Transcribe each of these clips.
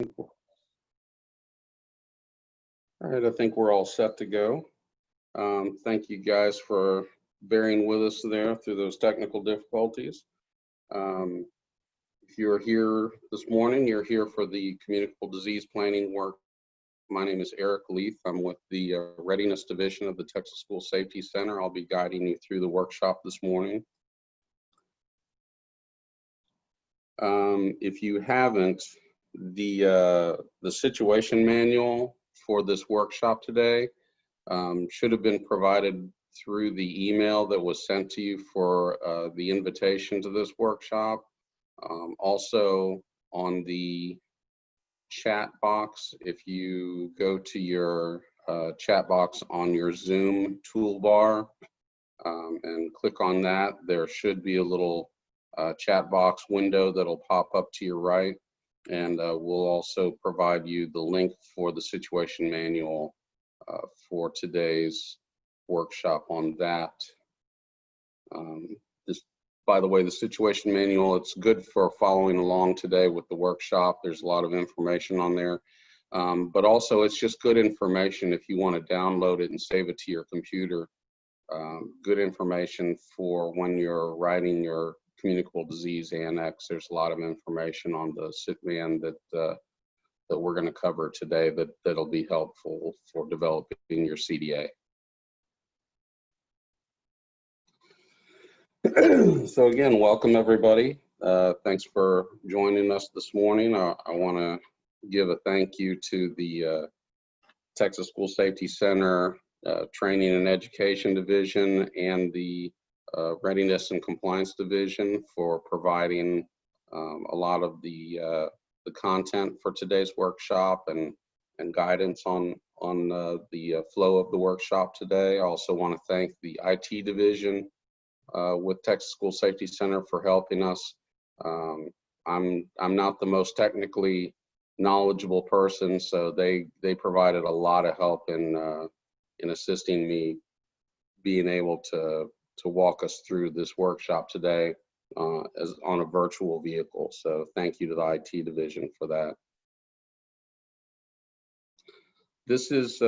All right, I think we're all set to go. Thank you guys for bearing with us there through those technical difficulties. If you're here this morning, you're here for the Communicable Disease Planning work. My name is Eric Leith. I'm with the Readiness Division of the Texas School Safety Center. I'll be guiding you through the workshop this morning. If you haven't, the situation manual for this workshop today should have been provided through the email that was sent to you for the invitation to this workshop. Also on the chat box, if you go to your chat box on your Zoom toolbar and click on that, there should be a little chat box window that'll pop up to your right, and we'll also provide you the link for the situation manual for today's workshop on that. By the way, the situation manual, it's good for following along today with the workshop. There's a lot of information on there, but also it's just good information if you want to download it and save it to your computer. Good information for when you're writing your Communicable Disease Annex. There's a lot of information on the SITMAN that we're going to cover today that'll be helpful for developing your CDA. So again, welcome everybody. Thanks for joining us this morning. I want to give a thank you to the Texas School Safety Center Training and Education Division and the Readiness and Compliance Division for providing a lot of the content for today's workshop and guidance on the flow of the workshop today. I also want to thank the IT division with Texas School Safety Center for helping us. I'm not the most technically knowledgeable person, so they provided a lot of help in assisting me being able to walk us through this workshop today as on a virtual vehicle. So thank you to the IT division for that. This is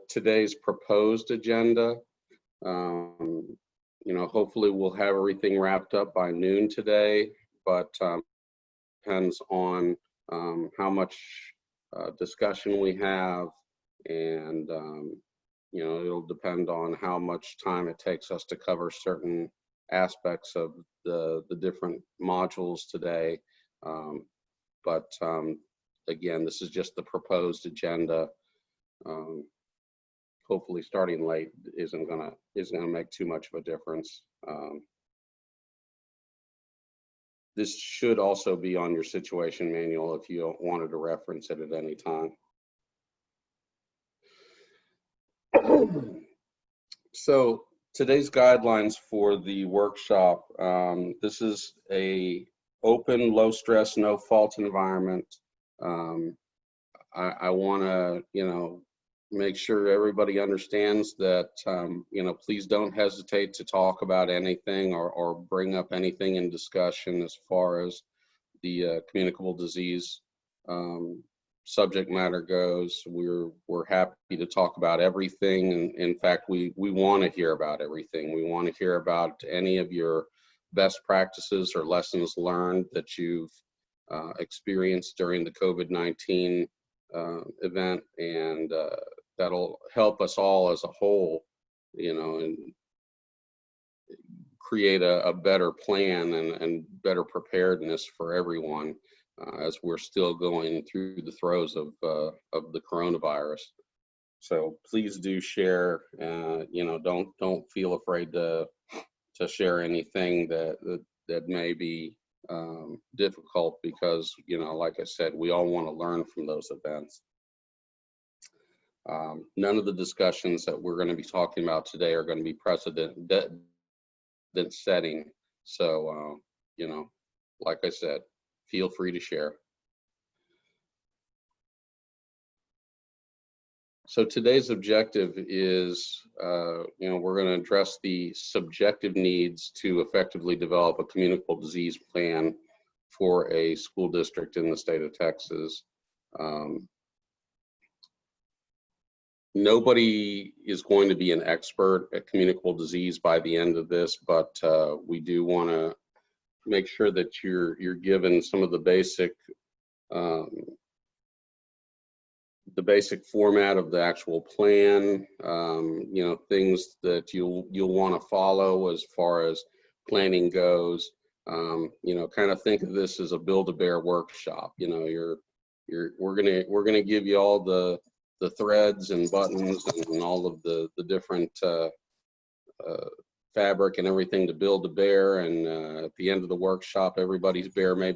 today's proposed agenda. You know, hopefully we'll have everything wrapped up by noon today, but depends on how much discussion we have, and you know, it'll depend on how much time it takes us to cover certain aspects of the different modules today. But again, this is just the proposed agenda. Hopefully starting late isn't gonna make too much of a difference. This should also be on your situation manual if you wanted to reference it at any time. So today's guidelines for the workshop, this is a open, low stress, no fault environment. I want to, you know, make sure everybody understands that, you know, please don't hesitate to talk about anything or bring up anything in discussion as far as the communicable disease subject matter goes. We're happy to talk about everything, and in fact, we want to hear about everything. We want to hear about any of your best practices or lessons learned that you've experienced during the COVID-19 event, and that'll help us all as a whole, you know, and create a better plan and better preparedness for everyone as we're still going through the throes of the coronavirus. So please do share. You know, don't feel afraid to share anything that may be difficult, because, you know, like I said, we all want to learn from those events. None of the discussions that we're going to be talking about today are going to be precedent setting. So, you know, like I said, feel free to share. So today's objective is, you know, we're going to address the subjective needs to effectively develop a communicable disease plan for a school district in the state of Texas. Nobody is going to be an expert at communicable disease by the end of this, but we do want to make sure that you're given some of the basic format of the actual plan. You know, things that you'll want to follow as far as planning goes. You know, kind of think of this as a Build-A-Bear workshop. You know, we're gonna give you all the threads and buttons and all of the different fabric and everything to build a bear. And at the end of the workshop, everybody's bear may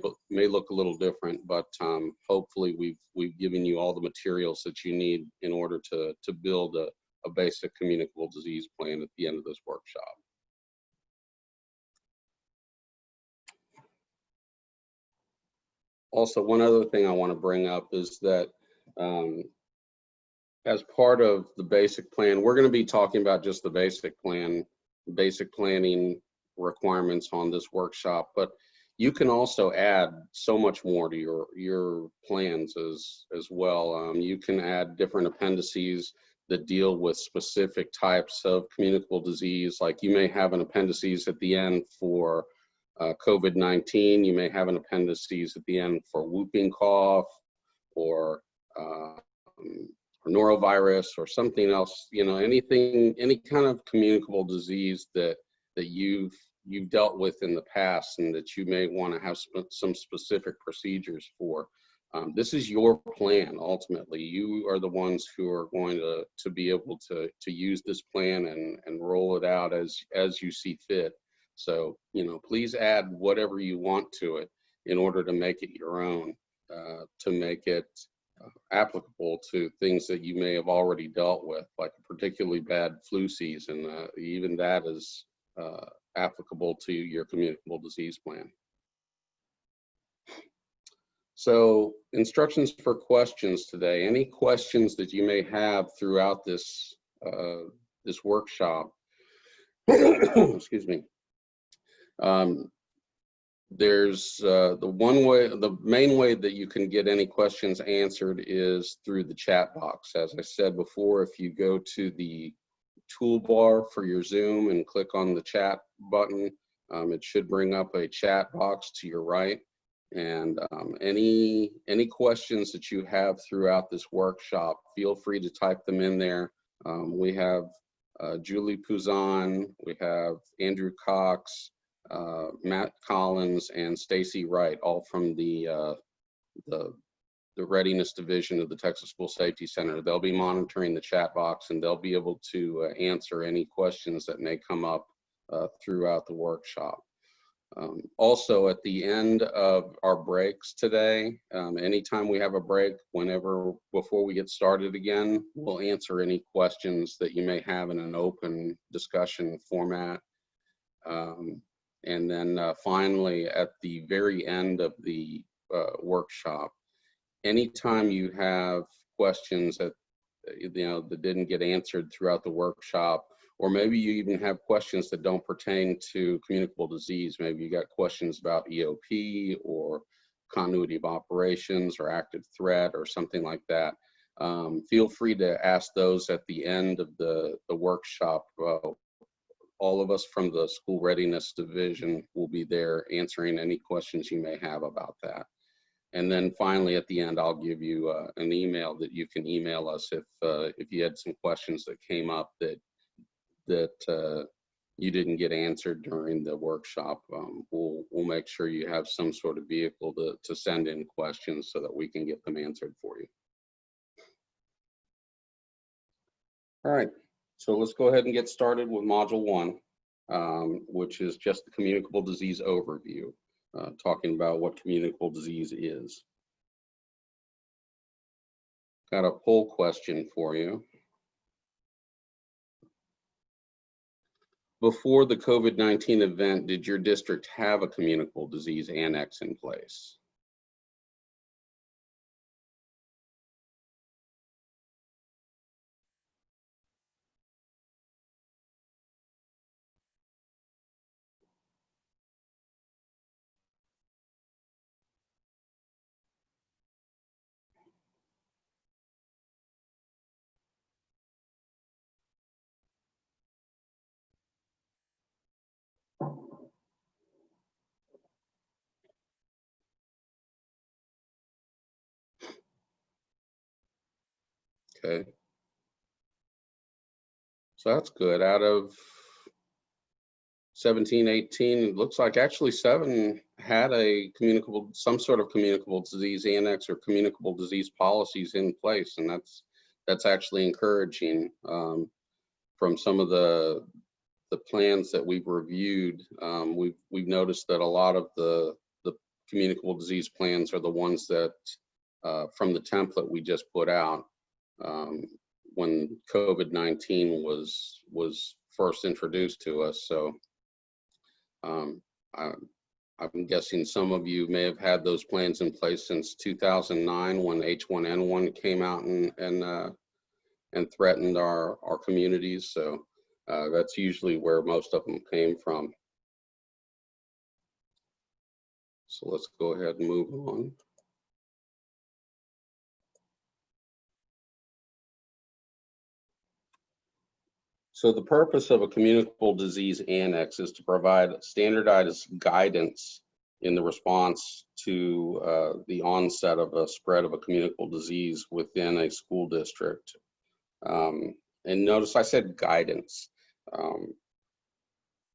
look a little different, but hopefully we've given you all the materials that you need in order to build a basic communicable disease plan at the end of this workshop. Also, one other thing I want to bring up is that as part of the basic plan, we're going to be talking about just the basic plan, basic planning requirements on this workshop, but you can also add so much more to your plans as well. You can add different appendices that deal with specific types of communicable disease. Like you may have an appendices at the end for COVID-19. You may have an appendices at the end for whooping cough or norovirus or something else. You know, any kind of communicable disease that you've dealt with in the past and that you may want to have some specific procedures for. This is your plan. Ultimately, you are the ones who are going to be able to use this plan and roll it out as you see fit. So, you know, please add whatever you want to it in order to make it your own, to make it applicable to things that you may have already dealt with, like a particularly bad flu season. Even that is applicable to your communicable disease plan. So, instructions for questions today. Any questions that you may have throughout this this workshop? Excuse me. There's the main way that you can get any questions answered is through the chat box. As I said before, if you go to the toolbar for your Zoom and click on the chat button, it should bring up a chat box to your right. And any questions that you have throughout this workshop, feel free to type them in there. We have Julie Pouzon, we have Andrew Cox, Matt Collins, and Stacy Wright, all from the Readiness Division of the Texas School Safety Center. They'll be monitoring the chat box and they'll be able to answer any questions that may come up throughout the workshop. Also, at the end of our breaks today, anytime we have a break, before we get started again, we'll answer any questions that you may have in an open discussion format. And then finally, at the very end of the workshop, anytime you have questions that that didn't get answered throughout the workshop, or maybe you even have questions that don't pertain to communicable disease. Maybe you got questions about EOP or continuity of operations or active threat or something like that. Feel free to ask those at the end of the workshop. All of us from the School Readiness Division will be there answering any questions you may have about that. And then finally, at the end, I'll give you an email that you can email us if you had some questions that came up that you didn't get answered during the workshop. We'll make sure you have some sort of vehicle to send in questions so that we can get them answered for you. All right, so let's go ahead and get started with Module 1, which is just the communicable disease overview, talking about what communicable disease is. Got a poll question for you. Before the COVID-19 event, did your district have a communicable disease annex in place? Okay. So that's good. Out of 17, 18, it looks like actually 7 had some sort of communicable disease annex or communicable disease policies in place, and that's actually encouraging. From some of the plans that we've reviewed, we've noticed that a lot of the communicable disease plans are the ones that from the template we just put out when COVID-19 was first introduced to us. So I'm guessing some of you may have had those plans in place since 2009 when H1N1 came out and threatened our communities. So that's usually where most of them came from. So let's go ahead and move on. So the purpose of a communicable disease annex is to provide standardized guidance in the response to the onset of a spread of a communicable disease within a school district. And notice I said guidance.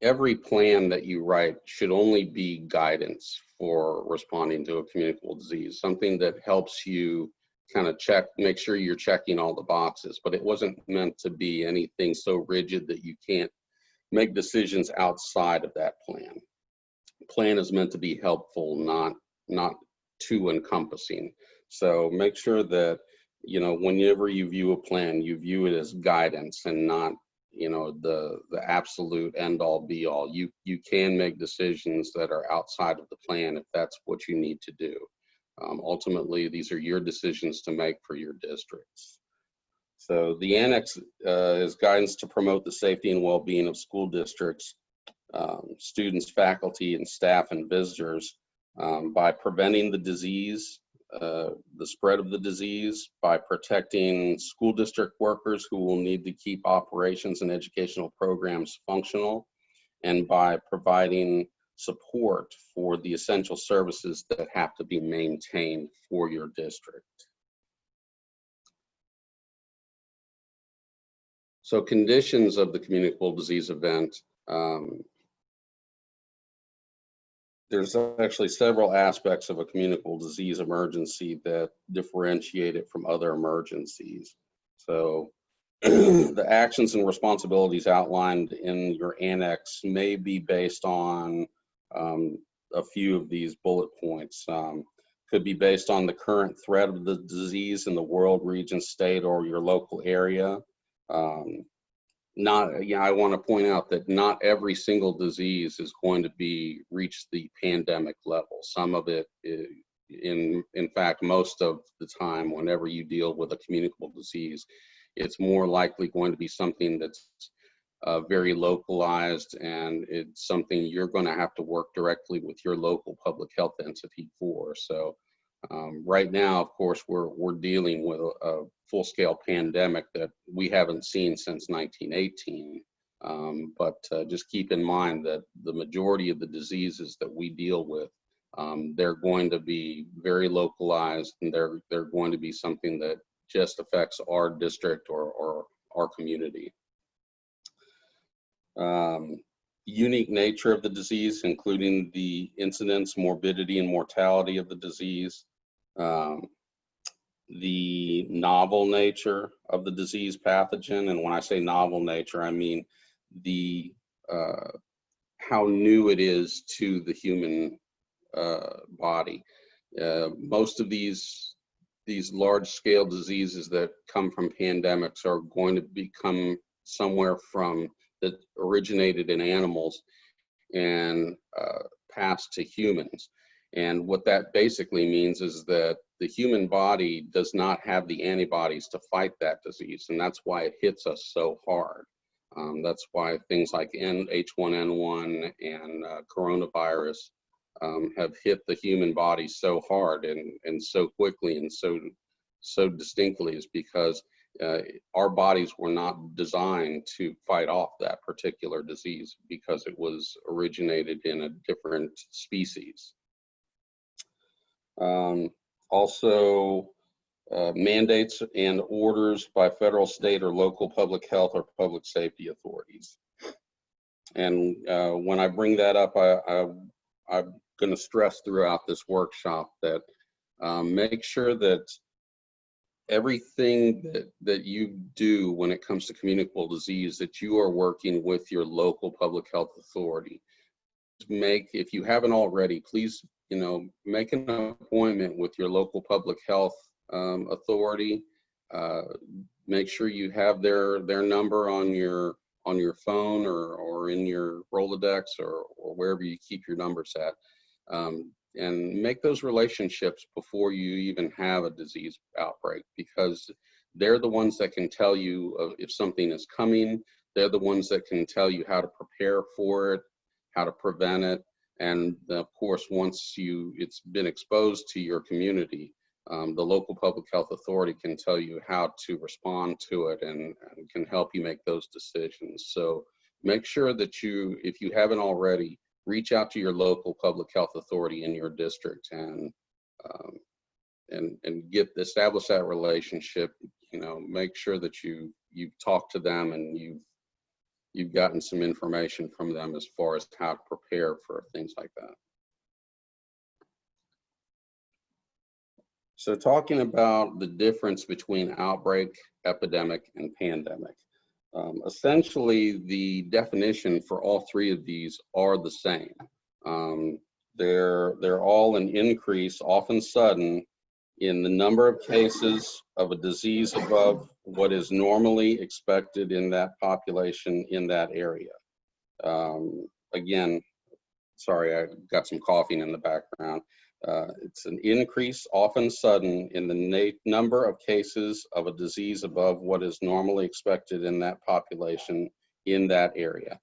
Every plan that you write should only be guidance for responding to a communicable disease, something that helps you kind of make sure you're checking all the boxes, but it wasn't meant to be anything so rigid that you can't make decisions outside of that plan. Plan is meant to be helpful, not too encompassing. So make sure that, whenever you view a plan, you view it as guidance and not, the absolute end all be all. You can make decisions that are outside of the plan if that's what you need to do. Ultimately, these are your decisions to make for your districts. So the annex is guidance to promote the safety and well-being of school districts, students, faculty, and staff and visitors by preventing the disease, the spread of the disease, by protecting school district workers who will need to keep operations and educational programs functional, and by providing support for the essential services that have to be maintained for your district. So conditions of the communicable disease event. There's actually several aspects of a communicable disease emergency that differentiate it from other emergencies. So the actions and responsibilities outlined in your annex may be based on a few of these bullet points. Could be based on the current threat of the disease in the world, region, state, or your local area. I want to point out that not every single disease is going to reach the pandemic level. Some of it, in fact, most of the time, whenever you deal with a communicable disease, it's more likely going to be something that's very localized, and it's something you're going to have to work directly with your local public health entity for. So right now, of course, we're dealing with a full-scale pandemic that we haven't seen since 1918. But just keep in mind that the majority of the diseases that we deal with, they're going to be very localized, and they're going to be something that just affects our district or our community. Unique nature of the disease, including the incidence, morbidity, and mortality of the disease. The novel nature of the disease pathogen, and when I say novel nature, I mean the how new it is to the human body. Most of these large-scale diseases that come from pandemics are going to become somewhere from that originated in animals and passed to humans. And what that basically means is that the human body does not have the antibodies to fight that disease, and that's why it hits us so hard. That's why things like H1N1 and coronavirus have hit the human body so hard and so quickly and so distinctly, is because our bodies were not designed to fight off that particular disease because it was originated in a different species. Also, mandates and orders by federal, state, or local public health or public safety authorities. And when I bring that up, I'm going to stress throughout this workshop that make sure that everything that you do when it comes to communicable disease, that you are working with your local public health authority. If you haven't already, please, make an appointment with your local public health authority. Make sure you have their number on your phone or in your Rolodex or wherever you keep your numbers at. And make those relationships before you even have a disease outbreak, because they're the ones that can tell you if something is coming. They're the ones that can tell you how to prepare for it, how to prevent it. And of course, once it's been exposed to your community, the local public health authority can tell you how to respond to it and can help you make those decisions. So make sure that if you haven't already, reach out to your local public health authority in your district and establish that relationship. Make sure that you've talked to them and you've gotten some information from them as far as how to prepare for things like that. So talking about the difference between outbreak, epidemic, and pandemic. Essentially, the definition for all three of these are the same. They're all an increase, often sudden, in the number of cases of a disease above what is normally expected in that population in that area. Again, sorry, I got some coughing in the background. It's an increase, often sudden, in the number of cases of a disease above what is normally expected in that population in that area.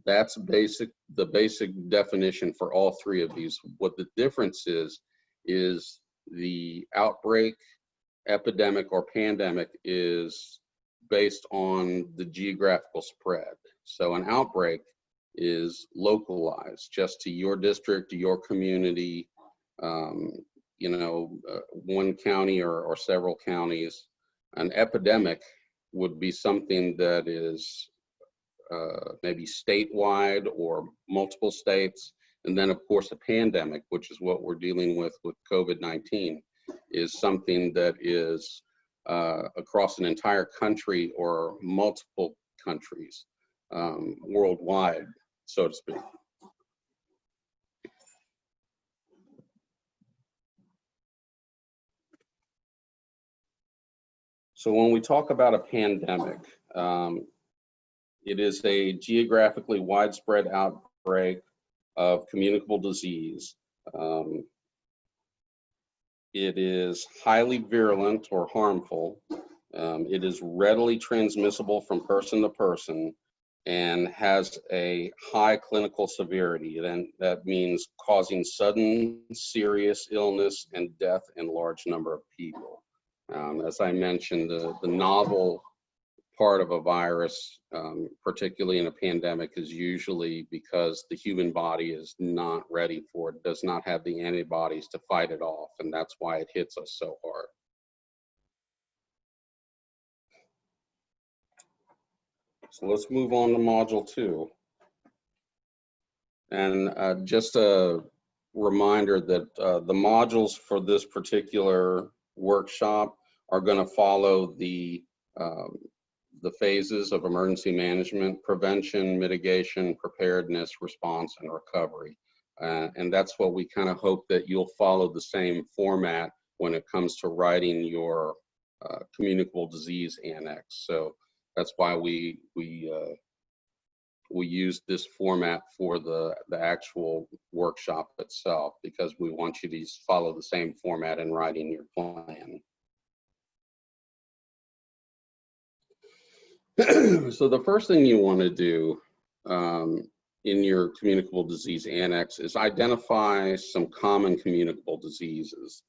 That's the basic definition for all three of these. What the difference is the outbreak, epidemic, or pandemic is based on the geographical spread. So an outbreak is localized just to your district, to your community, one county or several counties. An epidemic would be something that is maybe statewide or multiple states. And then, of course, a pandemic, which is what we're dealing with COVID-19, is something that is across an entire country or multiple countries worldwide, so to speak. So when we talk about a pandemic, it is a geographically widespread outbreak of communicable disease. It is highly virulent or harmful. It is readily transmissible from person to person and has a high clinical severity. Then that means causing sudden serious illness and death in large number of people. As I mentioned, the novel part of a virus, particularly in a pandemic, is usually because the human body is not ready for it, does not have the antibodies to fight it off, and that's why it hits us so hard. So let's move on to Module 2. And just a reminder that the modules for this particular workshop are going to follow the phases of emergency management: prevention, mitigation, preparedness, response, and recovery. And that's what we kind of hope that you'll follow the same format when it comes to writing your Communicable Disease Annex. So that's why we use this format for the actual workshop itself, because we want you to follow the same format in writing your plan. So the first thing you want to do in your Communicable Disease Annex is identify some common communicable diseases.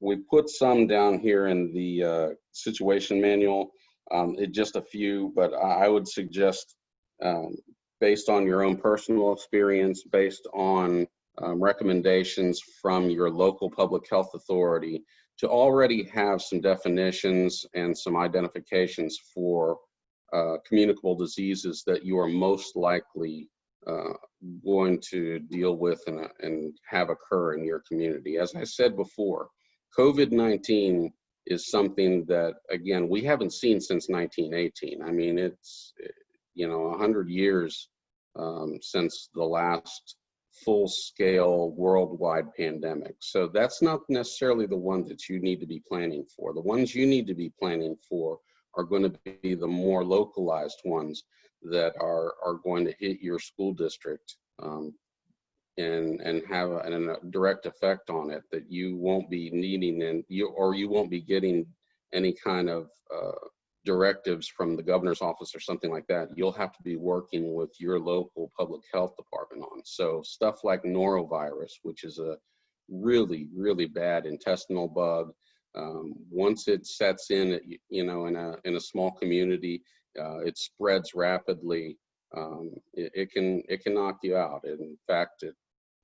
We put some down here in the situation manual, just a few, but I would suggest, based on your own personal experience, based on recommendations from your local public health authority, to already have some definitions and some identifications for communicable diseases that you are most likely going to deal with and have occur in your community. As I said before, COVID-19 is something that, again, we haven't seen since 1918. I mean, it's, 100 years since the last full-scale worldwide pandemic. So that's not necessarily the one that you need to be planning for. The ones you need to be planning for are going to be the more localized ones that are going to hit your school district and have a direct effect on it that you won't be needing, and you won't be getting any kind of directives from the governor's office or something like that. You'll have to be working with your local public health department on. So stuff like norovirus, which is a really, really bad intestinal bug. Once it sets in, in a small community, it spreads rapidly. It can knock you out. In fact,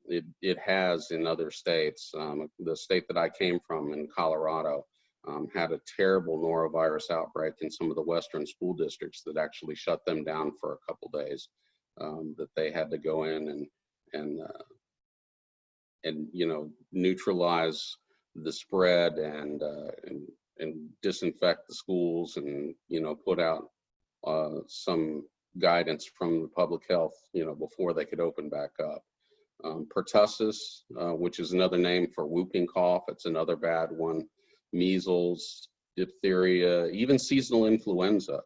it has in other states. The state that I came from in Colorado had a terrible norovirus outbreak in some of the western school districts that actually shut them down for a couple days. That they had to go in and neutralize the spread and disinfect the schools and put out some guidance from the public health before they could open back up. Pertussis, which is another name for whooping cough, it's another bad one. Measles, diphtheria, even seasonal influenza.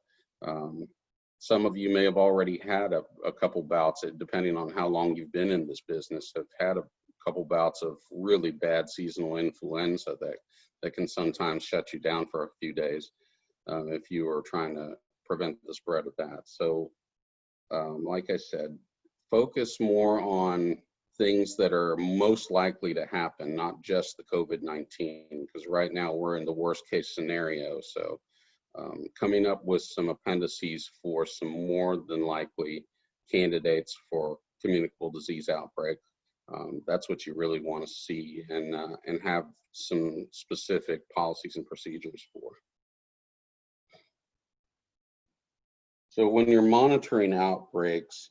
Some of you may have already had a couple bouts, depending on how long you've been in this business, have had a couple bouts of really bad seasonal influenza that can sometimes shut you down for a few days if you are trying to prevent the spread of that. So like I said, focus more on things that are most likely to happen, not just the COVID-19, because right now we're in the worst case scenario. So coming up with some appendices for some more than likely candidates for communicable disease outbreak, that's what you really want to see and have some specific policies and procedures for. So when you're monitoring outbreaks,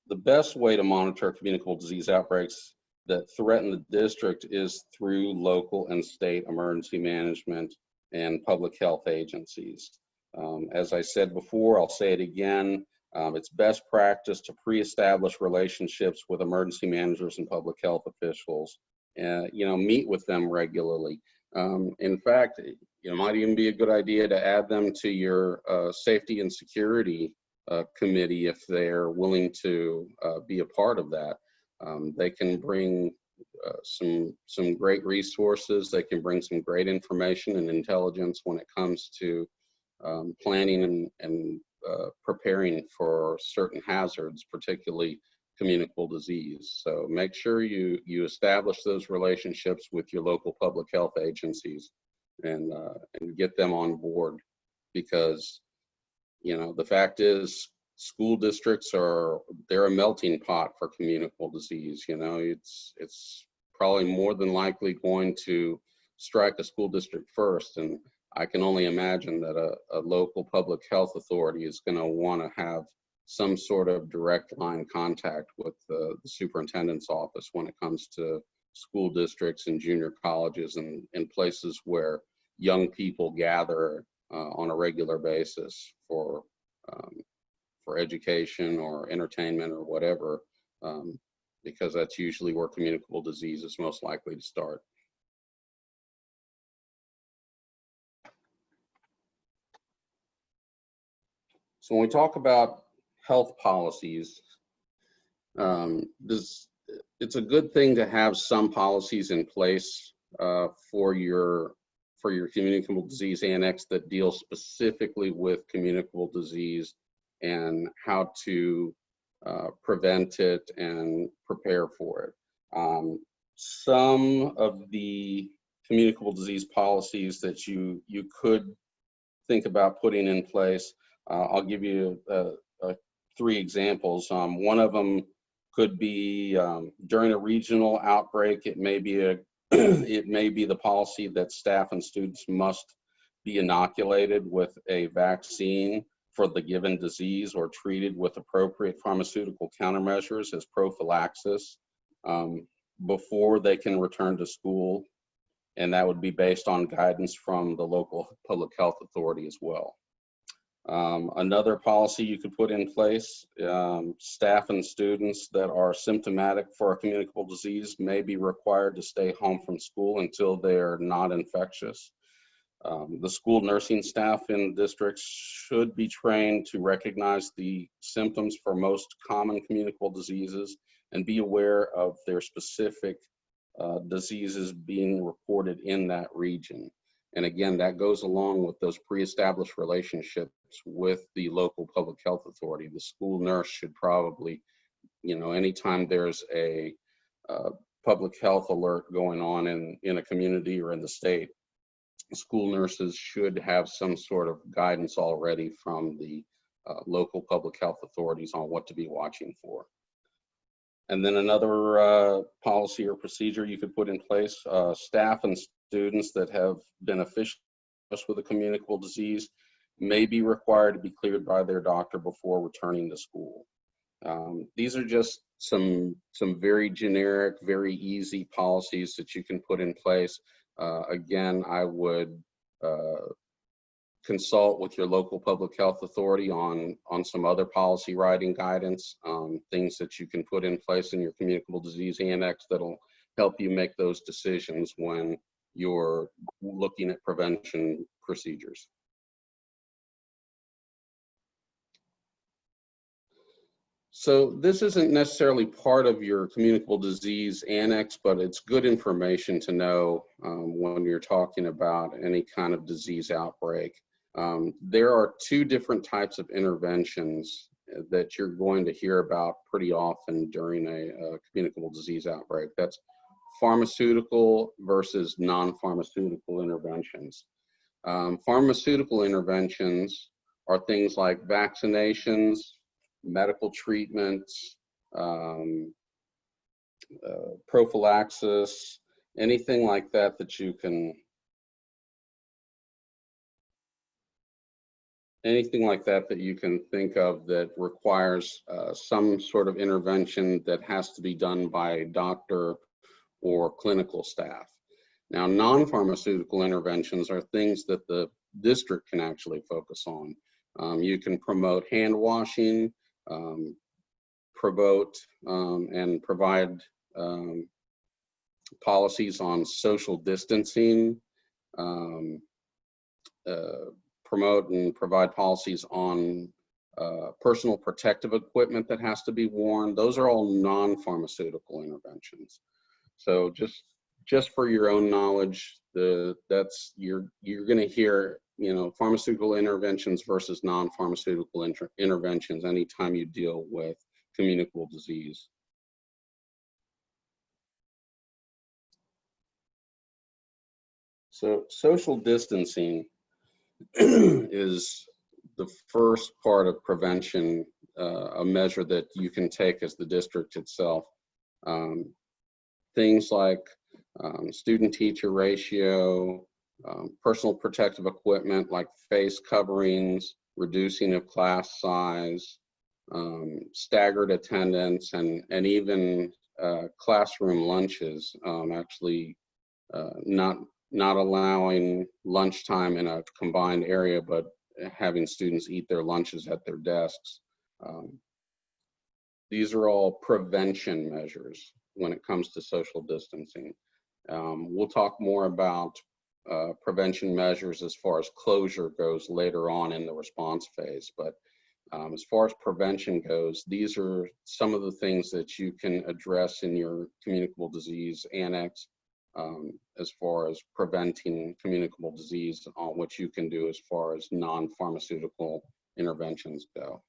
the best way to monitor communicable disease outbreaks that threaten the district is through local and state emergency management and public health agencies. As I said before, I'll say it again, it's best practice to pre-establish relationships with emergency managers and public health officials and meet with them regularly. In fact, it might even be a good idea to add them to your safety and security committee if they're willing to be a part of that. They can bring some great resources. They can bring some great information and intelligence when it comes to planning and preparing for certain hazards, particularly communicable disease. So make sure you establish those relationships with your local public health agencies and get them on board, because the fact is school districts they're a melting pot for communicable disease. It's probably more than likely going to strike a school district first, and I can only imagine that a local public health authority is going to want to have some sort of direct line contact with the superintendent's office when it comes to school districts and junior colleges and places where young people gather on a regular basis for education or entertainment or whatever, because that's usually where communicable disease is most likely to start. So when we talk about health policies, it's a good thing to have some policies in place for your communicable disease annex that deal specifically with communicable disease and how to prevent it and prepare for it. Some of the communicable disease policies that you could think about putting in place, I'll give you 3 examples. One of them could be during a regional outbreak, it may be a It may be the policy that staff and students must be inoculated with a vaccine for the given disease or treated with appropriate pharmaceutical countermeasures as prophylaxis before they can return to school. And that would be based on guidance from the local public health authority as well. Another policy you could put in place, staff and students that are symptomatic for a communicable disease may be required to stay home from school until they're not infectious. The school nursing staff in districts should be trained to recognize the symptoms for most common communicable diseases and be aware of their specific diseases being reported in that region. And again, that goes along with those pre-established relationships with the local public health authority. The school nurse should probably, anytime there's a public health alert going on in a community or in the state, school nurses should have some sort of guidance already from the local public health authorities on what to be watching for. And then another policy or procedure you could put in place, staff and students that have been officially diagnosed with a communicable disease may be required to be cleared by their doctor before returning to school. These are just some very generic, very easy policies that you can put in place. Again, I would consult with your local public health authority on some other policy writing guidance, things that you can put in place in your Communicable Disease Annex that'll help you make those decisions when you're looking at prevention procedures. So this isn't necessarily part of your Communicable Disease Annex, but it's good information to know when you're talking about any kind of disease outbreak. There are two different types of interventions that you're going to hear about pretty often during a communicable disease outbreak. That's pharmaceutical versus non-pharmaceutical interventions. Pharmaceutical interventions are things like vaccinations, medical treatments, prophylaxis, anything like that that you can think of that requires some sort of intervention that has to be done by a doctor or clinical staff. Now, non-pharmaceutical interventions are things that the district can actually focus on. You can promote hand washing, promote and provide policies on social distancing, promote and provide policies on personal protective equipment that has to be worn. Those are all non-pharmaceutical interventions. So just for your own knowledge, you're going to hear, pharmaceutical interventions versus non-pharmaceutical interventions anytime you deal with communicable disease. So social distancing is the first part of prevention, a measure that you can take as the district itself. Things like student-teacher ratio, personal protective equipment like face coverings, reducing of class size, staggered attendance, and even classroom lunches, actually not allowing lunchtime in a combined area, but having students eat their lunches at their desks. These are all prevention measures when it comes to social distancing. We'll talk more about prevention measures as far as closure goes later on in the response phase, but as far as prevention goes, these are some of the things that you can address in your Communicable Disease Annex as far as preventing communicable disease, on what you can do as far as non-pharmaceutical interventions go.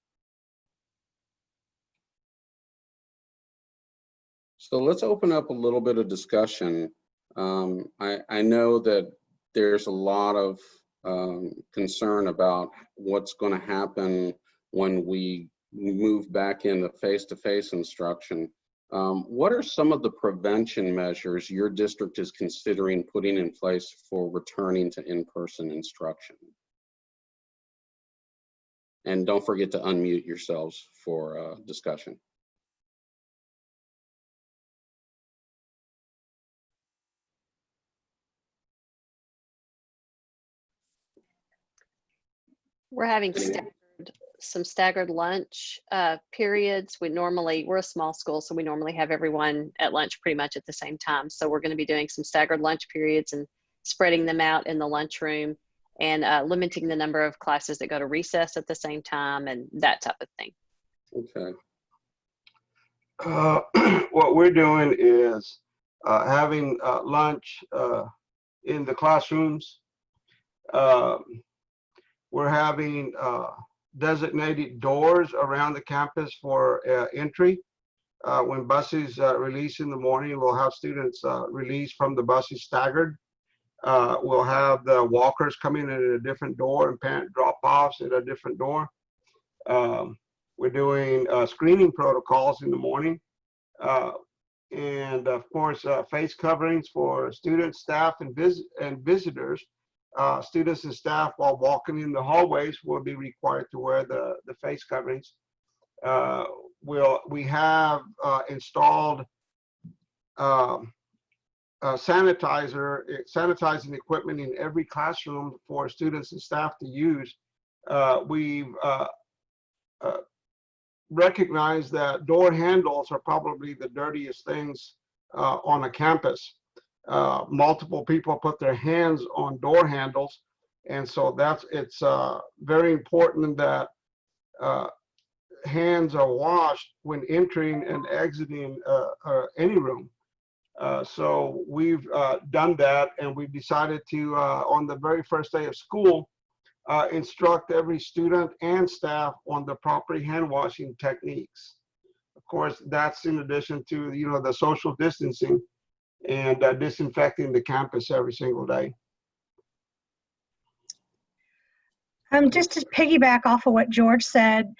So let's open up a little bit of discussion. I know that there's a lot of concern about what's going to happen when we move back into face-to-face instruction. What are some of the prevention measures your district is considering putting in place for returning to in-person instruction? And don't forget to unmute yourselves for discussion. We're having some staggered lunch periods. We're a small school, so we normally have everyone at lunch pretty much at the same time. So we're going to be doing some staggered lunch periods and spreading them out in the lunchroom, and limiting the number of classes that go to recess at the same time and that type of thing. Okay. What we're doing is having lunch in the classrooms. We're having designated doors around the campus for entry. When buses release in the morning, we'll have students release from the buses staggered. We'll have the walkers come in at a different door and parent drop-offs at a different door. We're doing screening protocols in the morning. And of course, face coverings for students, staff, and visitors. Students and staff, while walking in the hallways, will be required to wear the face coverings. We have installed sanitizing equipment in every classroom for students and staff to use. We've recognized that door handles are probably the dirtiest things on a campus. Multiple people put their hands on door handles, and so it's very important that hands are washed when entering and exiting any room. So we've done that, and we've decided to, on the very first day of school, instruct every student and staff on the proper hand washing techniques. Of course, that's in addition to, the social distancing and disinfecting the campus every single day. Just to piggyback off of what George said,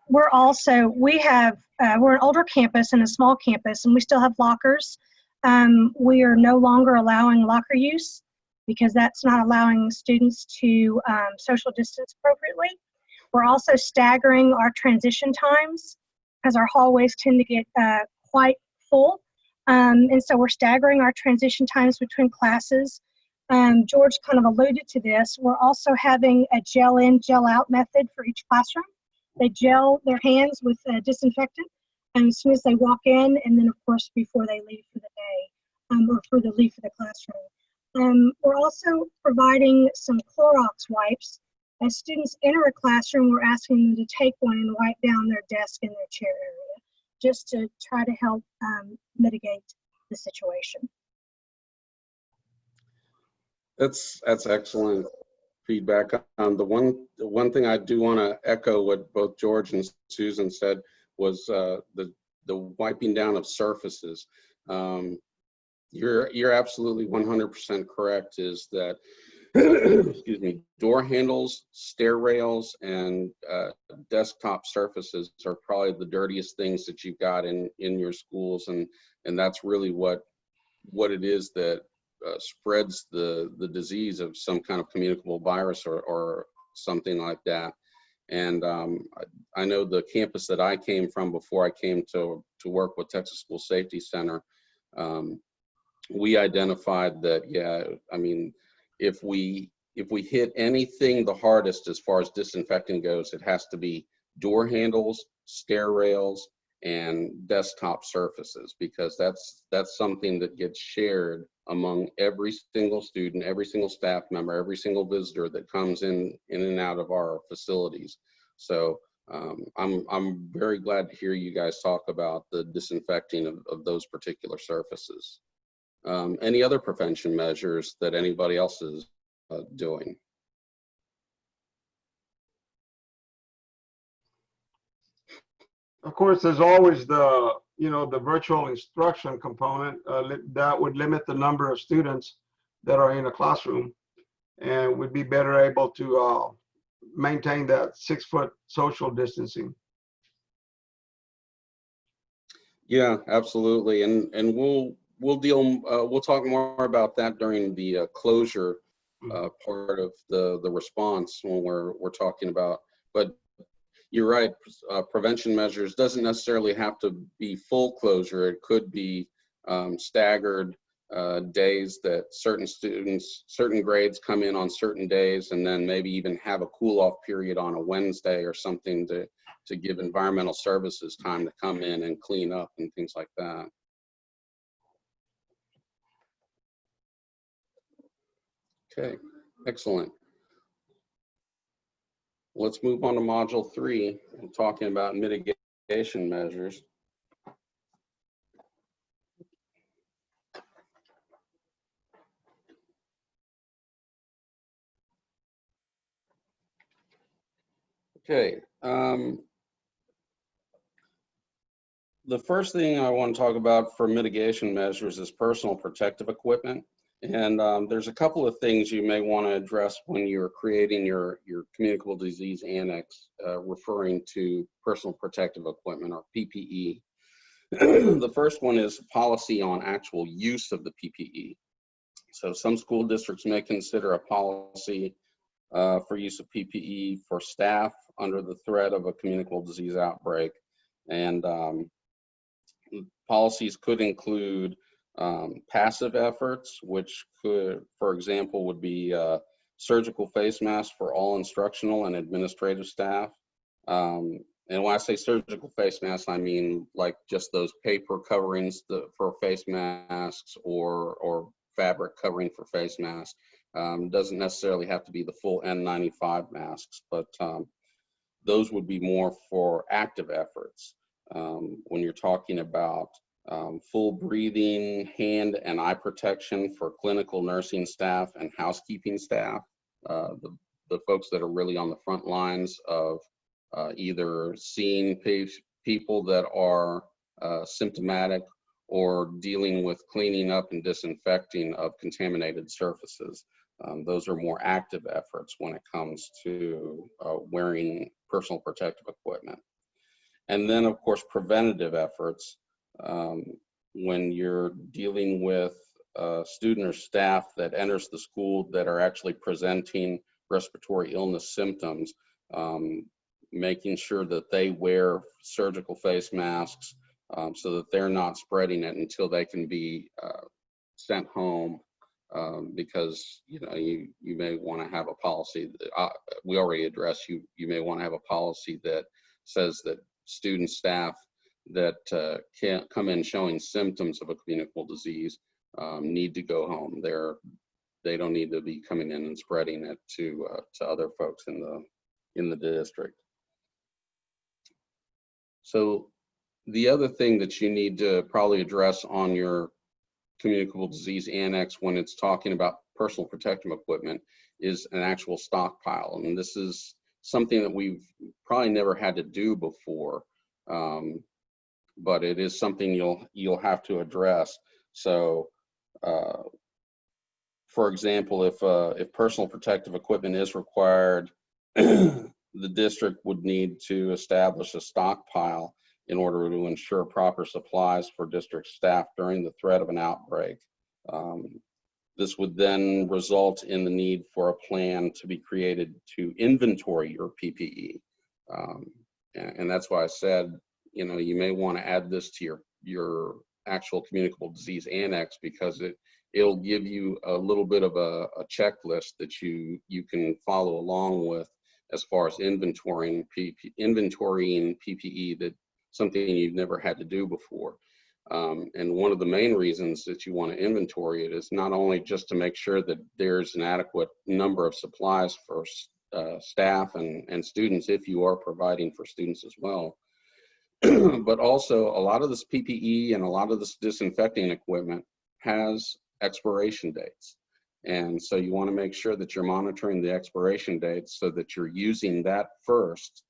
we're an older campus and a small campus, and we still have lockers. We are no longer allowing locker use because that's not allowing students to social distance appropriately. We're also staggering our transition times because our hallways tend to get quite full. And so we're staggering our transition times between classes. George kind of alluded to this. We're also having a gel in, gel out method for each classroom. They gel their hands with disinfectant as soon as they walk in, and then of course before they leave for the day, or for the leave for the classroom. We're also providing some Clorox wipes. As students enter a classroom, we're asking them to take one and wipe down their desk and their chair area, just to try to help mitigate the situation. That's excellent feedback. The one thing I do want to echo what both George and Susan said was the wiping down of surfaces. You're absolutely 100% correct. Is that excuse me, door handles, stair rails, and desktop surfaces are probably the dirtiest things that you've got in your schools, and that's really what it is that spreads the disease of some kind of communicable virus or something like that. And I know the campus that I came from before I came to work with Texas School Safety Center, we identified that, yeah, I mean, if we hit anything the hardest as far as disinfecting goes, it has to be door handles, stair rails, and desktop surfaces, because that's something that gets shared among every single student, every single staff member, every single visitor that comes in and out of our facilities. So I'm very glad to hear you guys talk about the disinfecting of those particular surfaces. Any other prevention measures that anybody else is doing? Of course, there's always the virtual instruction component that would limit the number of students that are in a classroom, and would be better able to maintain that 6-foot social distancing. Yeah, absolutely. And we'll talk more about that during the closure part of the response when we're talking about. But you're right. Prevention measures doesn't necessarily have to be full closure. It could be staggered days that certain grades come in on certain days, and then maybe even have a cool off period on a Wednesday or something to give environmental services time to come in and clean up and things like that. Okay, excellent. Let's move on to module 3, talking about mitigation measures. Okay, the first thing I want to talk about for mitigation measures is personal protective equipment. And there's a couple of things you may want to address when you're creating your Communicable Disease Annex, referring to personal protective equipment, or PPE. The first one is policy on actual use of the PPE. So some school districts may consider a policy for use of PPE for staff under the threat of a communicable disease outbreak. And policies could include passive efforts, which could, for example, would be surgical face masks for all instructional and administrative staff. And when I say surgical face masks, I mean like just those paper coverings for face masks, or fabric covering for face masks. Doesn't necessarily have to be the full N95 masks, but those would be more for active efforts. When you're talking about full breathing, hand and eye protection for clinical nursing staff and housekeeping staff, the folks that are really on the front lines of either seeing people that are symptomatic, or dealing with cleaning up and disinfecting of contaminated surfaces. Those are more active efforts when it comes to wearing personal protective equipment. And then, of course, preventative efforts, when you're dealing with a student or staff that enters the school that are actually presenting respiratory illness symptoms, making sure that they wear surgical face masks so that they're not spreading it until they can be sent home, because you may want to have a policy that we already addressed. You may want to have a policy that says that student staff that can't come in showing symptoms of a communicable disease need to go home. They don't need to be coming in and spreading it to other folks in the district. So the other thing that you need to probably address on your Communicable Disease Annex when it's talking about personal protective equipment is an actual stockpile. And this is something that we've probably never had to do before, but it is something you'll have to address. So, for example, if personal protective equipment is required, the district would need to establish a stockpile in order to ensure proper supplies for district staff during the threat of an outbreak. This would then result in the need for a plan to be created to inventory your PPE. And that's why I said, you may want to add this to your actual Communicable Disease Annex, because it'll give you a little bit of a checklist that you can follow along with as far as inventorying PPE, that something you've never had to do before. And one of the main reasons that you want to inventory it is not only just to make sure that there's an adequate number of supplies for staff and students, if you are providing for students as well, but also a lot of this PPE and a lot of this disinfecting equipment has expiration dates. And so you want to make sure that you're monitoring the expiration dates so that you're using that first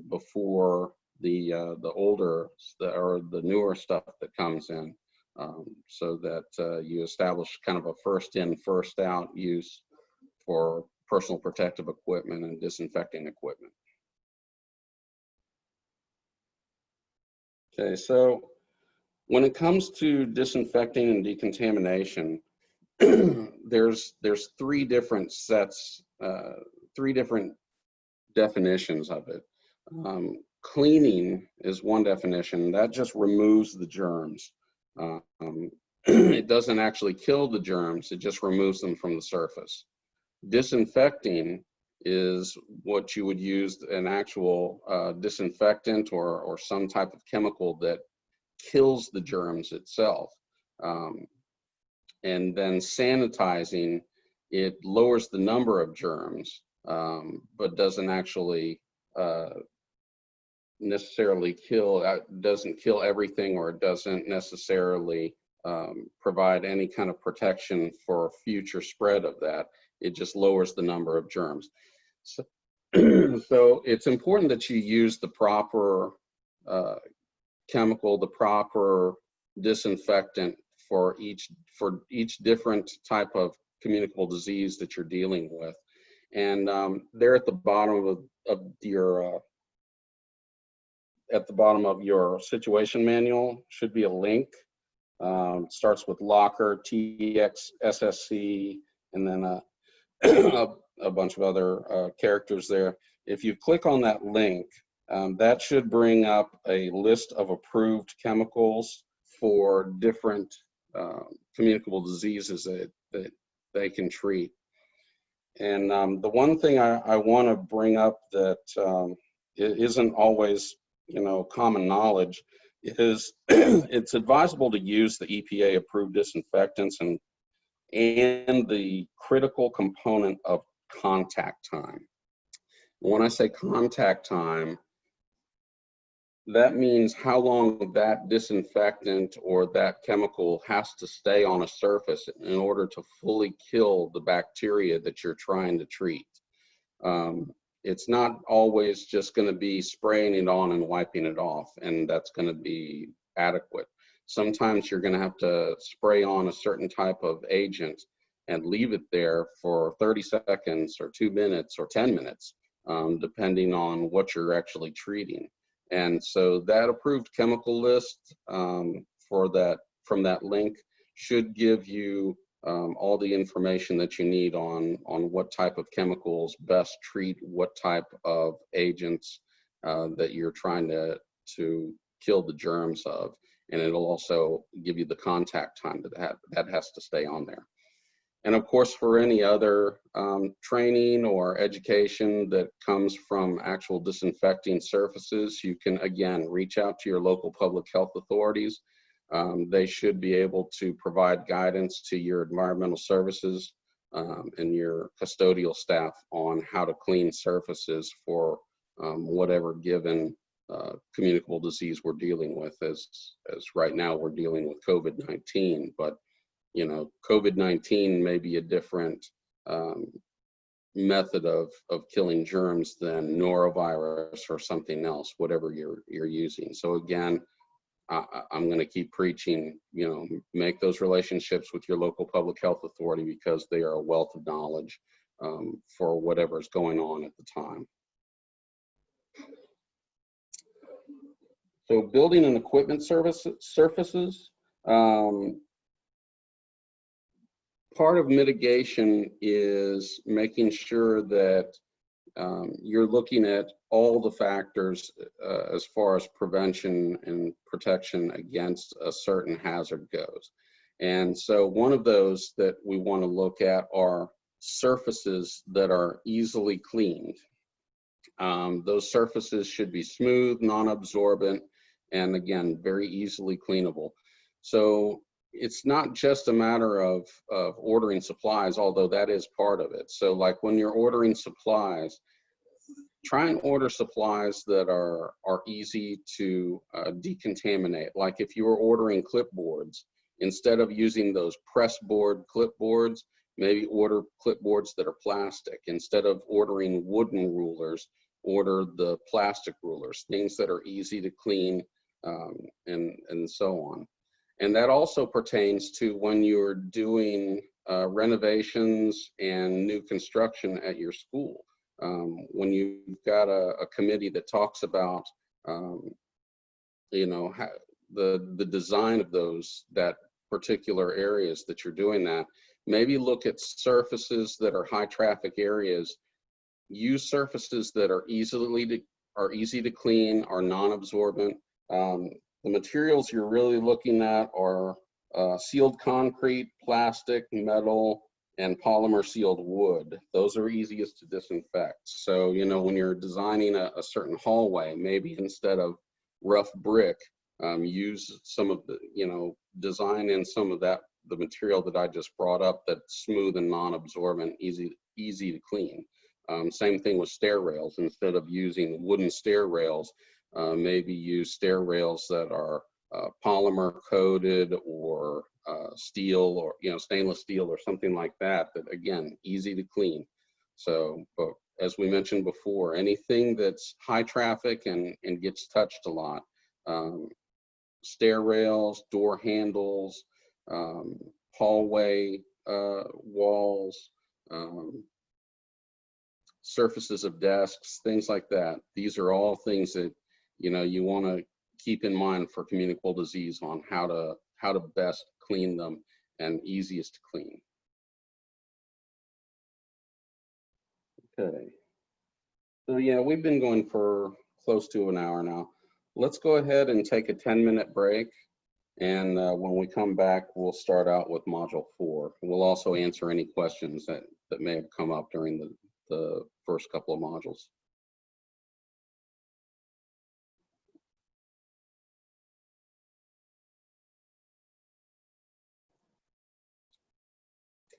before the older or the newer stuff that comes in, so that you establish kind of a first in, first out use for personal protective equipment and disinfecting equipment. Okay, so When it comes to disinfecting and decontamination, there's three different sets, three different definitions of it. Cleaning is one definition. That just removes the germs. It doesn't actually kill the germs, it just removes them from the surface. Disinfecting is what you would use an actual disinfectant or some type of chemical that kills the germs itself. And then sanitizing, it lowers the number of germs, but doesn't actually necessarily doesn't kill everything, or it doesn't necessarily provide any kind of protection for future spread of that. It just lowers the number of germs. So, so it's important that you use the proper chemical, the proper disinfectant for each different type of communicable disease that you're dealing with. And there at the bottom of your situation manual should be a link. It starts with locker, TX, SSC, and then a bunch of other characters there. If you click on that link, that should bring up a list of approved chemicals for different communicable diseases that they can treat. And the one thing I want to bring up that isn't always, common knowledge is it's advisable to use the EPA approved disinfectants and the critical component of contact time. When I say contact time, that means how long that disinfectant or that chemical has to stay on a surface in order to fully kill the bacteria that you're trying to treat. It's not always just going to be spraying it on and wiping it off, and that's going to be adequate. Sometimes you're going to have to spray on a certain type of agent and leave it there for 30 seconds or 2 minutes or 10 minutes, depending on what you're actually treating. And so that approved chemical list from that link should give you all the information that you need on what type of chemicals best treat what type of agents that you're trying to kill the germs of. And it'll also give you the contact time that has to stay on there. And of course, for any other training or education that comes from actual disinfecting surfaces, you can, again, reach out to your local public health authorities. They should be able to provide guidance to your environmental services and your custodial staff on how to clean surfaces for whatever given communicable disease we're dealing with. As right now we're dealing with COVID-19, but COVID-19 may be a different method of killing germs than norovirus or something else, whatever you're using. So again, I'm going to keep preaching, make those relationships with your local public health authority because they are a wealth of knowledge for whatever's going on at the time. So building and equipment surfaces. Part of mitigation is making sure that you're looking at all the factors as far as prevention and protection against a certain hazard goes. And so one of those that we want to look at are surfaces that are easily cleaned. Those surfaces should be smooth, non-absorbent, and again, very easily cleanable. So it's not just a matter of ordering supplies, although that is part of it. So like when you're ordering supplies, try and order supplies that are easy to decontaminate. Like if you were ordering clipboards, instead of using those press board clipboards, maybe order clipboards that are plastic. Instead of ordering wooden rulers, order the plastic rulers, things that are easy to clean and so on. And that also pertains to when you're doing renovations and new construction at your school. When you've got a committee that talks about, the design of that particular areas that you're doing that. Maybe look at surfaces that are high traffic areas. Use surfaces that are easy to clean, are non-absorbent. The materials you're really looking at are sealed concrete, plastic, metal, and polymer sealed wood. Those are easiest to disinfect. So, you know, when you're designing a certain hallway, maybe instead of rough brick, use some of the, you know, design in some of that, the material that I just brought up, that's smooth and non-absorbent, easy to clean. Same thing with stair rails. Instead of using wooden stair rails, maybe use stair rails that are polymer coated, or steel, or, you know, stainless steel or something like that, that again, easy to clean. So, but as we mentioned before, anything that's high traffic and gets touched a lot, stair rails, door handles, hallway walls, surfaces of desks, things like that. These are all things that, you know, you want to keep in mind for communicable disease, on how to best clean them and easiest to clean. Okay. So yeah, we've been going for close to an hour now. Let's go ahead and take a 10-minute break. And when we come back, we'll start out with Module 4. We'll also answer any questions that may have come up during the first couple of modules.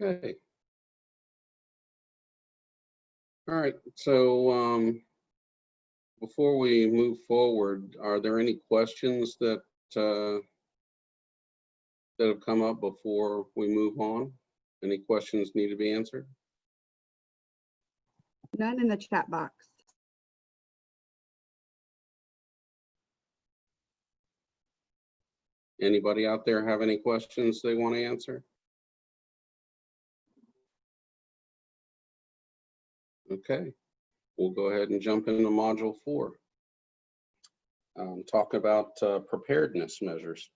Okay. All right, so before we move forward, are there any questions that have come up before we move on? Any questions need to be answered? None in the chat box. Anybody out there have any questions they want to answer? Okay, we'll go ahead and jump into Module 4. Talk about preparedness measures.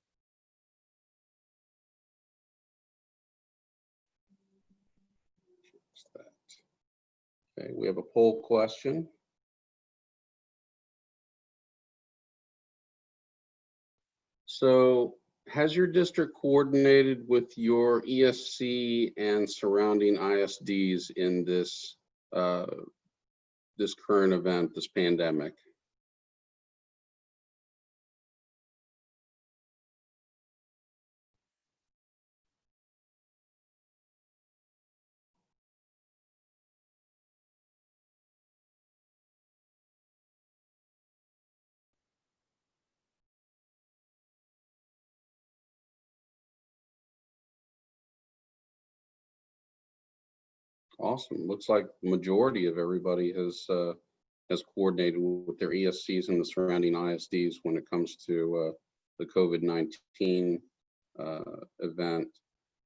Okay, we have a poll question. So, has your district coordinated with your ESC and surrounding ISDs in this this current event, this pandemic? Awesome. Looks like the majority of everybody has coordinated with their ESCs and the surrounding ISDs when it comes to the COVID-19 event,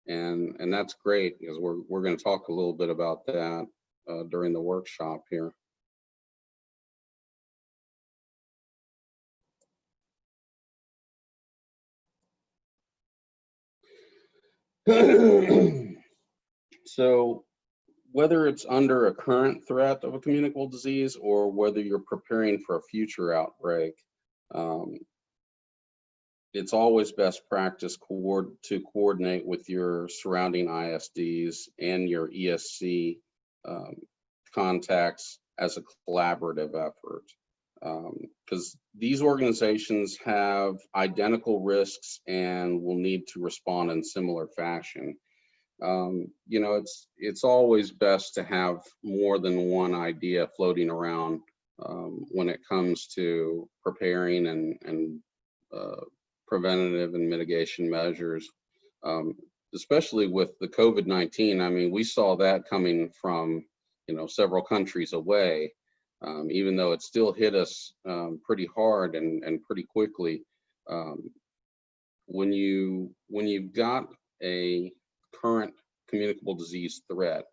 and that's great, because we're going to talk a little bit about that during the workshop here. So, whether it's under a current threat of a communicable disease, or whether you're preparing for a future outbreak, it's always best practice to coordinate with your surrounding ISDs and your ESC contacts as a collaborative effort, because these organizations have identical risks and will need to respond in similar fashion. You know, it's always best to have more than one idea floating around when it comes to preparing and preventative and mitigation measures, especially with the COVID-19. I mean, we saw that coming from, you know, several countries away, even though it still hit us pretty hard and pretty quickly. When you've got a current communicable disease threat,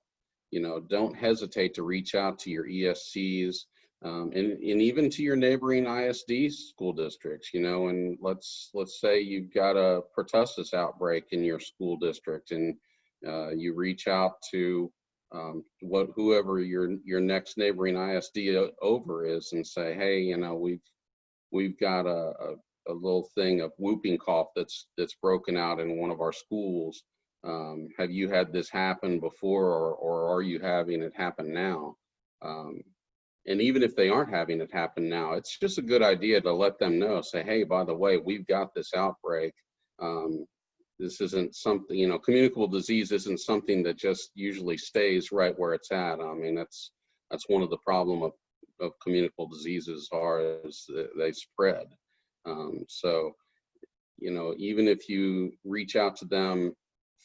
you know, don't hesitate to reach out to your ESCs, and even to your neighboring ISD school districts, you know, and let's say you've got a pertussis outbreak in your school district, and you reach out to whoever your next neighboring ISD over is and say, hey, you know, we've got a little thing of whooping cough that's broken out in one of our schools. Have you had this happen before, or are you having it happen now? And even if they aren't having it happen now, it's just a good idea to let them know, say, hey, by the way, we've got this outbreak. This isn't something, you know, communicable disease isn't something that just usually stays right where it's at. I mean, that's one of the problem of communicable diseases is they spread. So, you know, even if you reach out to them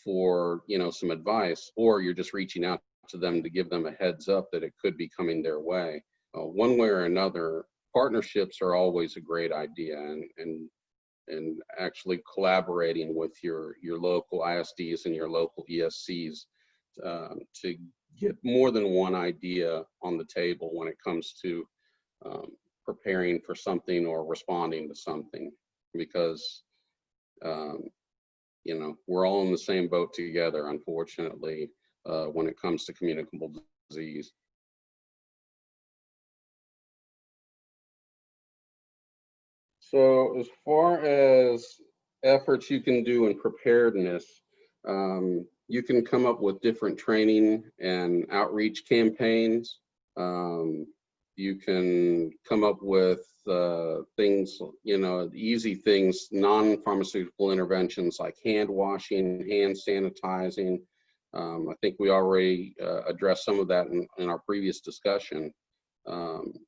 for, you know, some advice, or you're just reaching out to them to give them a heads up that it could be coming their way, one way or another, partnerships are always a great idea, and actually collaborating with your local ISDs and your local ESCs to get more than one idea on the table when it comes to preparing for something or responding to something, because you know, we're all in the same boat together, unfortunately, when it comes to communicable disease. So as far as efforts you can do in preparedness, you can come up with different training and outreach campaigns. You can come up with things, you know, easy things, non-pharmaceutical interventions like hand washing, hand sanitizing. I think we already addressed some of that in our previous discussion.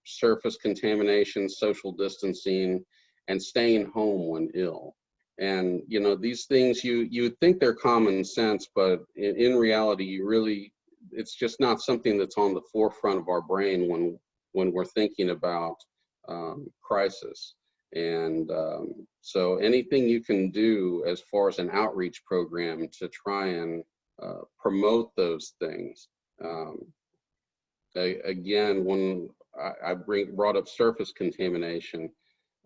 Surface contamination, social distancing, and staying home when ill. And, you know, these things, you would think they're common sense, but in reality, it's just not something that's on the forefront of our brain when we're thinking about crisis. And so anything you can do as far as an outreach program to try and promote those things. Again, when I brought up surface contamination,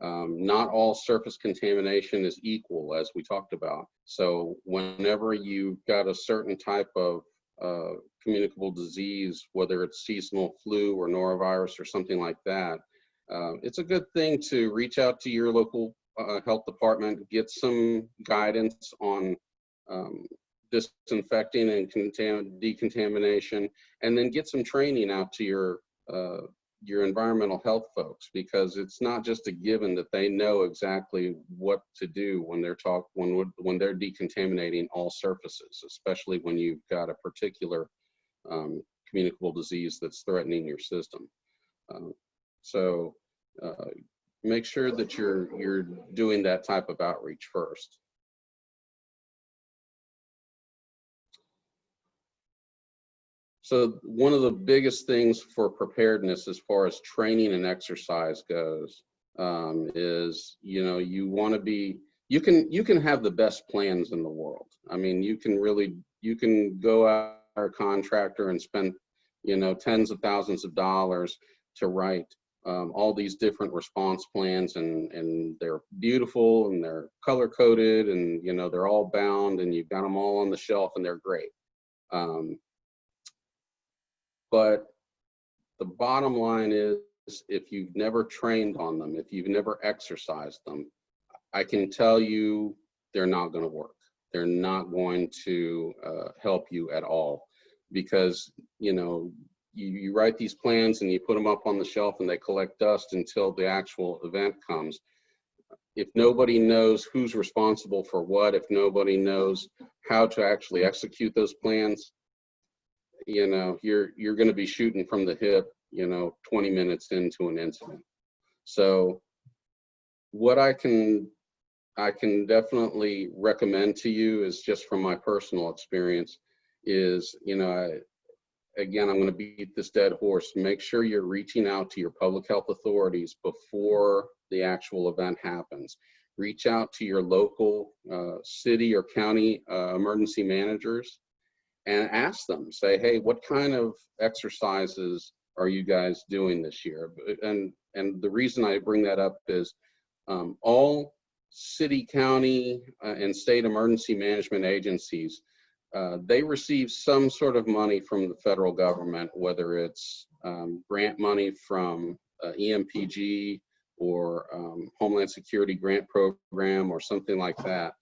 not all surface contamination is equal, as we talked about. So whenever you've got a certain type of communicable disease, whether it's seasonal flu or norovirus or something like that, it's a good thing to reach out to your local health department, get some guidance on disinfecting and decontamination, and then get some training out to your environmental health folks, because it's not just a given that they know exactly what to do when they're decontaminating all surfaces, especially when you've got a particular communicable disease that's threatening your system. So make sure that you're doing that type of outreach first. So one of the biggest things for preparedness as far as training and exercise goes is, you know, you want to be, you can have the best plans in the world. I mean, you can go out to a contractor and spend, you know, tens of thousands of dollars to write all these different response plans, and they're beautiful and they're color coded, and, you know, they're all bound, and you've got them all on the shelf and they're great. But the bottom line is, if you've never trained on them, if you've never exercised them, I can tell you they're not going to work. They're not going to help you at all, because, you know, you write these plans and you put them up on the shelf and they collect dust until the actual event comes. If nobody knows who's responsible for what, if nobody knows how to actually execute those plans, you know, you're going to be shooting from the hip, you know, 20 minutes into an incident. So what I can definitely recommend to you is, just from my personal experience, is, you know, again, I'm going to beat this dead horse. Make sure you're reaching out to your public health authorities before the actual event happens. Reach out to your local city or county emergency managers and ask them, say, hey, what kind of exercises are you guys doing this year? And the reason I bring that up is all city, county, and state emergency management agencies, they receive some sort of money from the federal government, whether it's grant money from EMPG or Homeland Security grant program or something like that.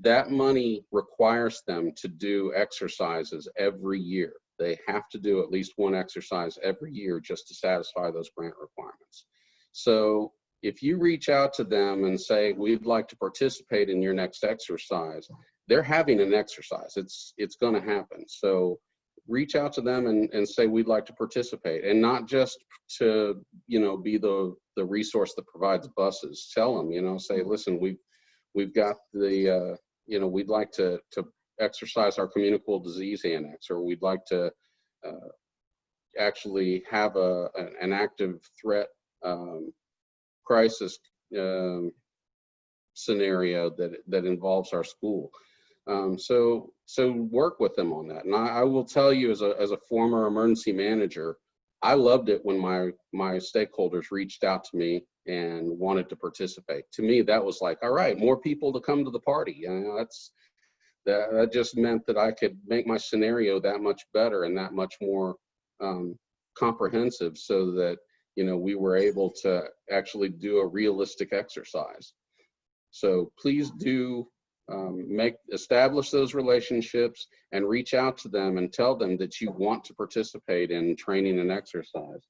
That money requires them to do exercises every year. They have to do at least one exercise every year just to satisfy those grant requirements. So if you reach out to them and say, we'd like to participate in your next exercise, they're having an exercise. It's going to happen. So reach out to them and say, we'd like to participate, and not just to, be the resource that provides buses. Tell them, say, listen, we've got the, we'd like to exercise our Communicable Disease Annex, or we'd like to actually have an active threat crisis scenario that involves our school. So work with them on that. And I will tell you, as a former emergency manager, I loved it when my stakeholders reached out to me and wanted to participate. To me, that was like, all right, more people to come to the party. That just meant that I could make my scenario that much better and that much more comprehensive, so that we were able to actually do a realistic exercise. So please do establish those relationships and reach out to them and tell them that you want to participate in training and exercise.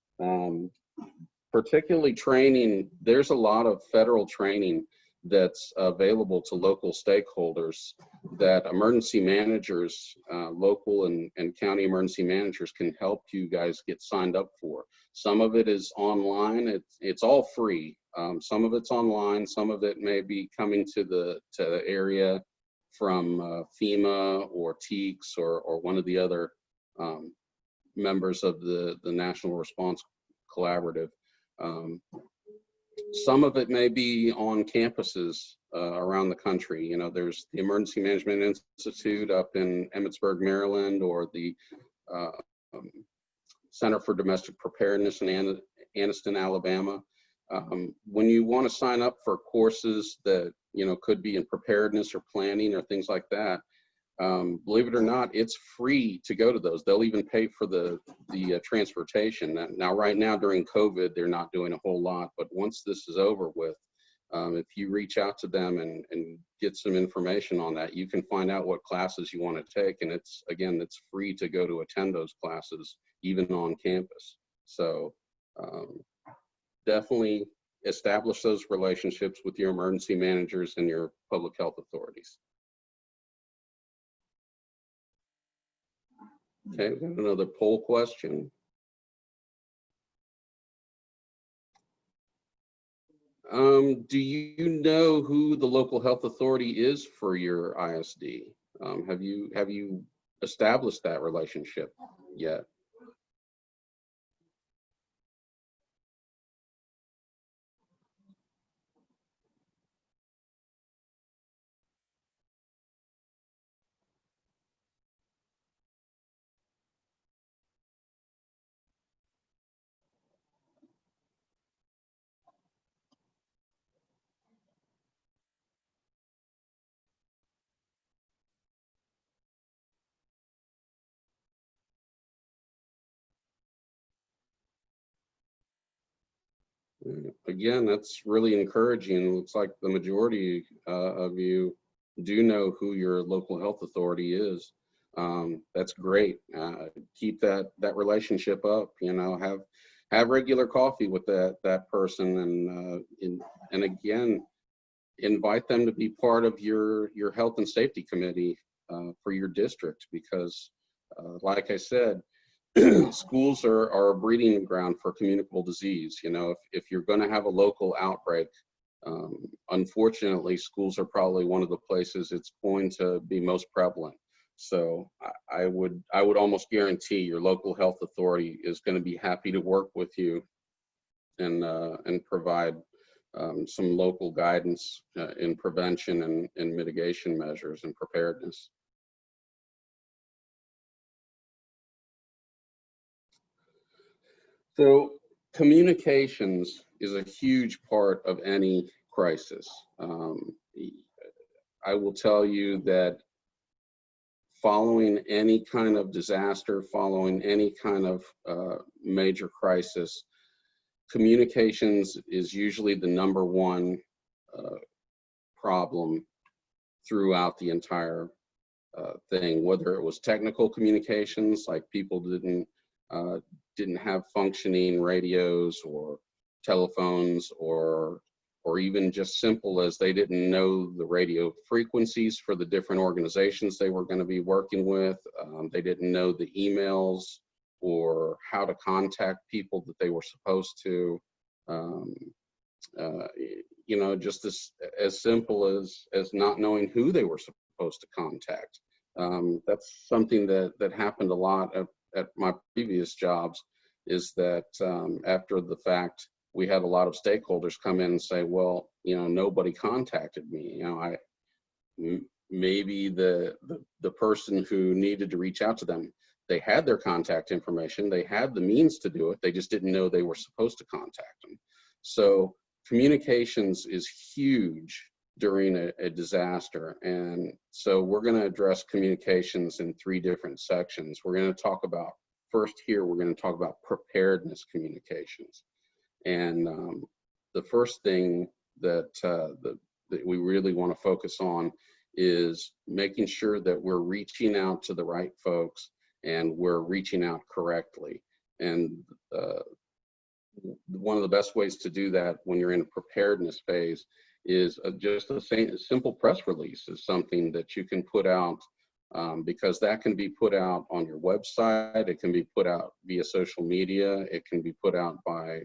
Particularly training, there's a lot of federal training that's available to local stakeholders that emergency managers, local and county emergency managers, can help you guys get signed up for. Some of it is online. It's all free. Some of it's online. Some of it may be coming to the area from FEMA or TEACS or one of the other members of the National Response Collaborative. Some of it may be on campuses around the country. There's the Emergency Management Institute up in Emmitsburg, Maryland, or the Center for Domestic Preparedness in Anniston, Alabama. When you want to sign up for courses that could be in preparedness or planning or things like that, believe it or not, it's free to go to those. They'll even pay for the transportation. Now, right now during COVID, they're not doing a whole lot, but once this is over with, if you reach out to them and get some information on that, you can find out what classes you want to take. And it's free to go to attend those classes, even on campus. So definitely establish those relationships with your emergency managers and your public health authorities. Okay, we've got another poll question. Do you know who the local health authority is for your ISD? Have you established that relationship yet? Again, that's really encouraging. It looks like the majority of you do know who your local health authority is. That's great. Keep that relationship up. Have regular coffee with that person, and again, invite them to be part of your health and safety committee for your district, because, like I said, schools are a breeding ground for communicable disease. If you're going to have a local outbreak, unfortunately, schools are probably one of the places it's going to be most prevalent. So I would almost guarantee your local health authority is going to be happy to work with you and provide some local guidance in prevention and mitigation measures and preparedness. So communications is a huge part of any crisis. I will tell you that following any kind of disaster, following any kind of major crisis, communications is usually the number one problem throughout the entire thing, whether it was technical communications, like people didn't have functioning radios or telephones, or even just simple as they didn't know the radio frequencies for the different organizations they were going to be working with. They didn't know the emails or how to contact people that they were supposed to. You know, just as simple as not knowing who they were supposed to contact. That's something that happened a lot at my previous jobs, is that after the fact, we had a lot of stakeholders come in and say, well, you know, nobody contacted me. You know, maybe the person who needed to reach out to them, they had their contact information, they had the means to do it, they just didn't know they were supposed to contact them. So communications is huge during a disaster. And so we're going to address communications in 3 different sections. We're going to talk about, first here, we're going to talk about preparedness communications. And the first thing that we really want to focus on is making sure that we're reaching out to the right folks and we're reaching out correctly. And one of the best ways to do that when you're in a preparedness phase is just a simple press release is something that you can put out, because that can be put out on your website, it can be put out via social media, it can be put out by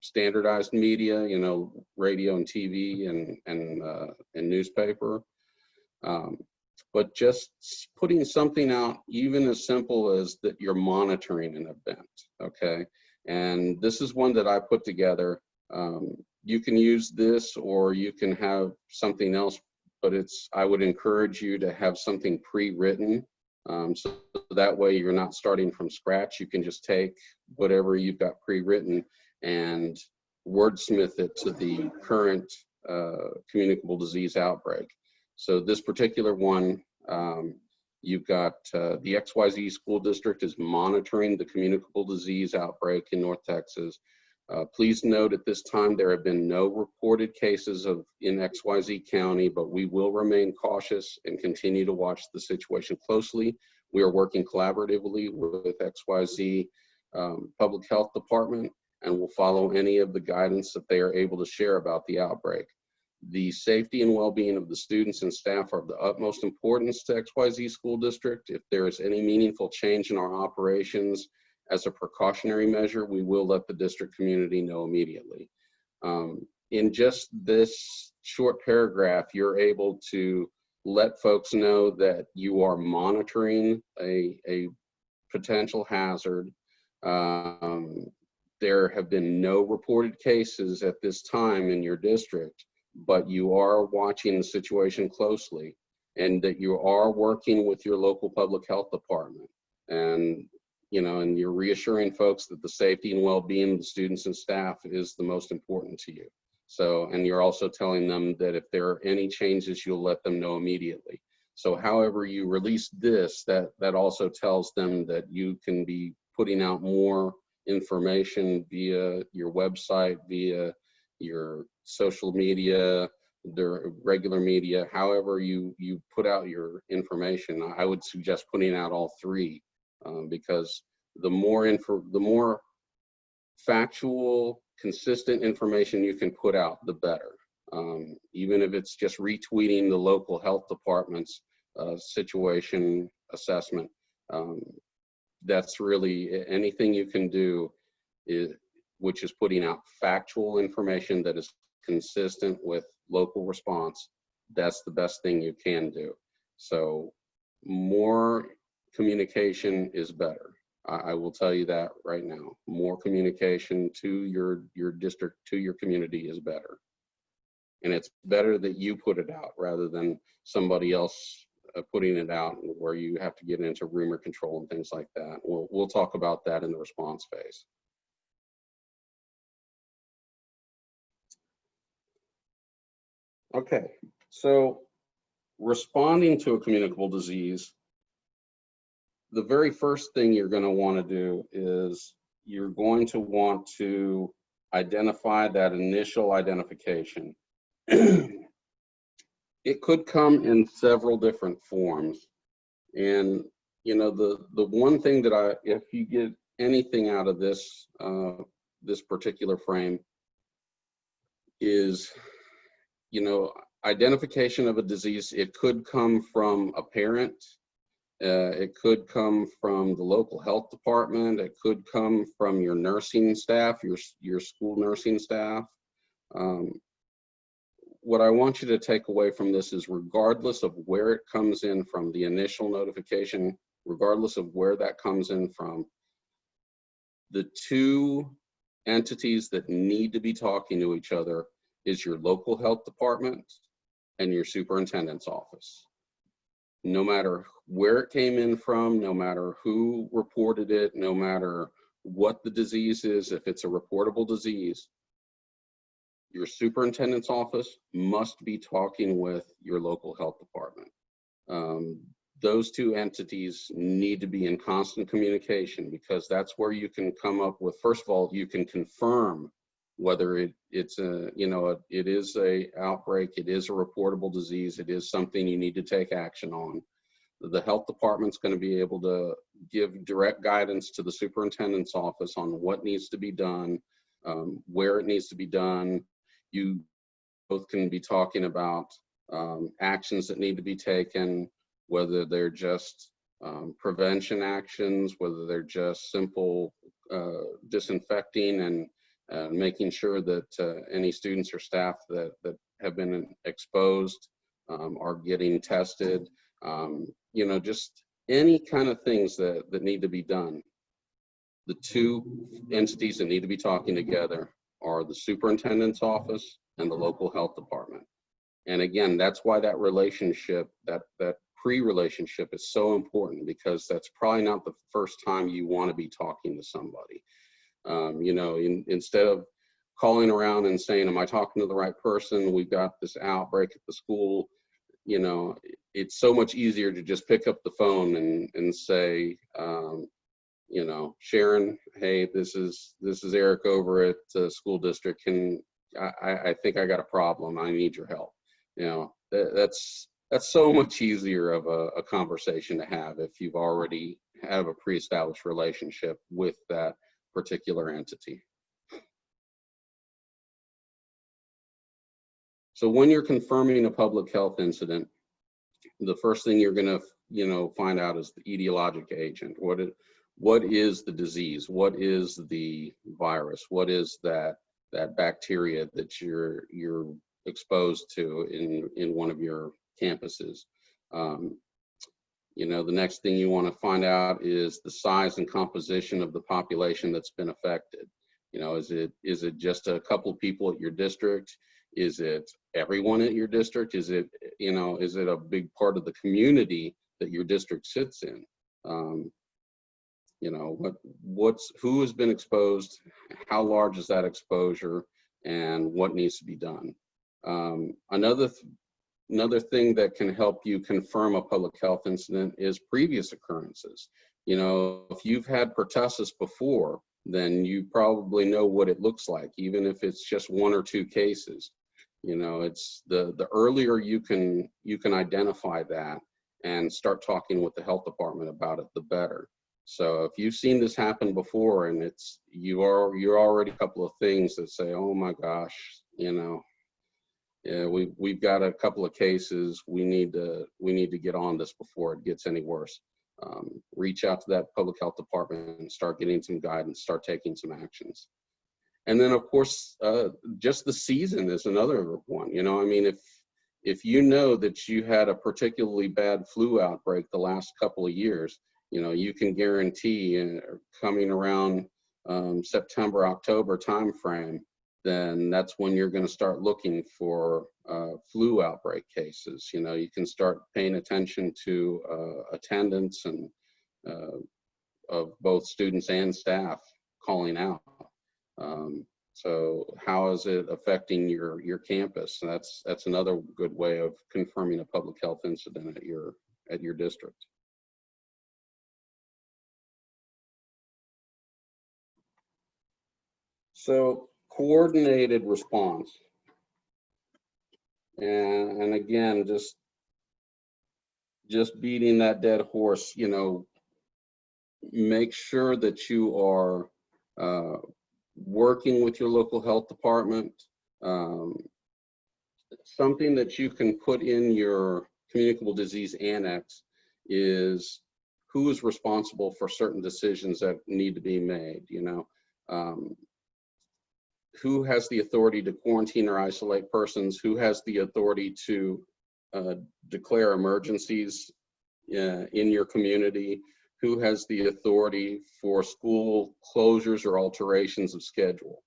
standardized media, you know, radio and TV and newspaper. But just putting something out, even as simple as that you're monitoring an event, okay? And this is one that I put together. You can use this or you can have something else, but I would encourage you to have something pre-written. So that way you're not starting from scratch. You can just take whatever you've got pre-written and wordsmith it to the current communicable disease outbreak. So this particular one, you've got the XYZ school district is monitoring the communicable disease outbreak in North Texas. Please note at this time there have been no reported cases in XYZ County, but we will remain cautious and continue to watch the situation closely. We are working collaboratively with XYZ Public Health Department, and will follow any of the guidance that they are able to share about the outbreak. The safety and well-being of the students and staff are of the utmost importance to XYZ School District. If there is any meaningful change in our operations as a precautionary measure, we will let the district community know immediately. In just this short paragraph, you're able to let folks know that you are monitoring a potential hazard. There have been no reported cases at this time in your district, but you are watching the situation closely, and that you are working with your local public health department, and and you're reassuring folks that the safety and well-being of the students and staff is the most important to you. So, and you're also telling them that if there are any changes, you'll let them know immediately. So however you release this, that also tells them that you can be putting out more information via your website, via your social media, the regular media, however you put out your information. I would suggest putting out all 3, because the more factual, consistent information you can put out, the better. Even if it's just retweeting the local health department's situation assessment, that's really anything you can do, which is putting out factual information that is consistent with local response. That's the best thing you can do. So more communication is better. I will tell you that right now. More communication to your district, to your community is better. And it's better that you put it out rather than somebody else putting it out where you have to get into rumor control and things like that. We'll talk about that in the response phase. Okay, so responding to a communicable disease, the very first thing you're going to want to do is you're going to want to identify that initial identification. It could come in several different forms. And, you know, the one thing that if you get anything out of this, this particular frame is, you know, identification of a disease. It could come from a parent. It could come from the local health department. It could come from your nursing staff, your school nursing staff. What I want you to take away from this is, regardless of where it comes in from, the initial notification, regardless of where that comes in from, the two entities that need to be talking to each other is your local health department and your superintendent's office. No matter where it came in from, no matter who reported it, no matter what the disease is, if it's a reportable disease, your superintendent's office must be talking with your local health department. Those two entities need to be in constant communication, because that's where you can come up with, first of all, you can confirm whether it's a, you know, it is a outbreak, it is a reportable disease, it is something you need to take action on. The health department's going to be able to give direct guidance to the superintendent's office on what needs to be done, where it needs to be done. You both can be talking about actions that need to be taken, whether they're just prevention actions, whether they're just simple disinfecting and making sure that any students or staff that have been exposed are getting tested. You know, just any kind of things that need to be done. The two entities that need to be talking together are the superintendent's office and the local health department. And again, that's why that relationship, that pre-relationship is so important, because that's probably not the first time you want to be talking to somebody. You know, instead of calling around and saying, am I talking to the right person? We've got this outbreak at the school. You know, it's so much easier to just pick up the phone and say, you know, Sharon, hey, this is Eric over at the school district. I think I got a problem. I need your help. You know, that's so much easier of a conversation to have if you've already have a pre-established relationship with that particular entity. So when you're confirming a public health incident, the first thing you're going to, you know, find out is the etiologic agent. What is the disease? What is the virus? What is that bacteria that you're exposed to in one of your campuses? You know, the next thing you want to find out is the size and composition of the population that's been affected. You know, is it just a couple of people at your district? Is it everyone at your district? Is it, you know, is it a big part of the community that your district sits in? You know, who has been exposed? How large is that exposure? And what needs to be done? Another thing that can help you confirm a public health incident is previous occurrences. You know, if you've had pertussis before, then you probably know what it looks like, even if it's just 1 or 2 cases. You know, it's the earlier you can identify that and start talking with the health department about it, the better. So if you've seen this happen before and you're already a couple of things that say, oh my gosh, you know, yeah, we've got a couple of cases. We need to get on this before it gets any worse. Reach out to that public health department and start getting some guidance, start taking some actions. And then of course, just the season is another one. You know, I mean, if you know that you had a particularly bad flu outbreak the last couple of years, you know, you can guarantee coming around September, October timeframe, then that's when you're going to start looking for flu outbreak cases. You know, you can start paying attention to attendance and of both students and staff calling out. So how is it affecting your campus? And that's another good way of confirming a public health incident at your district. So coordinated response. And again, just beating that dead horse, you know, make sure that you are working with your local health department. Something that you can put in your Communicable Disease Annex is who is responsible for certain decisions that need to be made, you know. Who has the authority to quarantine or isolate persons, who has the authority to declare emergencies in your community, who has the authority for school closures or alterations of schedule.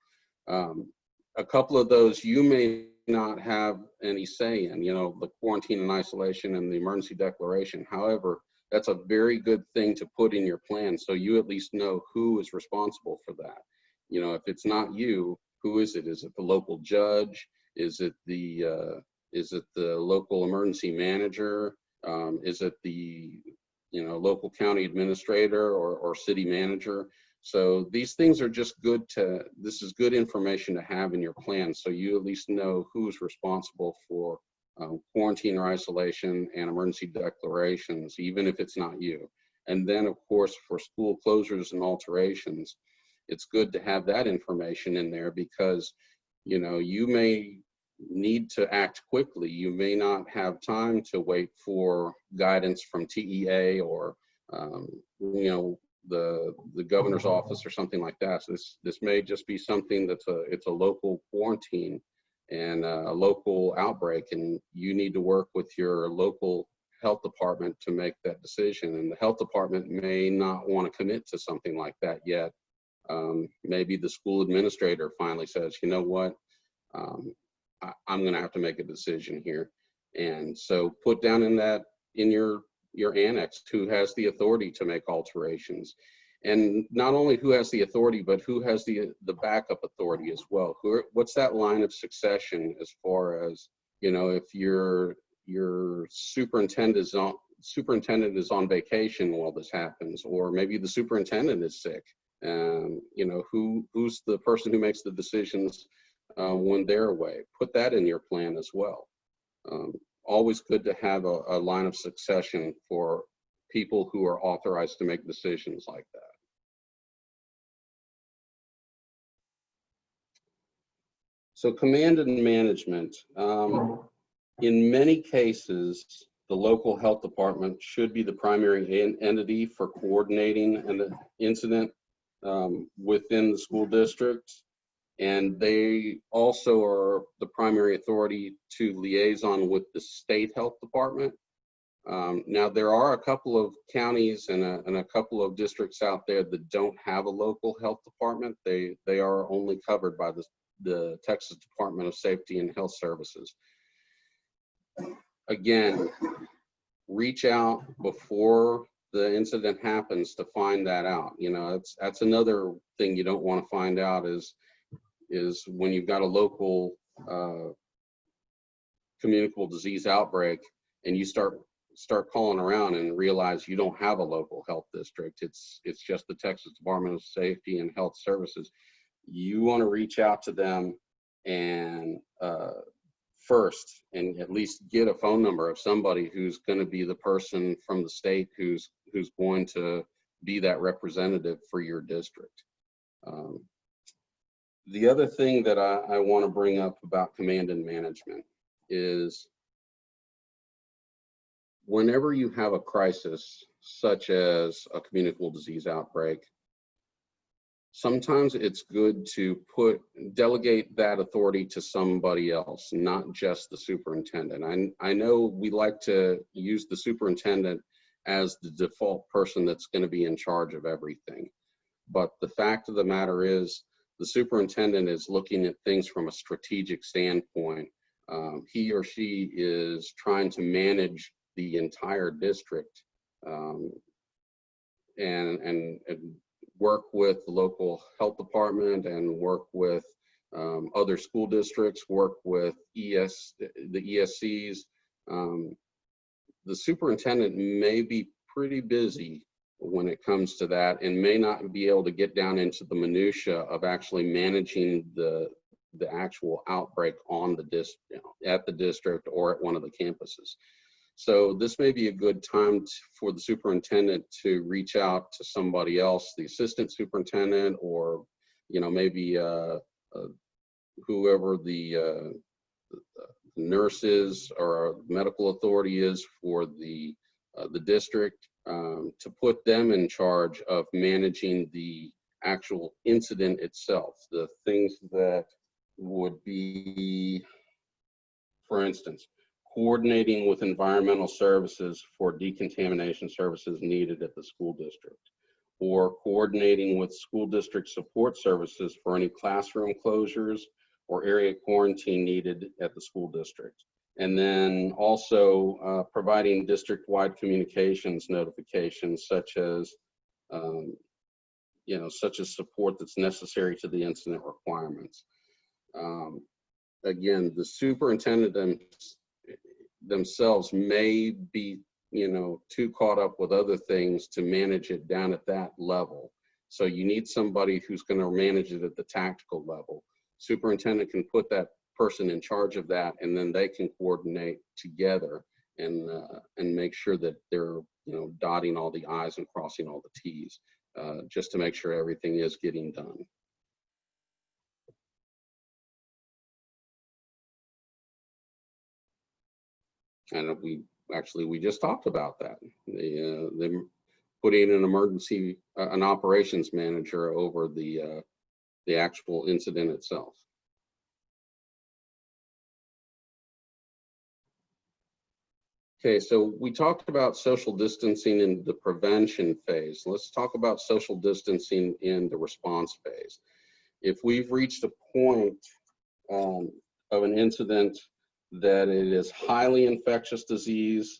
A couple of those you may not have any say in, you know, the quarantine and isolation and the emergency declaration. However, that's a very good thing to put in your plan so you at least know who is responsible for that. You know, if it's not you, who is it? Is it the local judge? Is it the local emergency manager? Is it the, you know, local county administrator or city manager? So these things are just this is good information to have in your plan so you at least know who's responsible for quarantine or isolation and emergency declarations, even if it's not you. And then of course for school closures and alterations, it's good to have that information in there because, you know, you may need to act quickly. You may not have time to wait for guidance from TEA or, you know, the governor's office or something like that. So this may just be something it's a local quarantine and a local outbreak, and you need to work with your local health department to make that decision. And the health department may not want to commit to something like that yet. Maybe the school administrator finally says, you know what, I'm going to have to make a decision here. And so put down in your annex who has the authority to make alterations, and not only who has the authority, but who has the backup authority as well. What's that line of succession as far as, you know, if your superintendent is on vacation while this happens, or maybe the superintendent is sick. You know, who's the person who makes the decisions when they're away? Put that in your plan as well. Always good to have a line of succession for people who are authorized to make decisions like that. So command and management. In many cases, the local health department should be the primary entity for coordinating an incident within the school district. And they also are the primary authority to liaison with the state health department. Now, there are a couple of counties and a couple of districts out there that don't have a local health department. They are only covered by the Texas Department of Safety and Health Services. Again, reach out before the incident happens to find that out. You know, that's another thing you don't want to find out is when you've got a local communicable disease outbreak and you start calling around and realize you don't have a local health district. It's just the Texas Department of Safety and Health Services. You want to reach out to them and first, and at least get a phone number of somebody who's going to be the person from the state who's going to be that representative for your district. The other thing that I want to bring up about command and management is whenever you have a crisis, such as a communicable disease outbreak, sometimes it's good to delegate that authority to somebody else, not just the superintendent. I know we like to use the superintendent as the default person that's going to be in charge of everything. But the fact of the matter is, the superintendent is looking at things from a strategic standpoint he or she is trying to manage the entire district and work with the local health department and work with other school districts, work with the ESCs. The superintendent may be pretty busy when it comes to that and may not be able to get down into the minutia of actually managing the actual outbreak on the at the district or at one of the campuses. So this may be a good time for the superintendent to reach out to somebody else, the assistant superintendent, or maybe whoever the nurses or medical authority is for the district, to put them in charge of managing the actual incident itself. The things that would be, for instance, coordinating with environmental services for decontamination services needed at the school district, or coordinating with school district support services for any classroom closures or area quarantine needed at the school district. And then also providing district-wide communications notifications, such as support that's necessary to the incident requirements. Again, the superintendent themselves may be, too caught up with other things to manage it down at that level. So you need somebody who's going to manage it at the tactical level. Superintendent can put that person in charge of that, and then they can coordinate together and make sure that they're dotting all the I's and crossing all the T's, just to make sure everything is getting done. And we just talked about that. Them putting an operations manager over the actual incident itself. Okay, so we talked about social distancing in the prevention phase. Let's talk about social distancing in the response phase. If we've reached a point of an incident that it is highly infectious disease,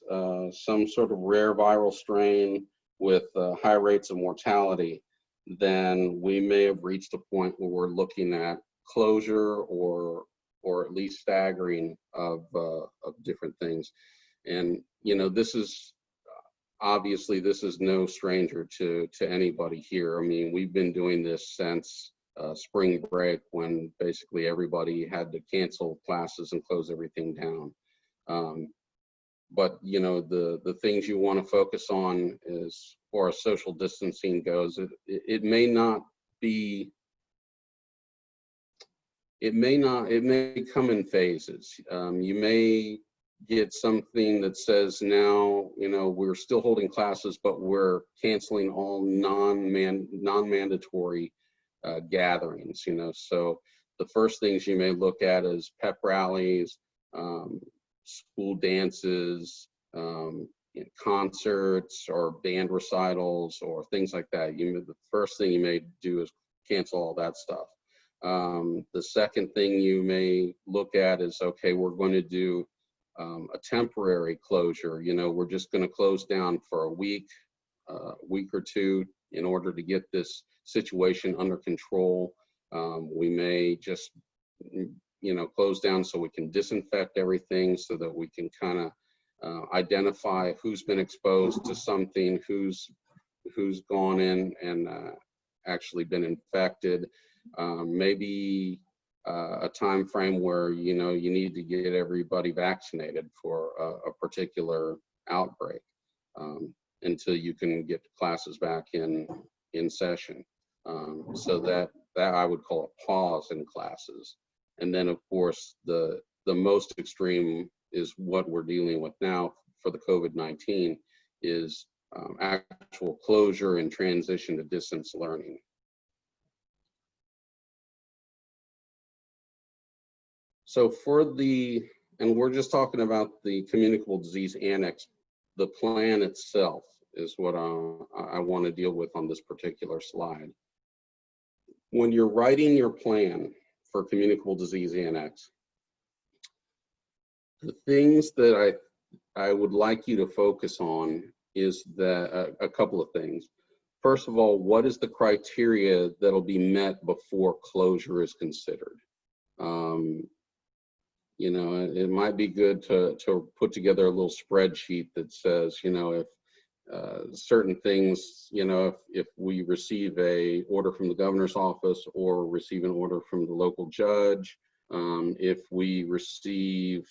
some sort of rare viral strain with high rates of mortality, then we may have reached a point where we're looking at closure or at least staggering of different things. And this is obviously no stranger to anybody here. I mean, we've been doing this since spring break, when basically everybody had to cancel classes and close everything down. But the things you want to focus on as far as social distancing goes, it may come in phases. You may get something that says now, we're still holding classes, but we're canceling all non-mandatory gatherings. So the first things you may look at is pep rallies, school dances, concerts or band recitals or things like that. The first thing you may do is cancel all that stuff. The second thing you may look at is, okay, we're going to do a temporary closure. We're just going to close down for a week or two in order to get this situation under control. We may just close down so we can disinfect everything, so that we can kind of identify who's been exposed to something, who's gone in and actually been infected. Maybe a time frame where you need to get everybody vaccinated for a particular outbreak until you can get classes back in session. So that I would call a pause in classes. And then of course the most extreme is what we're dealing with now for the COVID-19 is actual closure and transition to distance learning. So and we're just talking about the Communicable Disease Annex, the plan itself is what I want to deal with on this particular slide. When you're writing your plan for Communicable Disease Annex, The things that I would like you to focus on is that a couple of things. First of all, what is the criteria that'll be met before closure is considered? You know, it might be good to put together a little spreadsheet that says, you know, if certain things, you know, if we receive a order from the governor's office or receive an order from the local judge, if we receive,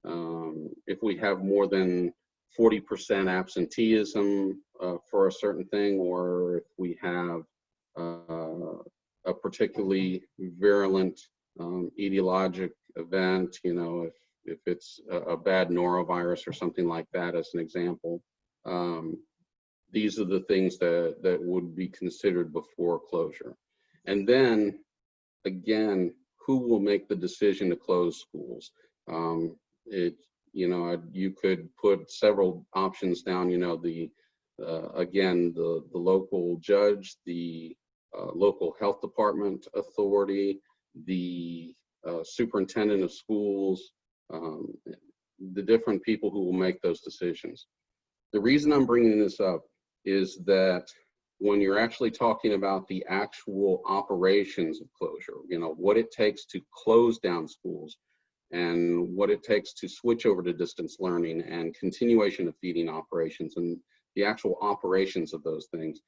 if we have more than 40% absenteeism for a certain thing, or if we have a particularly virulent etiologic event, you know, if it's a bad norovirus or something like that, as an example. These are the things that would be considered before closure. And then, again, who will make the decision to close schools? You know, you could put several options down, you know, again, the local judge, the local health department authority, the superintendent of schools, the different people who will make those decisions. The reason I'm bringing this up is that when you're actually talking about the actual operations of closure, you know, what it takes to close down schools and what it takes to switch over to distance learning and continuation of feeding operations and the actual operations of those things,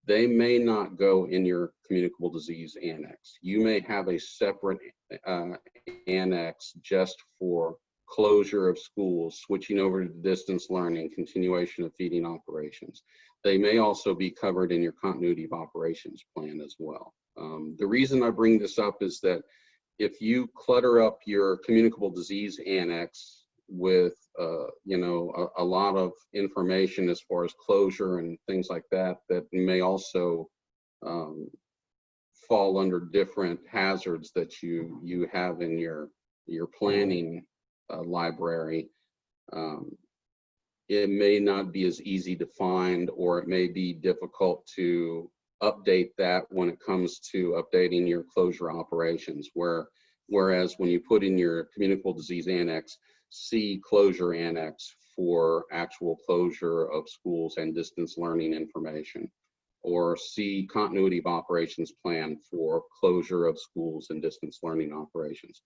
they may not go in your communicable disease annex. You may have a separate annex just for closure of schools, switching over to distance learning, continuation of feeding operations. They may also be covered in your continuity of operations plan as well. The reason I bring this up is that if you clutter up your communicable disease annex with you know, a lot of information as far as closure and things like that, that may also fall under different hazards that you have in your planning library, it may not be as easy to find, or it may be difficult to update that when it comes to updating your closure operations, whereas when you put in your communicable disease annex, see closure annex for actual closure of schools and distance learning information, or see continuity of operations plan for closure of schools and distance learning operations.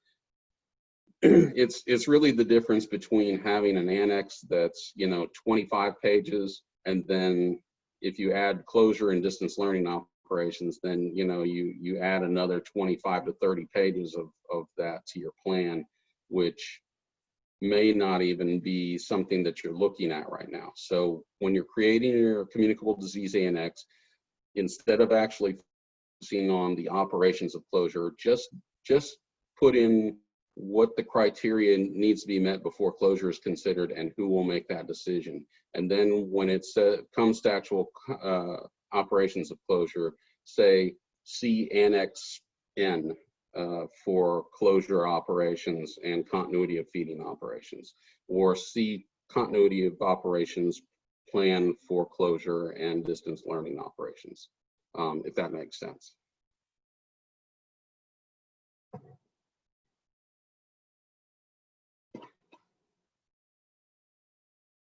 It's really the difference between having an annex that's, you know, 25 pages, and then if you add closure and distance learning operations, then, you know, you add another 25 to 30 pages of that to your plan, which may not even be something that you're looking at right now. So when you're creating your communicable disease annex, instead of actually focusing on the operations of closure, just put in what the criteria needs to be met before closure is considered and who will make that decision. And then when it comes to actual operations of closure, say see Annex N for closure operations and continuity of feeding operations, or see continuity of operations plan for closure and distance learning operations, if that makes sense.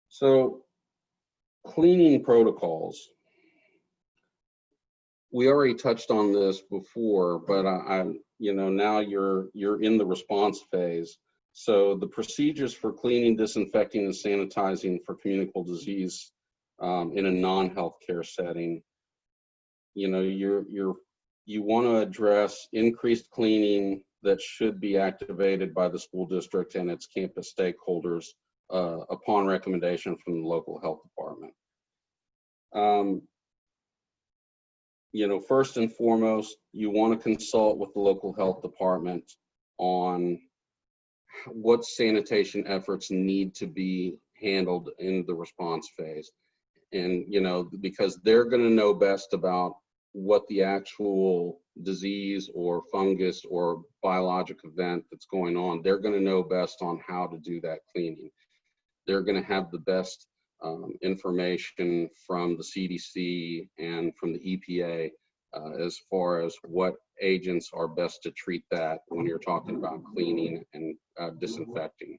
So cleaning protocols. We already touched on this before, but you know, now you're in the response phase. So the procedures for cleaning, disinfecting, and sanitizing for communicable disease in a non-healthcare setting, you know, you want to address increased cleaning that should be activated by the school district and its campus stakeholders upon recommendation from the local health department. You know, first and foremost, you want to consult with the local health department on what sanitation efforts need to be handled in the response phase. And, you know, because they're going to know best about what the actual disease or fungus or biologic event that's going on, they're going to know best on how to do that cleaning. They're going to have the best information from the CDC and from the EPA as far as what agents are best to treat that when you're talking about cleaning and disinfecting.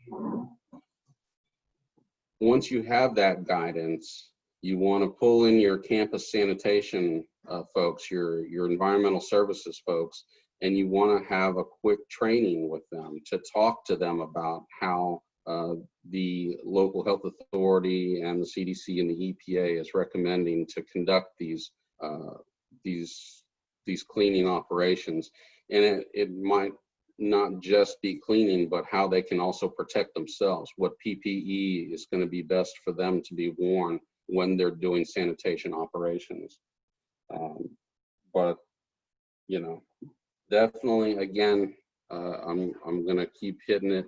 once you have that guidance, you want to pull in your campus sanitation folks, your environmental services folks, and you want to have a quick training with them to talk to them about how the local health authority and the CDC and the EPA is recommending to conduct these cleaning operations. And it might not just be cleaning, but how they can also protect themselves, what PPE is going to be best for them to be worn when they're doing sanitation operations. But, you know, definitely, again, I'm going to keep hitting it.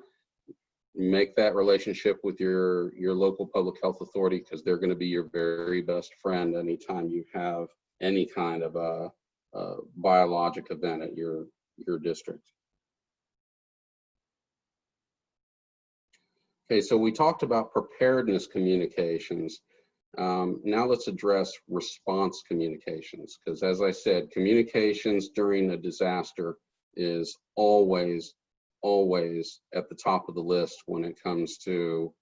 Make that relationship with your local public health authority, because they're going to be your very best friend anytime you have any kind of a biologic event at your district. Okay, so we talked about preparedness communications. Now let's address response communications, because as I said, communications during a disaster is always at the top of the list when it comes to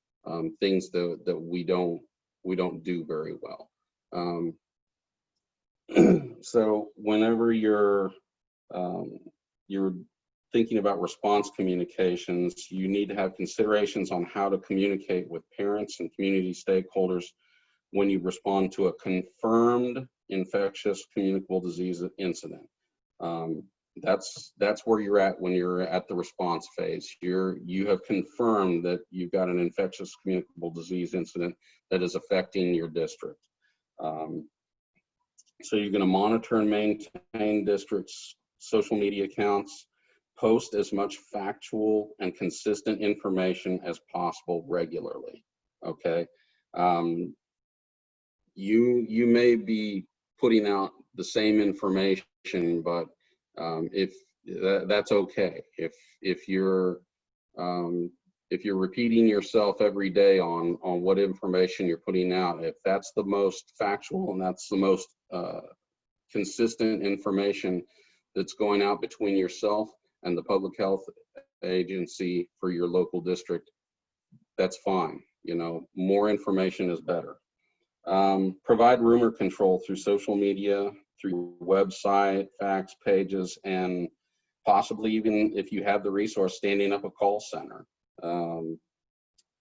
things that we don't do very well. So whenever you're thinking about response communications, you need to have considerations on how to communicate with parents and community stakeholders when you respond to a confirmed infectious communicable disease incident. That's where you're at when you're at the response phase. You have confirmed that you've got an infectious communicable disease incident that is affecting your district. So you're going to monitor and maintain district's social media accounts, post as much factual and consistent information as possible regularly. Okay. You may be putting out the same information, but that's okay. If you're repeating yourself every day on what information you're putting out, if that's the most factual and that's the most consistent information that's going out between yourself and the public health agency for your local district, that's fine. You know, more information is better. Provide rumor control through social media, through website, fax pages, and possibly even, if you have the resource, standing up a call center.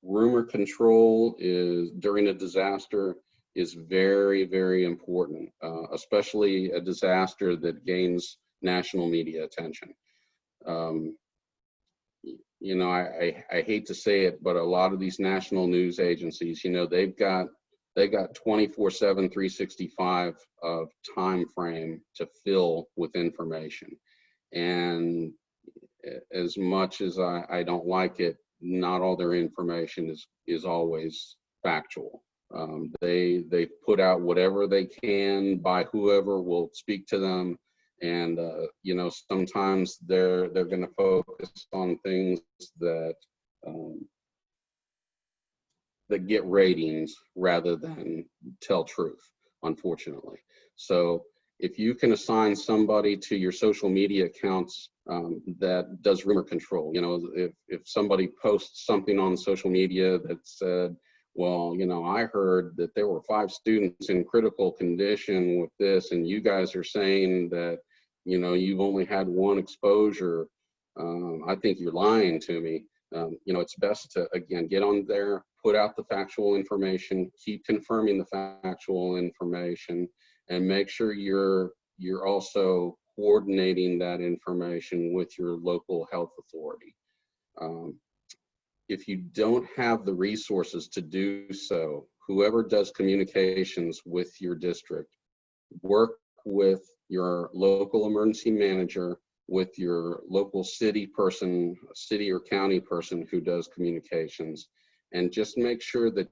Rumor control during a disaster is very, very important, especially a disaster that gains national media attention. You know, I hate to say it, but a lot of these national news agencies, you know, they've got 24/7, 365 of time frame to fill with information. And as much as I don't like it, not all their information is always factual. They put out whatever they can by whoever will speak to them. And, you know, sometimes they're going to focus on things that get ratings rather than tell truth, unfortunately. So if you can assign somebody to your social media accounts that does rumor control, you know, if somebody posts something on social media that said, well, you know, I heard that there were 5 students in critical condition with this, and you guys are saying that, you know, you've only had 1 exposure, I think you're lying to me. You know, it's best to, again, get on there, put out the factual information, keep confirming the factual information, and make sure you're also coordinating that information with your local health authority. If you don't have the resources to do so, whoever does communications with your district, work with your local emergency manager, with your local city person, city or county person who does communications, and just make sure that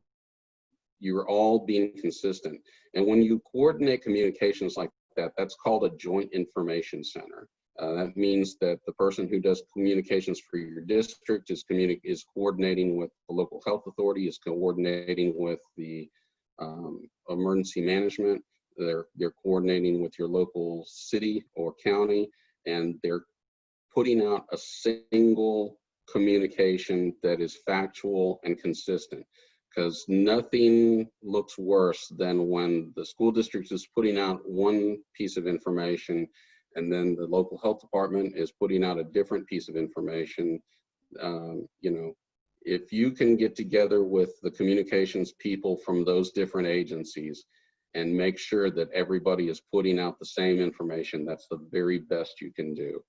you're all being consistent. And when you coordinate communications like that, that's called a joint information center. That means that the person who does communications for your district is coordinating with the local health authority, is coordinating with the emergency management. They're coordinating with your local city or county, and they're putting out a single communication that is factual and consistent. because nothing looks worse than when the school district is putting out one piece of information and then the local health department is putting out a different piece of information. You know, if you can get together with the communications people from those different agencies and make sure that everybody is putting out the same information, that's the very best you can do.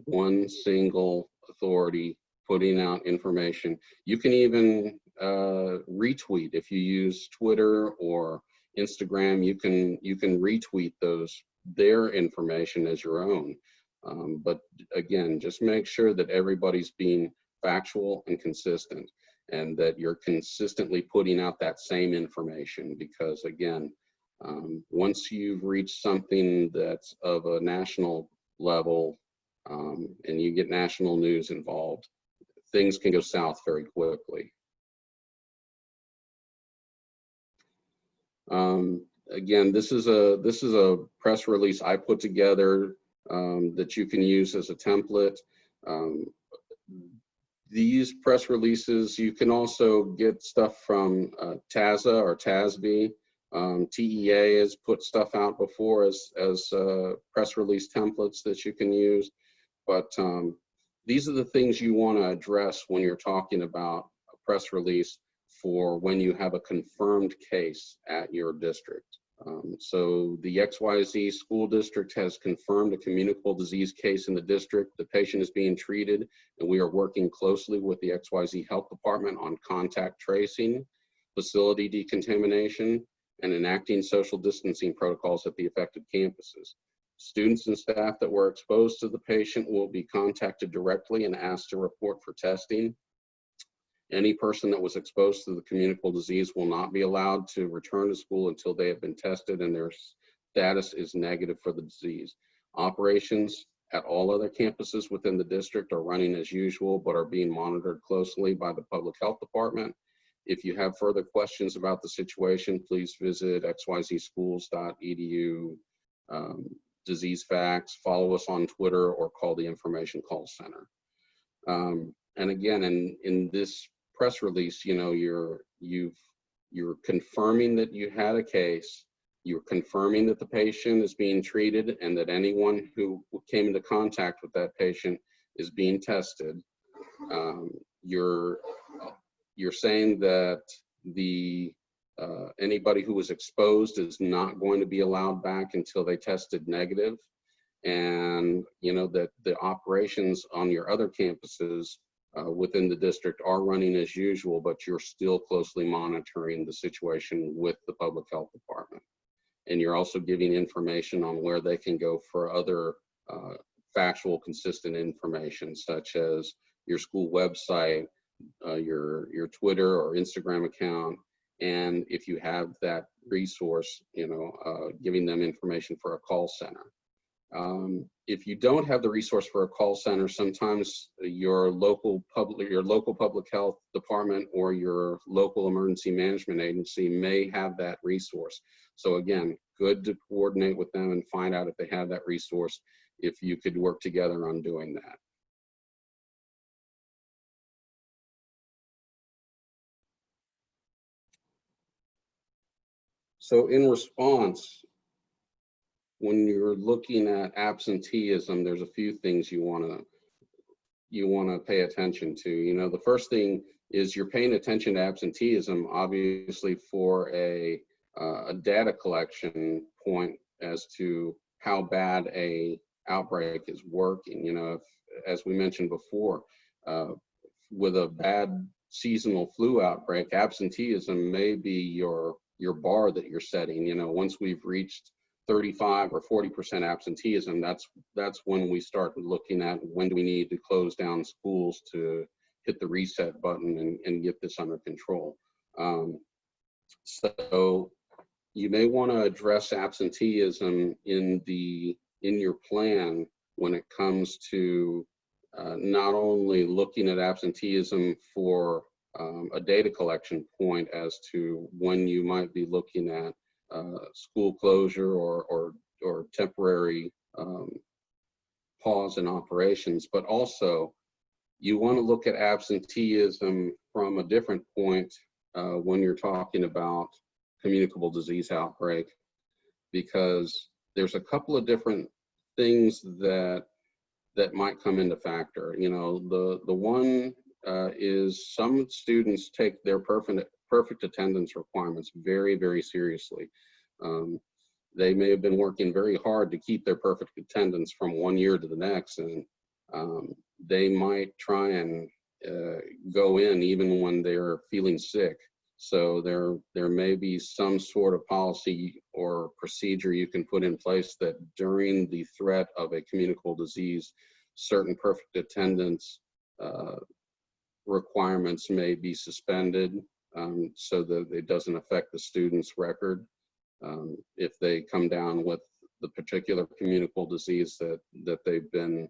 One single authority putting out information. You can even retweet if you use Twitter or Instagram. You can retweet their information as your own. But again, just make sure that everybody's being factual and consistent, and that you're consistently putting out that same information, because again, once you've reached something that's of a national level and you get national news involved, things can go south very quickly. Again, this is a press release I put together that you can use as a template. These press releases, you can also get stuff from TASA or TASB. TEA has put stuff out before as press release templates that you can use. But these are the things you want to address when you're talking about a press release for when you have a confirmed case at your district. So the XYZ school district has confirmed a communicable disease case in the district. The patient is being treated, and we are working closely with the XYZ health department on contact tracing, facility decontamination, and enacting social distancing protocols at the affected campuses. Students and staff that were exposed to the patient will be contacted directly and asked to report for testing. Any person that was exposed to the communicable disease will not be allowed to return to school until they have been tested and their status is negative for the disease. Operations at all other campuses within the district are running as usual, but are being monitored closely by the public health department. If you have further questions about the situation, please visit xyzschools.edu, disease facts, follow us on Twitter, or call the information call center. And again, in this press release, you know, you're confirming that you had a case, you're confirming that the patient is being treated, and that anyone who came into contact with that patient is being tested. You're saying that anybody who was exposed is not going to be allowed back until they tested negative, and you know that the operations on your other campuses within the district are running as usual, but you're still closely monitoring the situation with the public health department. And you're also giving information on where they can go for other factual, consistent information, such as your school website, your Twitter or Instagram account, and if you have that resource, you know, giving them information for a call center. If you don't have the resource for a call center, sometimes your local public health department or your local emergency management agency may have that resource. So again, good to coordinate with them and find out if they have that resource, if you could work together on doing that. So in response, when you're looking at absenteeism, there's a few things you want to pay attention to. You know, the first thing is you're paying attention to absenteeism, obviously, for a data collection point as to how bad a outbreak is working. You know, if, as we mentioned before, with a bad seasonal flu outbreak, absenteeism may be your bar that you're setting. You know, once we've reached 35 or 40% absenteeism, that's when we start looking at when do we need to close down schools to hit the reset button and get this under control. So you may want to address absenteeism in your plan when it comes to not only looking at absenteeism for a data collection point as to when you might be looking at school closure or temporary pause in operations, but also you want to look at absenteeism from a different point when you're talking about communicable disease outbreak, because there's a couple of different things that might come into factor. You know, the one is some students take their perfect attendance requirements very, very seriously. They may have been working very hard to keep their perfect attendance from one year to the next, and they might try and go in even when they're feeling sick. So there may be some sort of policy or procedure you can put in place that during the threat of a communicable disease, certain perfect attendance requirements may be suspended so that it doesn't affect the student's record if they come down with the particular communicable disease that they've been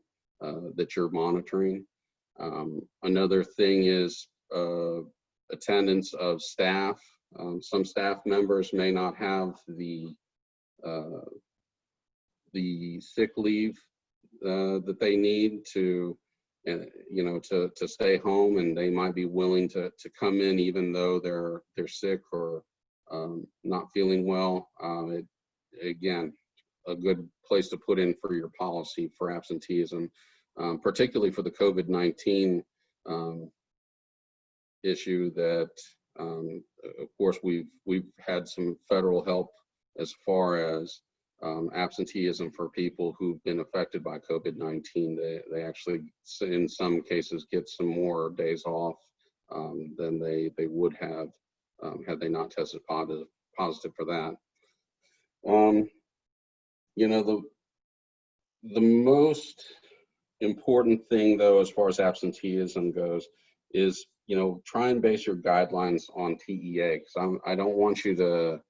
that you're monitoring. Another thing is attendance of staff. Some staff members may not have the sick leave that they need to, you know, to stay home, and they might be willing to come in even though they're sick or not feeling well. Again, a good place to put in for your policy for absenteeism, particularly for the COVID-19 issue that, of course, we've had some federal help as far as absenteeism for people who've been affected by COVID-19. They actually, in some cases, get some more days off than they would have had they not tested positive for that. You know, the most important thing, though, as far as absenteeism goes, is, you know, try and base your guidelines on TEA, because I don't want you to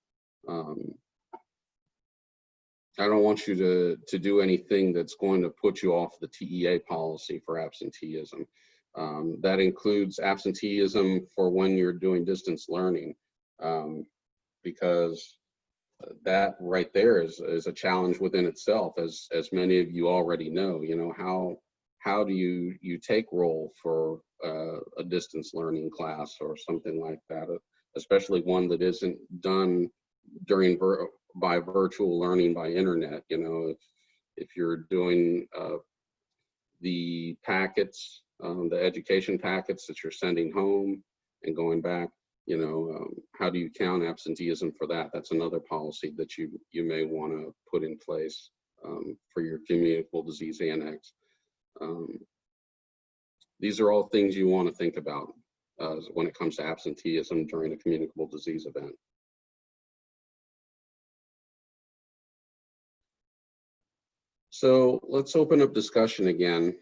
to do anything that's going to put you off the TEA policy for absenteeism. That includes absenteeism for when you're doing distance learning, because that right there is a challenge within itself, as many of you already know. You know, how do you take roll for a distance learning class or something like that, especially one that isn't done during by virtual learning by internet. You know, if you're doing the packets, the education packets that you're sending home and going back, you know, how do you count absenteeism for that? That's another policy that you may want to put in place for your Communicable Disease Annex. These are all things you want to think about when it comes to absenteeism during a communicable disease event. So let's open up discussion again.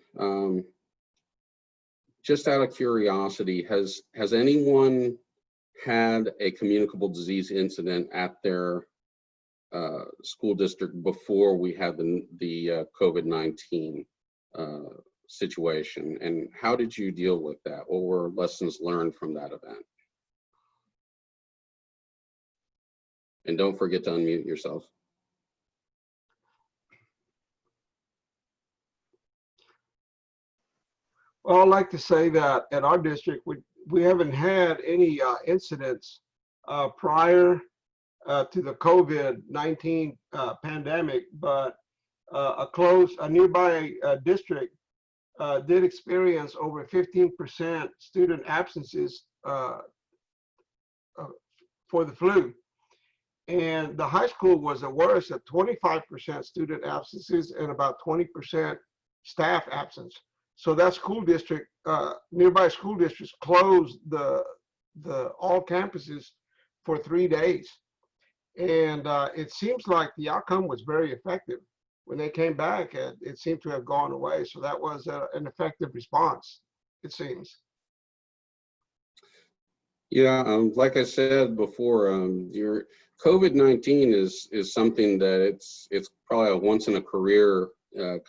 Just out of curiosity, has anyone had a communicable disease incident at their school district before we had the COVID-19 situation? And how did you deal with that? What were lessons learned from that event? And don't forget to unmute yourself. Well, I'd like to say that at our district, we haven't had any incidents prior to the COVID-19 pandemic, but a nearby district did experience over 15% student absences for the flu. And the high school was the worst at 25% student absences and about 20% staff absence. So that school district, nearby school districts closed the all campuses for 3 days. And it seems like the outcome was very effective. When they came back, it seemed to have gone away. So that was an effective response, it seems. Yeah, like I said before, your COVID-19 is something that it's probably a once in a career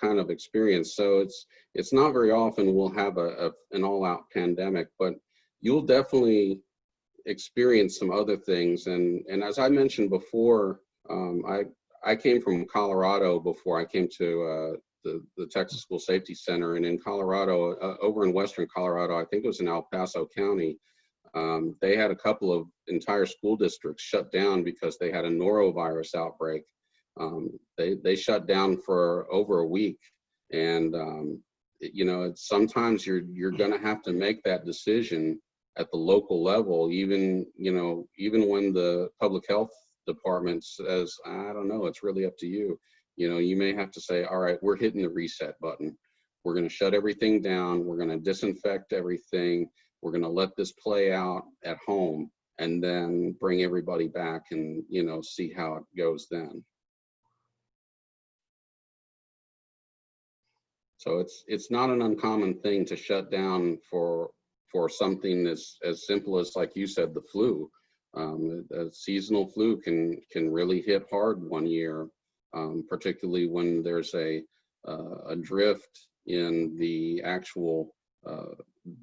kind of experience. So it's not very often we'll have an all-out pandemic, but you'll definitely experience some other things. And as I mentioned before, I came from Colorado before I came to the Texas School Safety Center. And in Colorado, over in Western Colorado, I think it was in El Paso County, They had a couple of entire school districts shut down because they had a norovirus outbreak. They shut down for over a week, and you know, sometimes you're going to have to make that decision at the local level, even, you know, even when the public health department says, I don't know, it's really up to you. You know, you may have to say, all right, we're hitting the reset button. We're going to shut everything down. We're going to disinfect everything. We're going to let this play out at home, and then bring everybody back and, you know, see how it goes then. So it's not an uncommon thing to shut down for something as simple as, like you said, the flu. A seasonal flu can really hit hard one year, particularly when there's a drift in the actual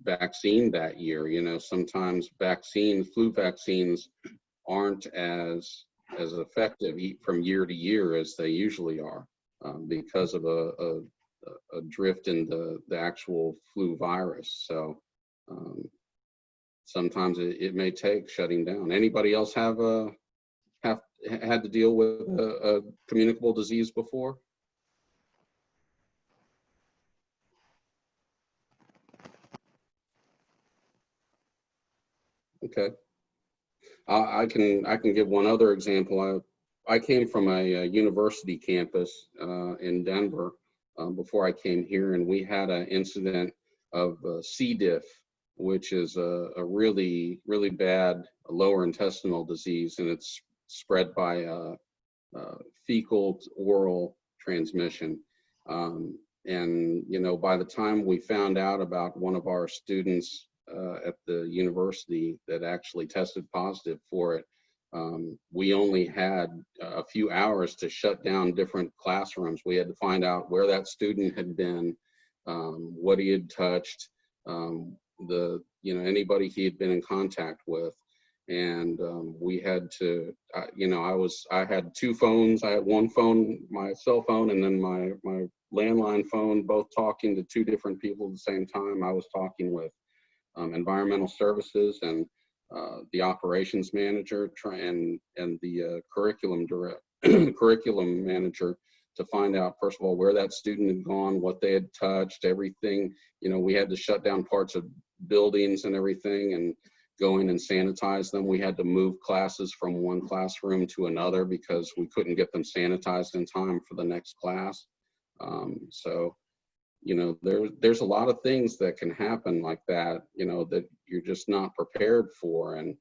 vaccine that year. You know, sometimes flu vaccines aren't as effective from year to year as they usually are, because of a drift in the actual flu virus. So sometimes it may take shutting down. Anybody else have had to deal with a communicable disease before? Okay. I can give one other example. I came from a university campus in Denver before I came here, and we had an incident of C. diff, which is a really bad lower intestinal disease, and it's spread by fecal to oral transmission. And you know, by the time we found out about one of our students at the university that actually tested positive for it, we only had a few hours to shut down different classrooms. We had to find out where that student had been, what he had touched, you know, anybody he had been in contact with. And we had to, you know, I had two phones. I had one phone, my cell phone, and then my landline phone, both talking to two different people at the same time. I was talking with environmental services and the operations manager and the curriculum manager, to find out, first of all, where that student had gone, what they had touched, everything. You know, we had to shut down parts of buildings and everything and go in and sanitize them. We had to move classes from one classroom to another because we couldn't get them sanitized in time for the next class. So, you know, there's a lot of things that can happen like that, you know, that you're just not prepared for. And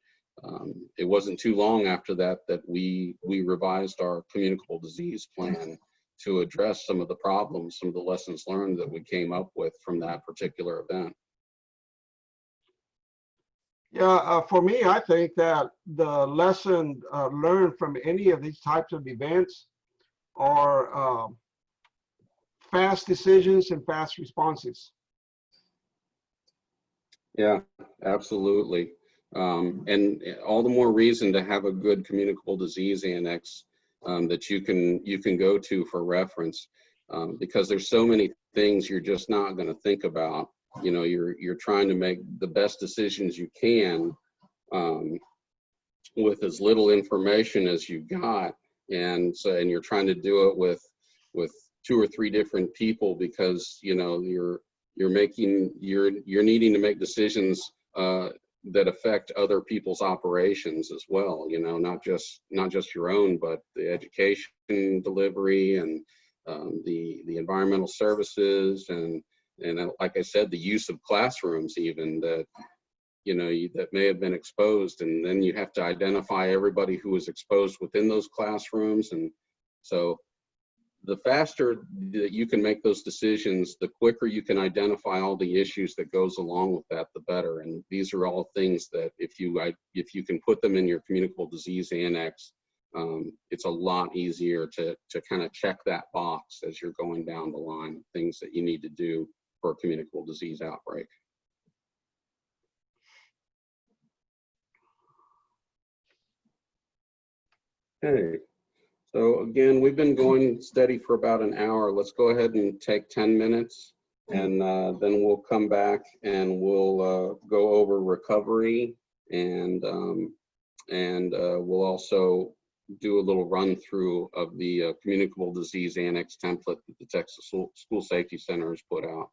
it wasn't too long after that we revised our communicable disease plan to address some of the problems, some of the lessons learned that we came up with from that particular event. Yeah, for me, I think that the lesson learned from any of these types of events are fast decisions and fast responses. Yeah, absolutely. And all the more reason to have a good communicable disease annex that you can go to for reference, because there's so many things you're just not going to think about. You know, you're trying to make the best decisions you can with as little information as you've got, and you're trying to do it with 2 or 3 different people, because you know you're needing to make decisions that affect other people's operations as well. You know, not just your own, but the education delivery and the environmental services and like I said, the use of classrooms even that, you know, that may have been exposed, and then you have to identify everybody who was exposed within those classrooms. And so the faster that you can make those decisions, the quicker you can identify all the issues that goes along with that, the better. And these are all things that if you can put them in your communicable disease annex, it's a lot easier to kind of check that box as you're going down the line of things that you need to do for a communicable disease outbreak. Okay, so again, we've been going steady for about an hour. Let's go ahead and take 10 minutes, and then we'll come back and we'll go over recovery and we'll also do a little run through of the Communicable Disease Annex template that the Texas School Safety Center has put out.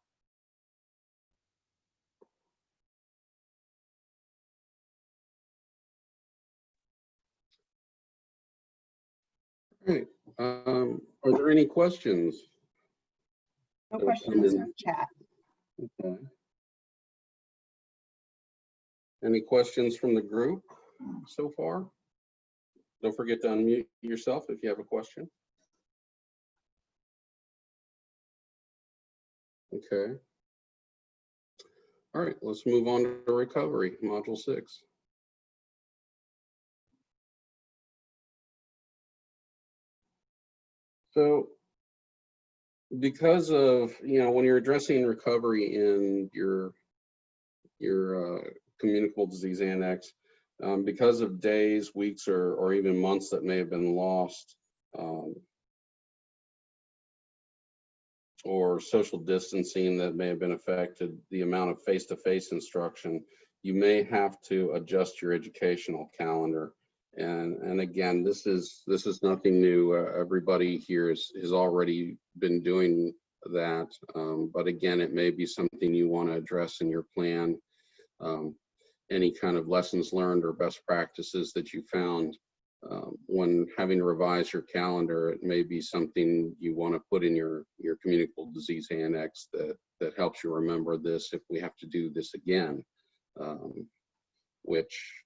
All right. Are there any questions? No questions in chat. Okay. Any questions from the group so far? Don't forget to unmute yourself if you have a question. Okay. All right, let's move on to recovery, module 6. So because of, when you're addressing recovery in your Communicable Disease Annex, because of days, weeks, or even months that may have been lost, or social distancing that may have been affected, the amount of face-to-face instruction, you may have to adjust your educational calendar. And again, this is nothing new. Everybody here has already been doing that. But again, it may be something you want to address in your plan. Any kind of lessons learned or best practices that you found when having to revise your calendar, it may be something you want to put in your Communicable Disease Annex that helps you remember this if we have to do this again, which,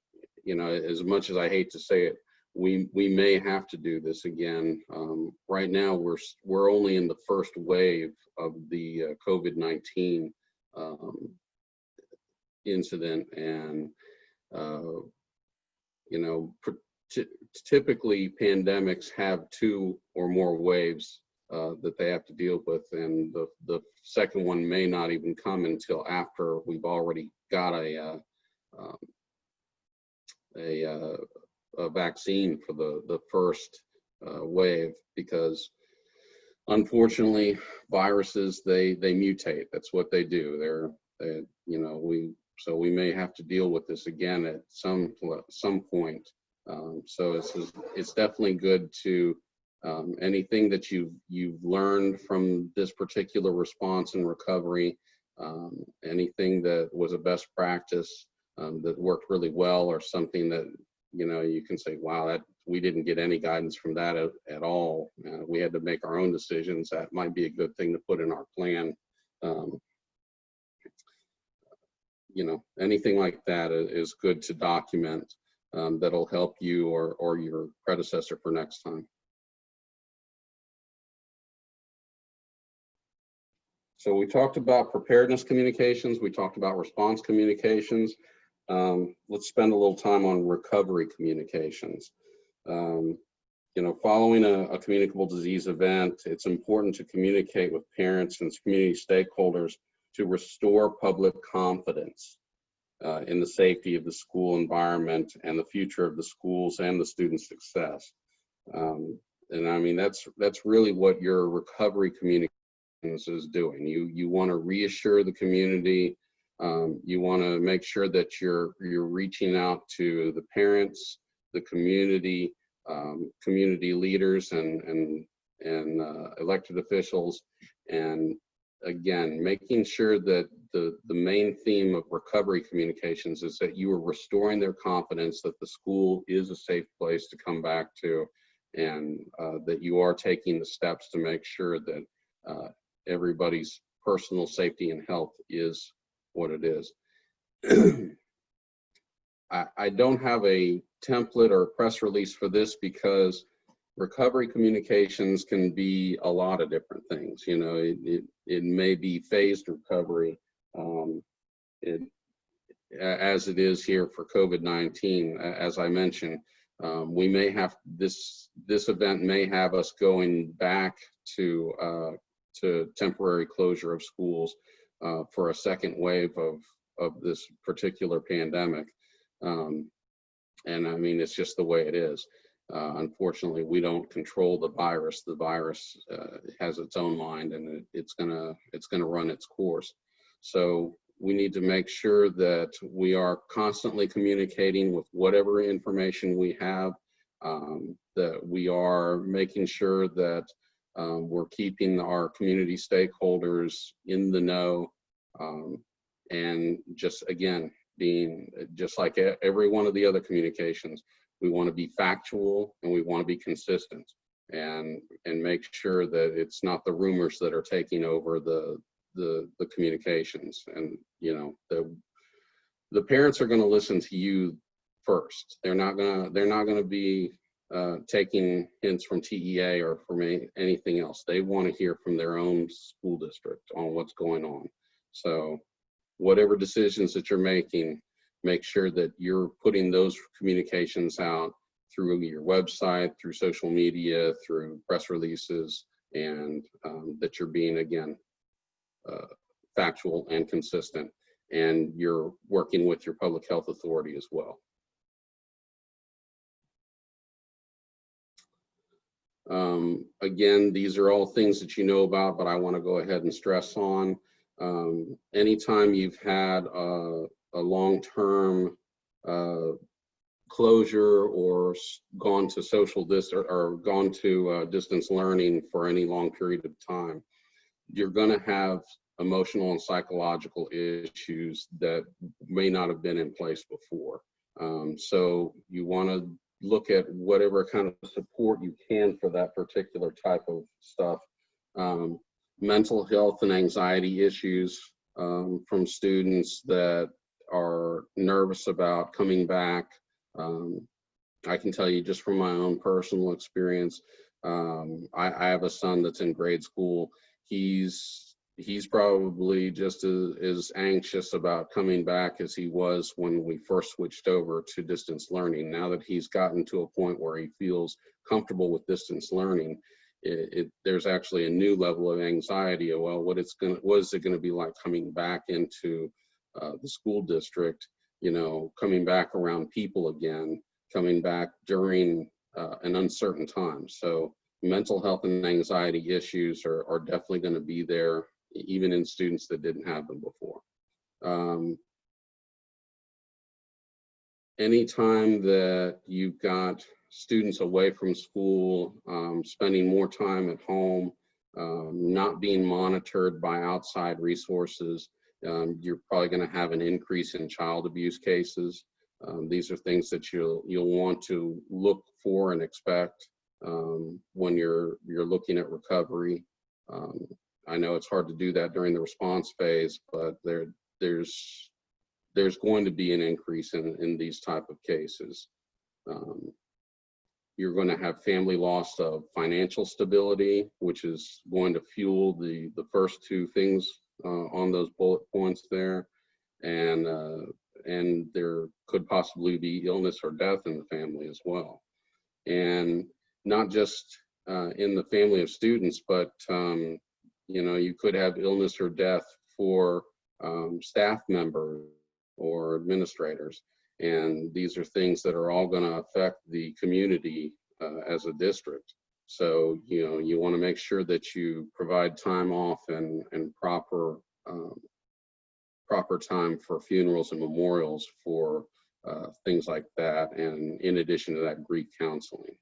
as much as I hate to say it, we may have to do this again. Right now, we're only in the first wave of the COVID-19 incident, and typically pandemics have 2 or more waves that they have to deal with, and the second one may not even come until after we've already got a vaccine for the first wave, because unfortunately viruses, they mutate. That's what they do. So we may have to deal with this again at some point. So it's definitely good to anything that you've learned from this particular response and recovery, anything that was a best practice that worked really well, or something that you can say, wow, that we didn't get any guidance from that at all. We had to make our own decisions. That might be a good thing to put in our plan. Anything like that is good to document. That'll help you or your predecessor for next time. So we talked about preparedness communications. We talked about response communications. Let's spend a little time on recovery communications. Following a communicable disease event, it's important to communicate with parents and community stakeholders to restore public confidence in the safety of the school environment and the future of the schools and the student success. And I mean, that's really what your recovery communications is doing. You want to reassure the community. You want to make sure that you're reaching out to the parents, the community, community leaders, and elected officials, and again, making sure that the main theme of recovery communications is that you are restoring their confidence that the school is a safe place to come back to, and that you are taking the steps to make sure that everybody's personal safety and health is what it is. I don't have a template or a press release for this, because recovery communications can be a lot of different things. It may be phased recovery, as it is here for COVID-19. As I mentioned, we may have this event may have us going back to temporary closure of schools for a second wave of this particular pandemic. And I mean, it's just the way it is. Unfortunately, we don't control the virus. The virus has its own mind, and it's gonna run its course. So we need to make sure that we are constantly communicating with whatever information we have, that we are making sure that we're keeping our community stakeholders in the know, and just, again, being just like every one of the other communications, we want to be factual and we want to be consistent, and make sure that it's not the rumors that are taking over the communications. And the parents are going to listen to you first. They're not gonna be taking hints from TEA or from anything else. They want to hear from their own school district on what's going on. So whatever decisions that you're making, make sure that you're putting those communications out through your website, through social media, through press releases, and that you're being, again, factual and consistent, and you're working with your public health authority as well. Again, these are all things that you know about, but I want to go ahead and stress on. Anytime you've had a long-term closure or gone to social distance or gone to distance learning for any long period of time, you're going to have emotional and psychological issues that may not have been in place before. So you want to look at whatever kind of support you can for that particular type of stuff. Mental health and anxiety issues from students that are nervous about coming back. I can tell you just from my own personal experience, I have a son that's in grade school. He's probably just as anxious about coming back as he was when we first switched over to distance learning. Now that he's gotten to a point where he feels comfortable with distance learning, there's actually a new level of anxiety. Well, what is it going to be like coming back into the school district, coming back around people again, coming back during an uncertain time. So mental health and anxiety issues are definitely going to be there, even in students that didn't have them before. Anytime that you've got students away from school, spending more time at home, not being monitored by outside resources, you're probably going to have an increase in child abuse cases. These are things that you'll want to look for and expect when you're looking at recovery. I know it's hard to do that during the response phase, but there's going to be an increase in these type of cases. You're going to have family loss of financial stability, which is going to fuel the first two things on those bullet points there, and there could possibly be illness or death in the family as well, and not just in the family of students, but you could have illness or death for staff members or administrators. And these are things that are all going to affect the community as a district. So, you want to make sure that you provide time off and proper time for funerals and memorials for things like that. And in addition to that, grief counseling.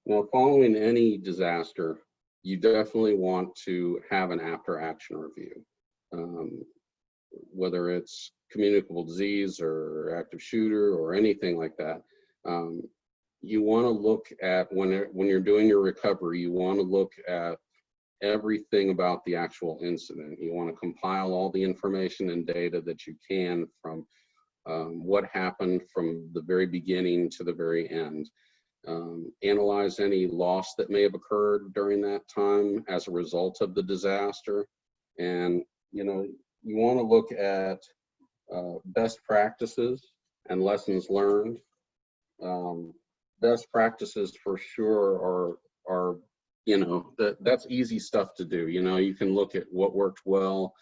Now, following any disaster, you definitely want to have an after-action review. Whether it's communicable disease or active shooter or anything like that, you want to look at, when you're doing your recovery, you want to look at everything about the actual incident. You want to compile all the information and data that you can from what happened from the very beginning to the very end. Analyze any loss that may have occurred during that time as a result of the disaster. And, you want to look at best practices and lessons learned. Best practices for sure are that's easy stuff to do. You can look at what worked well,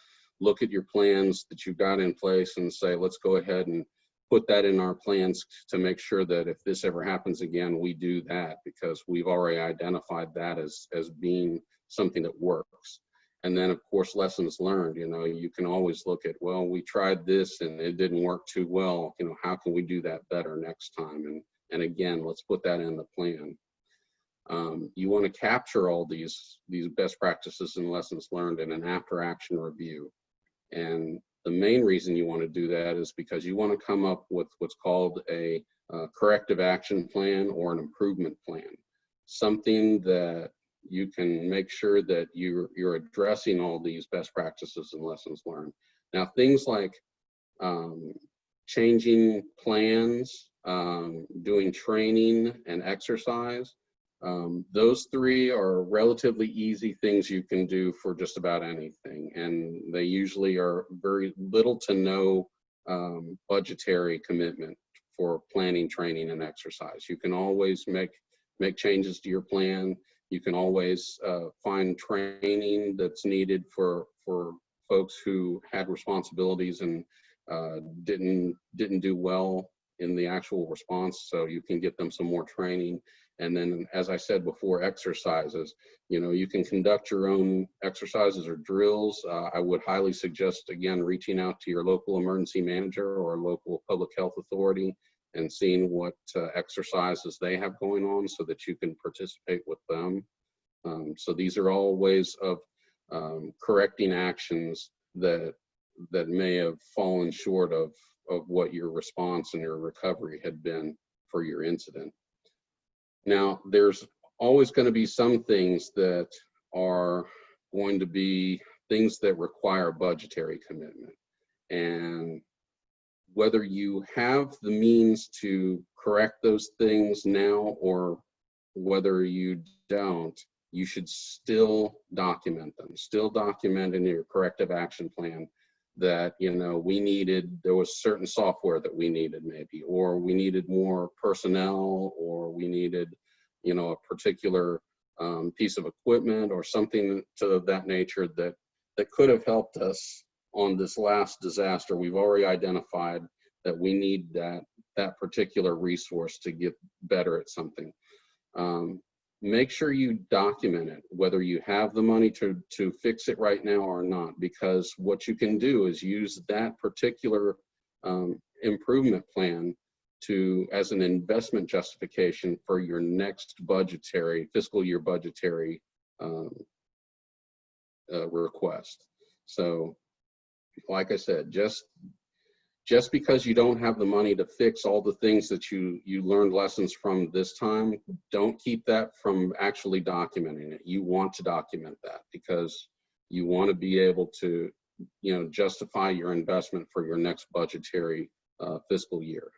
look at your plans that you've got in place and say, let's go ahead and put that in our plans to make sure that if this ever happens again, we do that, because we've already identified that as being something that works. And then, of course, lessons learned. You know, you can always look at, well, we tried this and it didn't work too well. You know, how can we do that better next time? And again, let's put that in the plan. You want to capture all these best practices and lessons learned in an after-action review. And the main reason you want to do that is because you want to come up with what's called a corrective action plan or an improvement plan, something that you can make sure that you're addressing all these best practices and lessons learned. Now, things like changing plans, doing training and exercise, those three are relatively easy things you can do for just about anything. And they usually are very little to no budgetary commitment for planning, training, and exercise. You can always make changes to your plan. You can always find training that's needed for folks who had responsibilities and didn't do well in the actual response, so you can get them some more training. And then, as I said before, exercises. You know, you can conduct your own exercises or drills. I would highly suggest, again, reaching out to your local emergency manager or local public health authority and seeing what exercises they have going on so that you can participate with them. So these are all ways of correcting actions that may have fallen short of what your response and your recovery had been for your incident. Now, there's always going to be some things that are going to be things that require budgetary commitment. And whether you have the means to correct those things now or whether you don't, you should still document them. Still document in your corrective action plan that, you know, there was certain software that we needed maybe, or we needed more personnel, or we needed, you know, a particular piece of equipment or something to that nature that could have helped us on this last disaster. We've already identified that we need that particular resource to get better at something. Make sure you document it, whether you have the money to fix it right now or not, because what you can do is use that particular improvement plan as an investment justification for your next fiscal year budgetary request. So, like I said, just because you don't have the money to fix all the things that you learned lessons from this time, don't keep that from actually documenting it. You want to document that because you want to be able to, you know, justify your investment for your next budgetary fiscal year.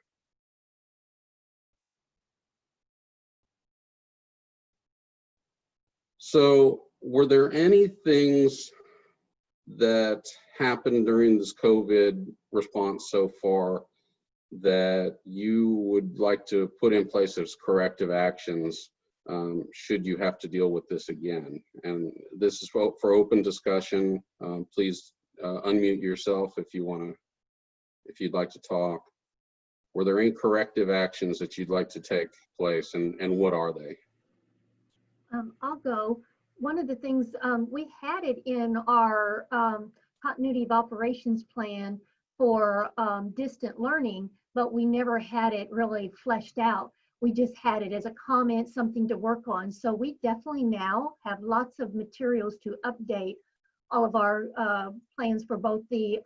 So, were there any things that happened during this COVID response so far that you would like to put in place as corrective actions should you have to deal with this again? And this is for open discussion. Please unmute yourself if you'd like to talk. Were there any corrective actions that you'd like to take place, and what are they? I'll go. One of the things, we had it in our continuity of operations plan for distant learning, but we never had it really fleshed out. We just had it as a comment, something to work on. So we definitely now have lots of materials to update all of our plans for both the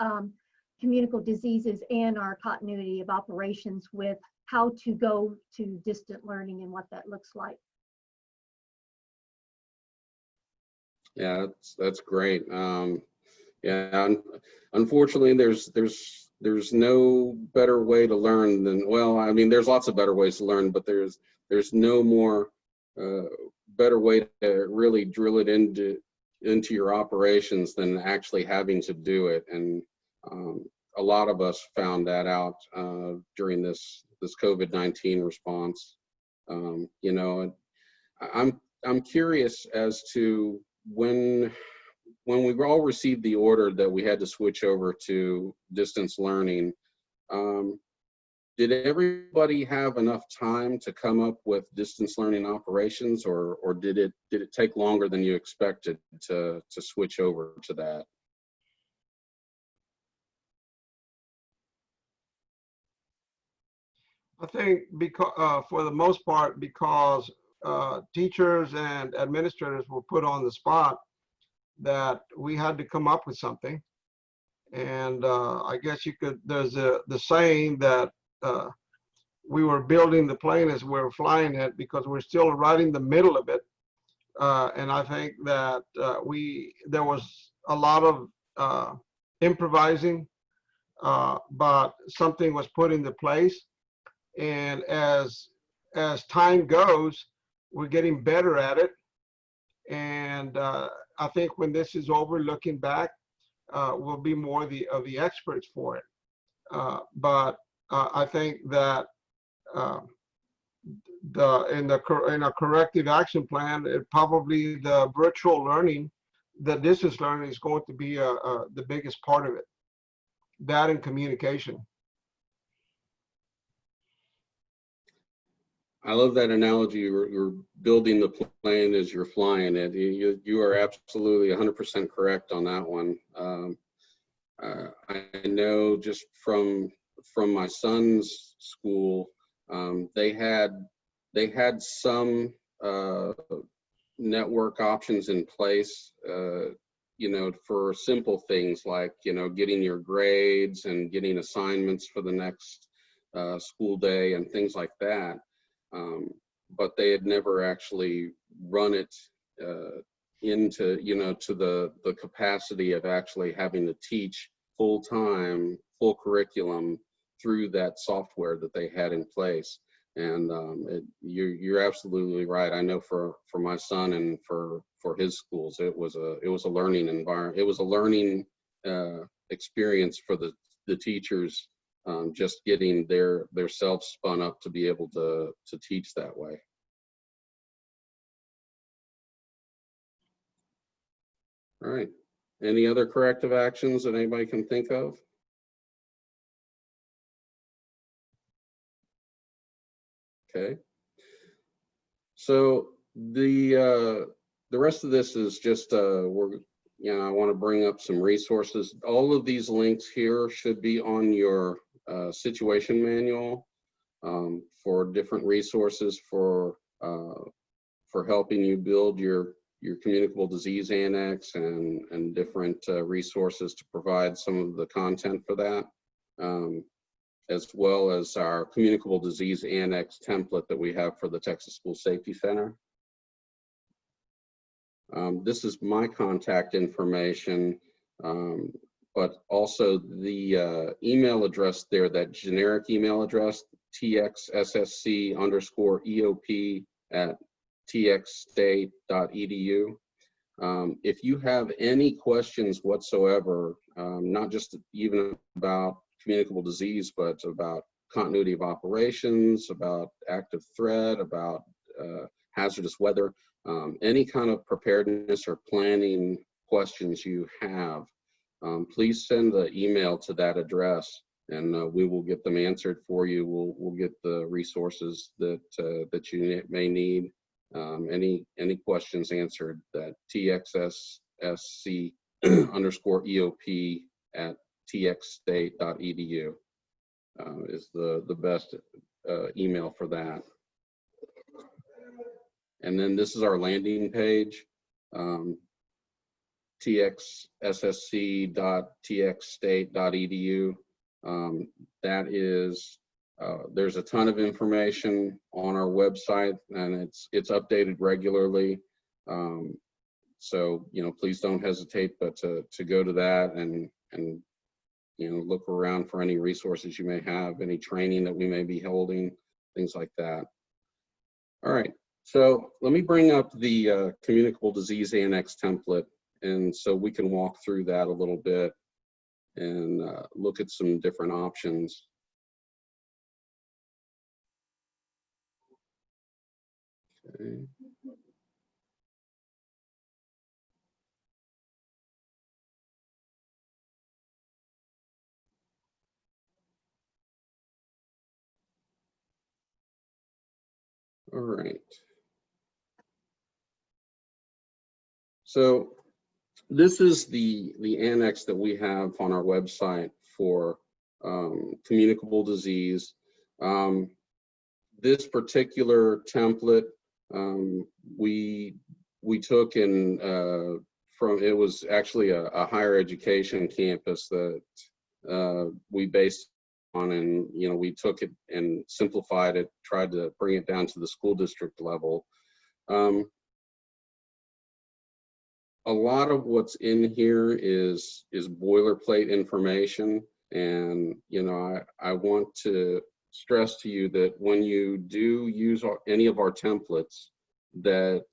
communicable diseases and our continuity of operations with how to go to distant learning and what that looks like. Yeah, that's great. Yeah, unfortunately, there's no better way to learn than, well, I mean, there's lots of better ways to learn, but there's no more better way to really drill it into your operations than actually having to do it. And a lot of us found that out during this COVID-19 response. You know, I'm curious as to when we all received the order that we had to switch over to distance learning, Did everybody have enough time to come up with distance learning operations, or did it take longer than you expected to switch over to that? I think because, for the most part, because teachers and administrators were put on the spot, that we had to come up with something. And I guess you could, there's the saying that we were building the plane as we were flying it, because we're still right in the middle of it. And I think that there was a lot of improvising, but something was put into place. And as time goes, we're getting better at it. And I think when this is over, looking back, we'll be more of the experts for it. But I think that in a corrective action plan, probably the virtual learning, the distance learning is going to be the biggest part of it. That and communication. I love that analogy. You're building the plane as you're flying it. You are absolutely 100% correct on that one. I know just from my son's school, they had some network options in place, for simple things like, getting your grades and getting assignments for the next school day and things like that. But they had never actually run it into, to the capacity of actually having to teach full-time, full curriculum through that software that they had in place. And you're absolutely right. I know for my son and for his schools, it was a learning environment. It was a learning experience for the teachers, just getting their self spun up to be able to teach that way. All right. Any other corrective actions that anybody can think of? Okay. So the rest of this is just I want to bring up some resources. All of these links here should be on your situation manual for different resources for helping you build your Communicable Disease Annex and different resources to provide some of the content for that, as well as our Communicable Disease Annex template that we have for the Texas School Safety Center. This is my contact information, but also the email address there, that generic email address, txssc_eop@txstate.edu. If you have any questions whatsoever, not just even about communicable disease, but about continuity of operations, about active threat, about hazardous weather, any kind of preparedness or planning questions you have, please send the email to that address, and we will get them answered for you. We'll get the resources that you may need. Any questions answered, that txssc_eop@txstate.edu is the best email for that. And then this is our landing page, txssc.txstate.edu. That is, there's a ton of information on our website, and it's updated regularly. So, please don't hesitate but to go to that and look around for any resources you may have, any training that we may be holding, things like that. All right, so let me bring up the Communicable Disease Annex template, and so we can walk through that a little bit and look at some different options. Okay. All right. So this is the annex that we have on our website for communicable disease. This particular template we took in from, it was actually a higher education campus that we based on, and we took it and simplified it, tried to bring it down to the school district level. A lot of what's in here is boilerplate information, and I want to stress to you that when you do use any of our templates, that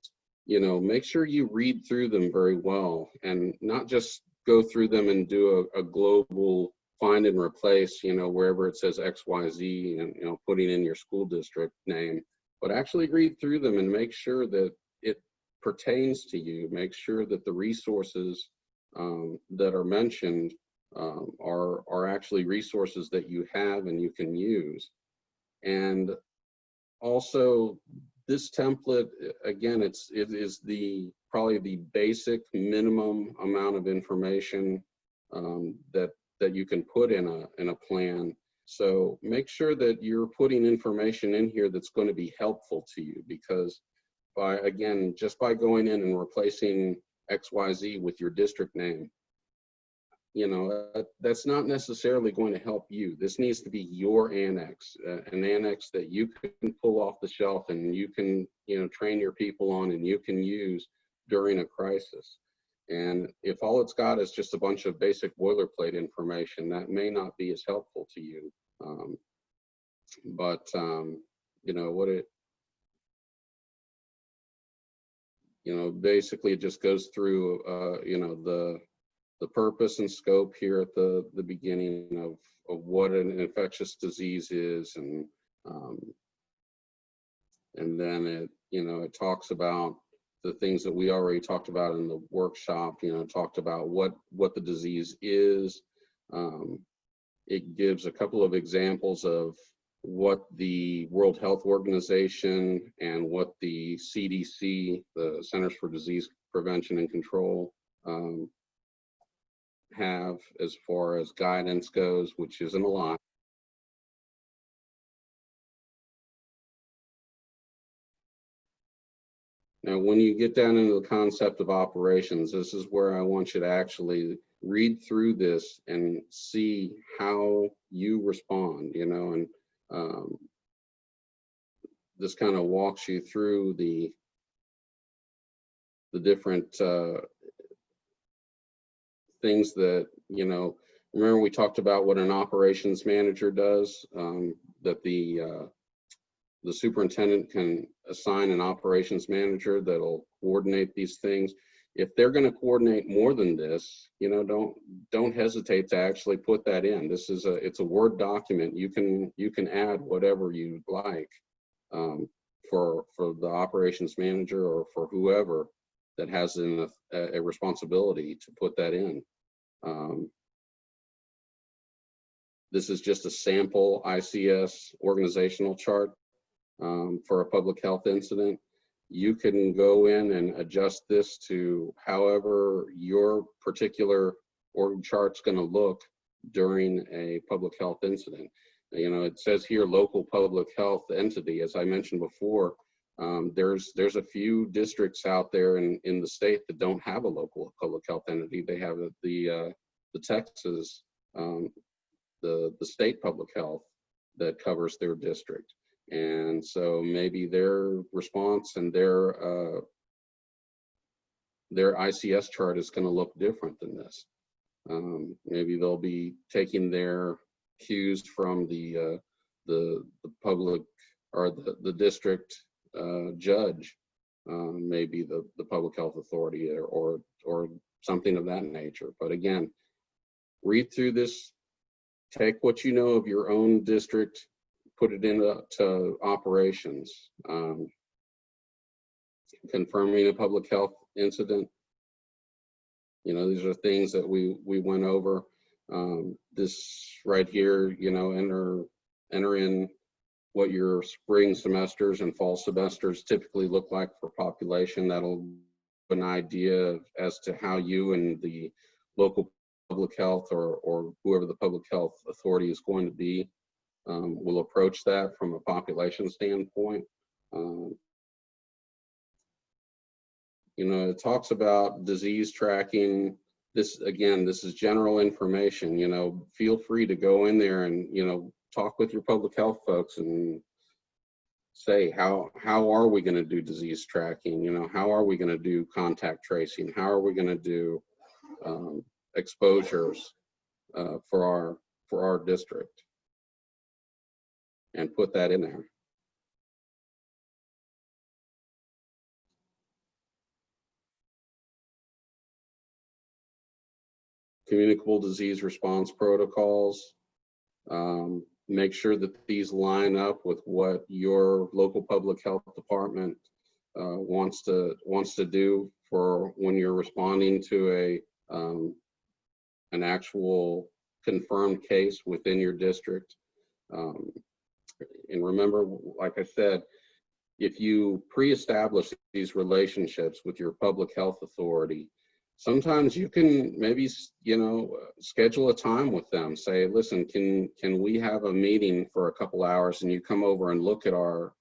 make sure you read through them very well, and not just go through them and do a global find and replace, wherever it says XYZ, and putting in your school district name, but actually read through them and make sure that it pertains to you. Make sure that the resources that are mentioned are actually resources that you have and you can use. And also, this template, again, it is probably the basic minimum amount of information that you can put in a plan. So make sure that you're putting information in here that's going to be helpful to you, because just by going in and replacing XYZ with your district name, that's not necessarily going to help you. This needs to be your annex, an annex that you can pull off the shelf and you can, train your people on and you can use during a crisis. And if all it's got is just a bunch of basic boilerplate information, that may not be as helpful to you. Basically it just goes through, the purpose and scope here at the beginning of what an infectious disease is, and then it talks about the things that we already talked about in the workshop. Talked about what the disease is. It gives a couple of examples of what the World Health Organization and what the CDC, the Centers for Disease Prevention and Control, have as far as guidance goes, which isn't a lot. Now, when you get down into the concept of operations, this is where I want you to actually read through this and see how you respond, and this kind of walks you through the different things that, remember we talked about what an operations manager does, that the superintendent can assign an operations manager that'll coordinate these things. If they're going to coordinate more than this, don't hesitate to actually put that in. It's a Word document. You can add whatever you'd like for the operations manager or for whoever that has a responsibility to put that in. This is just a sample ICS organizational chart for a public health incident. You can go in and adjust this to however your particular org chart's going to look during a public health incident. It says here local public health entity. As I mentioned before, there's a few districts out there in the state that don't have a local public health entity. They have the Texas, the state public health that covers their district. And so maybe their response and their ICS chart is going to look different than this. Maybe they'll be taking their cues from the public or the district judge, maybe the public health authority or something of that nature. But again, read through this, take what you know of your own district, put it into operations. Confirming a public health incident. These are things that we went over. This right here, enter in what your spring semesters and fall semesters typically look like for population. That'll give an idea as to how you and the local public health or whoever the public health authority is going to be will approach that from a population standpoint. You know, it talks about disease tracking. This, again, this is general information. You know, feel free to go in there and, you know, talk with your public health folks and say, how are we going to do disease tracking? You know, how are we going to do contact tracing? How are we going to do exposures for our district? And put that in there. Communicable disease response protocols. Make sure that these line up with what your local public health department wants to do for when you're responding to an actual confirmed case within your district. And remember, like I said, if you pre-establish these relationships with your public health authority, sometimes you can maybe, you know, schedule a time with them. Say, listen, can we have a meeting for a couple hours and you come over and look at our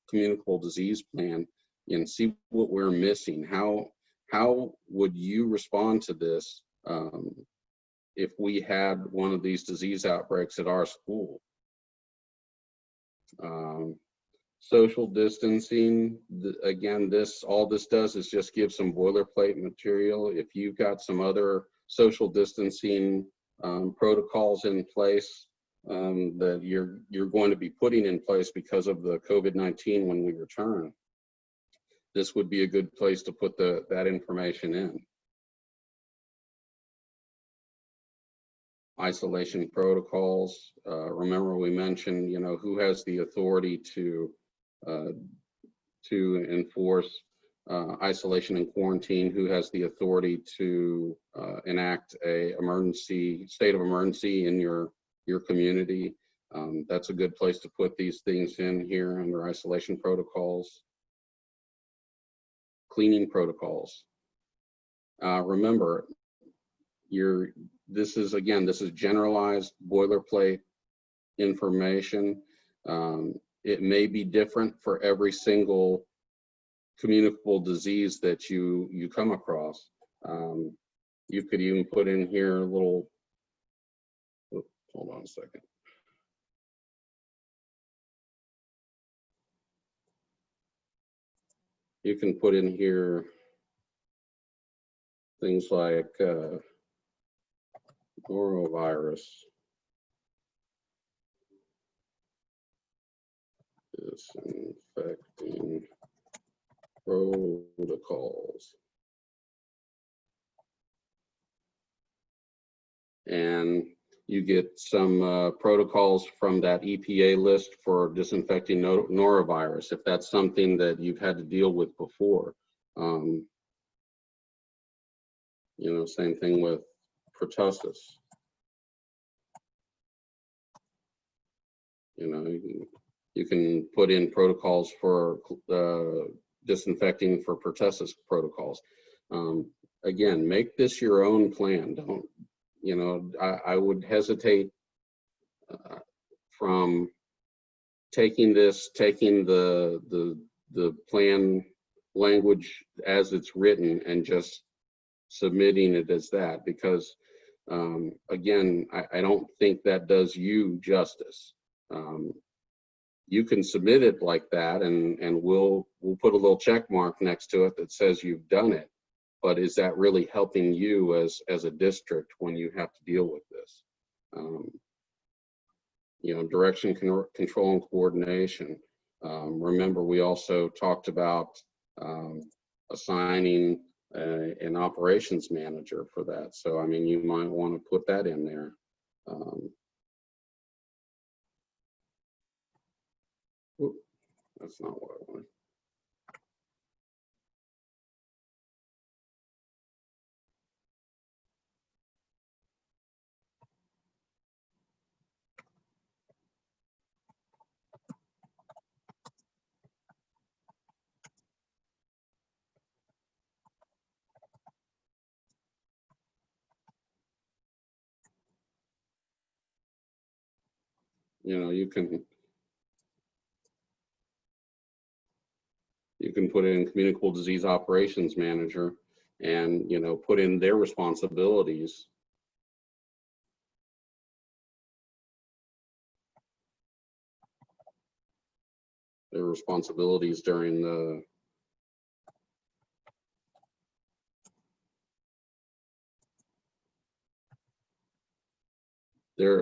communicable disease plan and see what we're missing? How would you respond to this if we had one of these disease outbreaks at our school? Social distancing, again, all this does is just give some boilerplate material. If you've got some other social distancing protocols in place that you're going to be putting in place because of the COVID-19 when we return, this would be a good place to put that information in. Isolation protocols. Remember, we mentioned, you know, who has the authority to enforce isolation and quarantine, who has the authority to enact a state of emergency in your community. That's a good place to put these things in here under isolation protocols. Cleaning protocols. Remember, this is generalized boilerplate information. It may be different for every single communicable disease that you come across. You could even put in here a little, hold on a second. You can put in here things like norovirus, disinfecting protocols. And you get some protocols from that EPA list for disinfecting norovirus, if that's something that you've had to deal with before. You know, same thing with pertussis. You know, you can put in protocols for disinfecting for pertussis protocols. Again, make this your own plan. Don't, you know, I would hesitate from taking the plan language as it's written and just submitting it as that, because again, I don't think that does you justice. You can submit it like that, and we'll put a little check mark next to it that says you've done it. But is that really helping you as a district when you have to deal with this? You know, direction, control, and coordination. Remember, we also talked about assigning an operations manager for that. So, I mean, you might want to put that in there. That's not what I wanted. You know, you can put in Communicable Disease Operations Manager and, you know, put in their responsibilities. Their responsibilities during the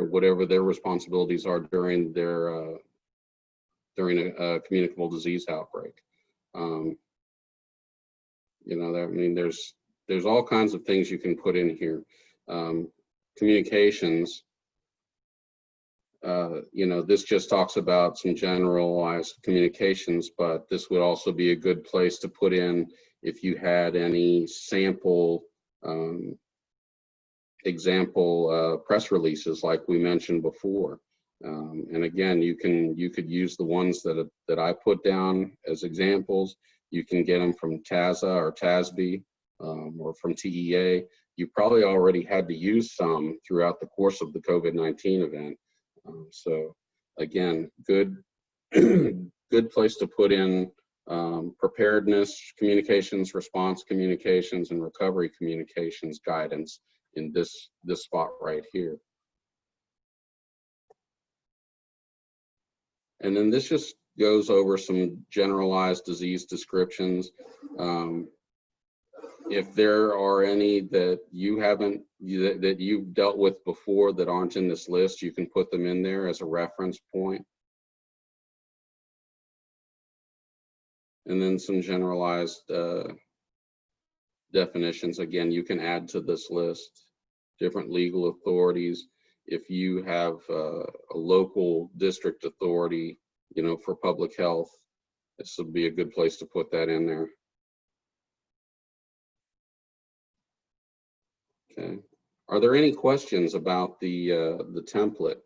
whatever their responsibilities are during their during a communicable disease outbreak. You know, I mean, there's all kinds of things you can put in here. Communications, you know, this just talks about some generalized communications, but this would also be a good place to put in if you had any sample example press releases like we mentioned before. And again, you could use the ones that I put down as examples. You can get them from TASA or TASB or from TEA. You probably already had to use some throughout the course of the COVID-19 event. So again, good place to put in preparedness communications, response communications, and recovery communications guidance in this spot right here. And then this just goes over some generalized disease descriptions. If there are any that you haven't, that you've dealt with before that aren't in this list, you can put them in there as a reference point. And then some generalized definitions, again, you can add to this list. Different legal authorities. If you have a local district authority, you know, for public health, this would be a good place to put that in there. Okay. Are there any questions about the template?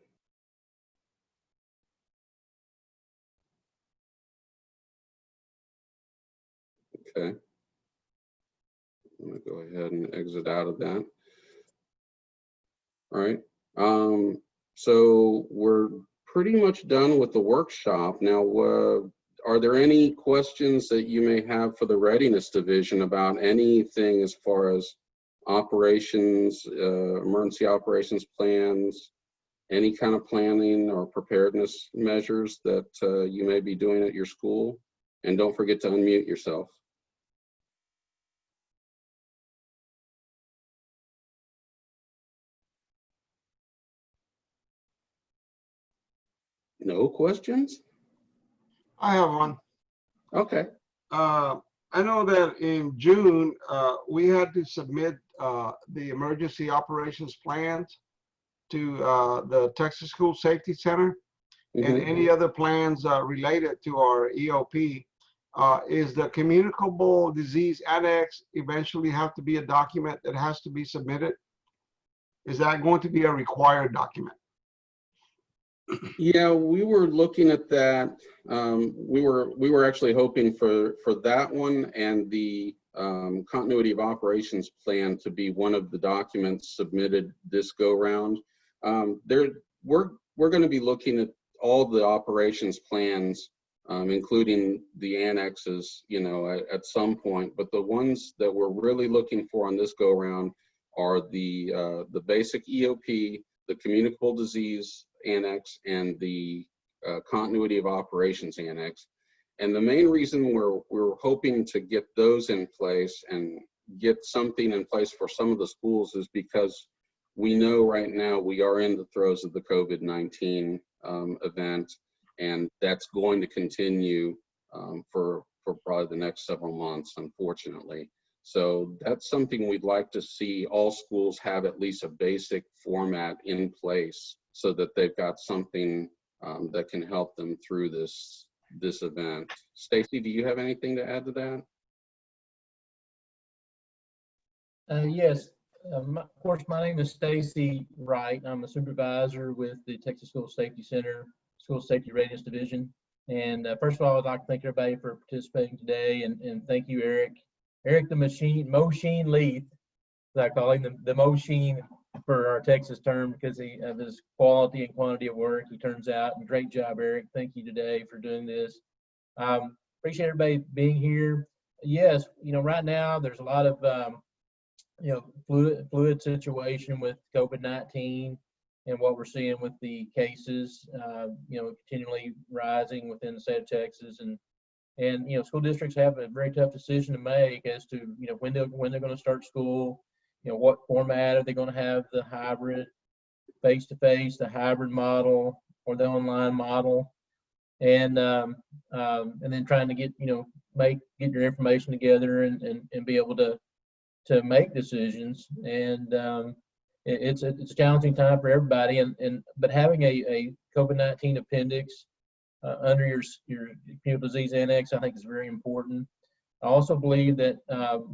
Okay. I'm gonna go ahead and exit out of that. All right. So we're pretty much done with the workshop. Now, are there any questions that you may have for the Readiness Division about anything as far as operations, emergency operations plans, any kind of planning or preparedness measures that you may be doing at your school? And don't forget to unmute yourself. No questions? I have one. Okay. I know that in June, we had to submit the emergency operations plans to the Texas School Safety Center, and any other plans related to our EOP. Is the Communicable Disease Annex eventually have to be a document that has to be submitted? Is that going to be a required document? Yeah, we were looking at that. We were actually hoping for that one and the continuity of operations plan to be one of the documents submitted this go round. We're going to be looking at all the operations plans, including the annexes, you know, at some point. But the ones that we're really looking for on this go round are the basic EOP, the Communicable Disease Annex, and the Continuity of Operations Annex. And the main reason we're hoping to get those in place and get something in place for some of the schools is because we know right now we are in the throes of the COVID-19 event, and that's going to continue for probably the next several months, unfortunately. So that's something we'd like to see all schools have at least a basic format in place so that they've got something that can help them through this event. Stacy, do you have anything to add to that? Yes, of course, my name is Stacy Wright. I'm a supervisor with the Texas School Safety Center, School Safety Readiness Division. And first of all, I'd like to thank everybody for participating today, and thank you, Eric. Eric the Machine Leith, as I call him, the Machine for our Texas term because of his quality and quantity of work he turns out. And great job, Eric. Thank you today for doing this. Appreciate everybody being here. Yes, right now there's a lot of fluid situation with COVID-19 and what we're seeing with the cases, continually rising within the state of Texas, and school districts have a very tough decision to make as to when they're going to start school. What format are they going to have? The hybrid, face-to-face, the hybrid model, or the online model, and then trying to get get your information together and be able to make decisions. And it's a challenging time for everybody. But having a COVID-19 appendix under your Communicable Disease Annex, I think is very important. I also believe that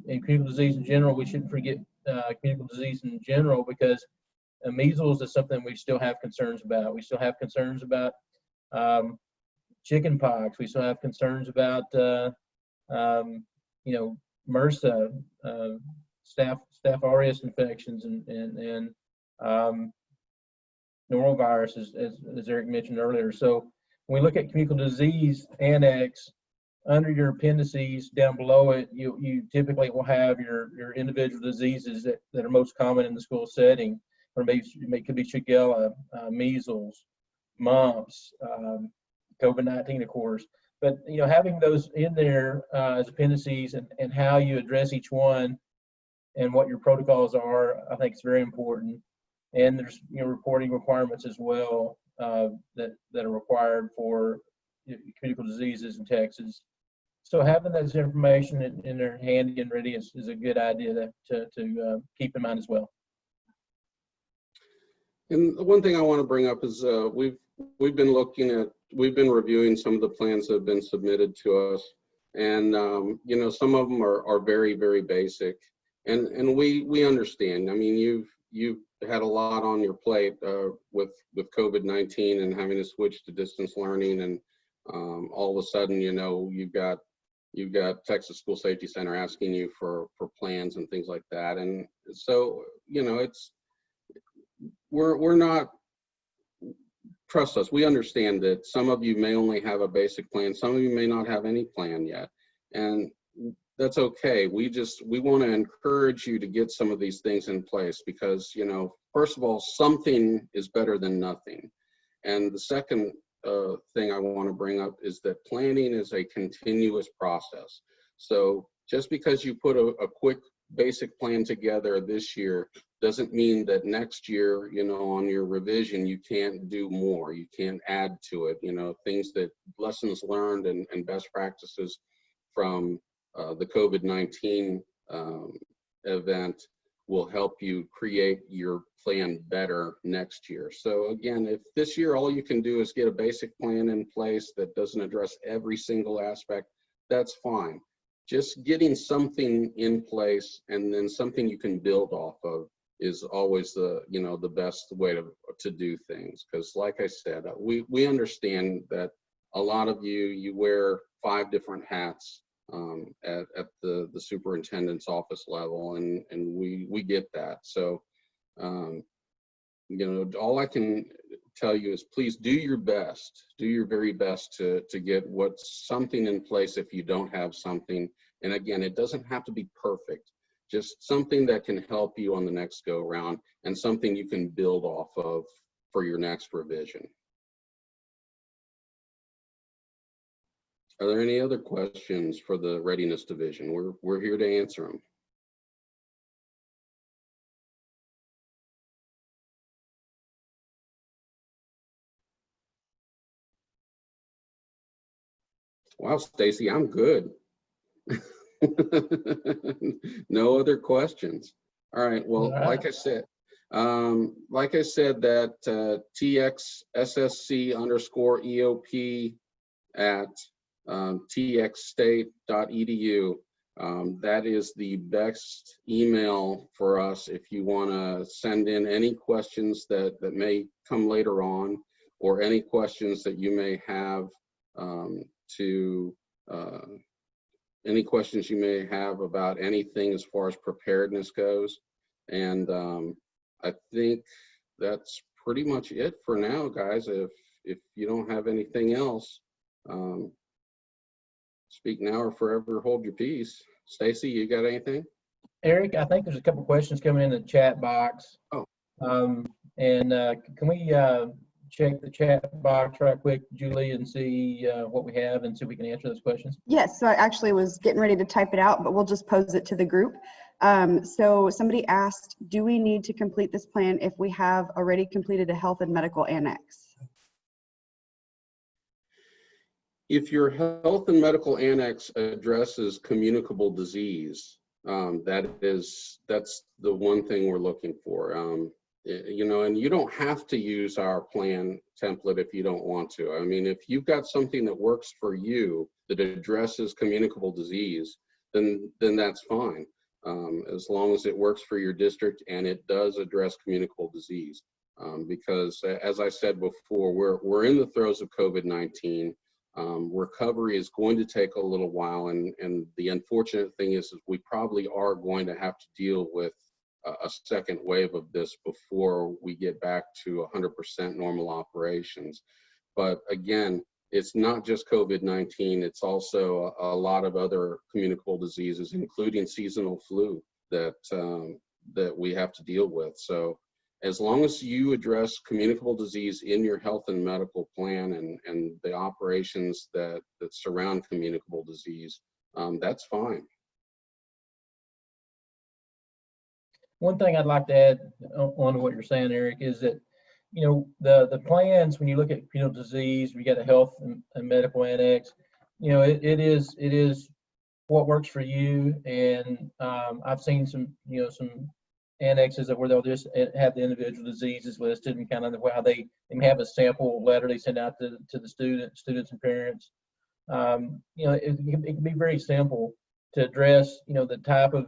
in communicable disease in general, we shouldn't forget communicable disease in general, because measles is something we still have concerns about. We still have concerns about chicken pox. We still have concerns about MRSA, Staph aureus infections, and norovirus, as Eric mentioned earlier. So when we look at Communicable Disease Annex, under your appendices down below it, you typically will have your individual diseases that are most common in the school setting, or maybe it could be Shigella, measles, mumps, COVID-19, of course. But having those in there as appendices and how you address each one and what your protocols are, I think is very important. And there's reporting requirements as well that are required for communicable diseases in Texas. So having those information in their handy and ready is a good idea to keep in mind as well. And the one thing I want to bring up is we've been reviewing some of the plans that have been submitted to us, and some of them are very, very basic, and we understand. I mean, you've had a lot on your plate with COVID-19 and having to switch to distance learning, and all of a sudden you've got Texas School Safety Center asking you for plans and things like that, and so we're not. Trust us, we understand that some of you may only have a basic plan, some of you may not have any plan yet, and that's okay. We want to encourage you to get some of these things in place, because first of all, something is better than nothing. And the second thing I want to bring up is that planning is a continuous process. So just because you put a quick basic plan together this year doesn't mean that next year, on your revision, you can't do more, you can't add to it, things that lessons learned and best practices from the COVID-19 event will help you create your plan better next year. So again, if this year all you can do is get a basic plan in place that doesn't address every single aspect, that's fine. Just getting something in place and then something you can build off of is always the best way to do things. Because like I said, we understand that a lot of you wear 5 different hats at the superintendent's office level, and we get that. So all I can tell you is please do your best, do your very best to get something in place if you don't have something. And again, it doesn't have to be perfect, just something that can help you on the next go round and something you can build off of for your next revision. Are there any other questions for the Readiness Division? We're here to answer them. Wow, Stacy, I'm good. No other questions. All right. Well, All right. like I said, that TXSSC_EOP at txstate.edu. That is the best email for us if you want to send in any questions that may come later on, or any questions that you may have any questions you may have about anything as far as preparedness goes. And I think that's pretty much it for now, guys. If you don't have anything else, speak now or forever hold your peace. Stacy, you got anything? Eric, I think there's a couple questions coming in the chat box. Oh. Can we check the chat box right quick, Julie, and see what we have and see if we can answer those questions? Yes, so I actually was getting ready to type it out, but we'll just pose it to the group. So somebody asked, do we need to complete this plan if we have already completed a health and medical annex? If your health and medical annex addresses communicable disease, that's the one thing we're looking for. You know, and you don't have to use our plan template if you don't want to. I mean, if you've got something that works for you that addresses communicable disease, then that's fine, as long as it works for your district and it does address communicable disease. Because as I said before, we're in the throes of COVID-19. Recovery is going to take a little while, and the unfortunate thing is we probably are going to have to deal with a second wave of this before we get back to 100% normal operations. But again, it's not just COVID-19, it's also a lot of other communicable diseases, including seasonal flu that we have to deal with. So as long as you address communicable disease in your health and medical plan and the operations that surround communicable disease, that's fine. One thing I'd like to add on to what you're saying, Eric, is that, you know, the plans, when you look at communicable disease, we got a health and medical annex, you know, it is what works for you. And I've seen some annexes where they'll just have the individual diseases listed and kind of how they have a sample letter they send out to the students and parents. You know, it can be very simple to address, you know, the type of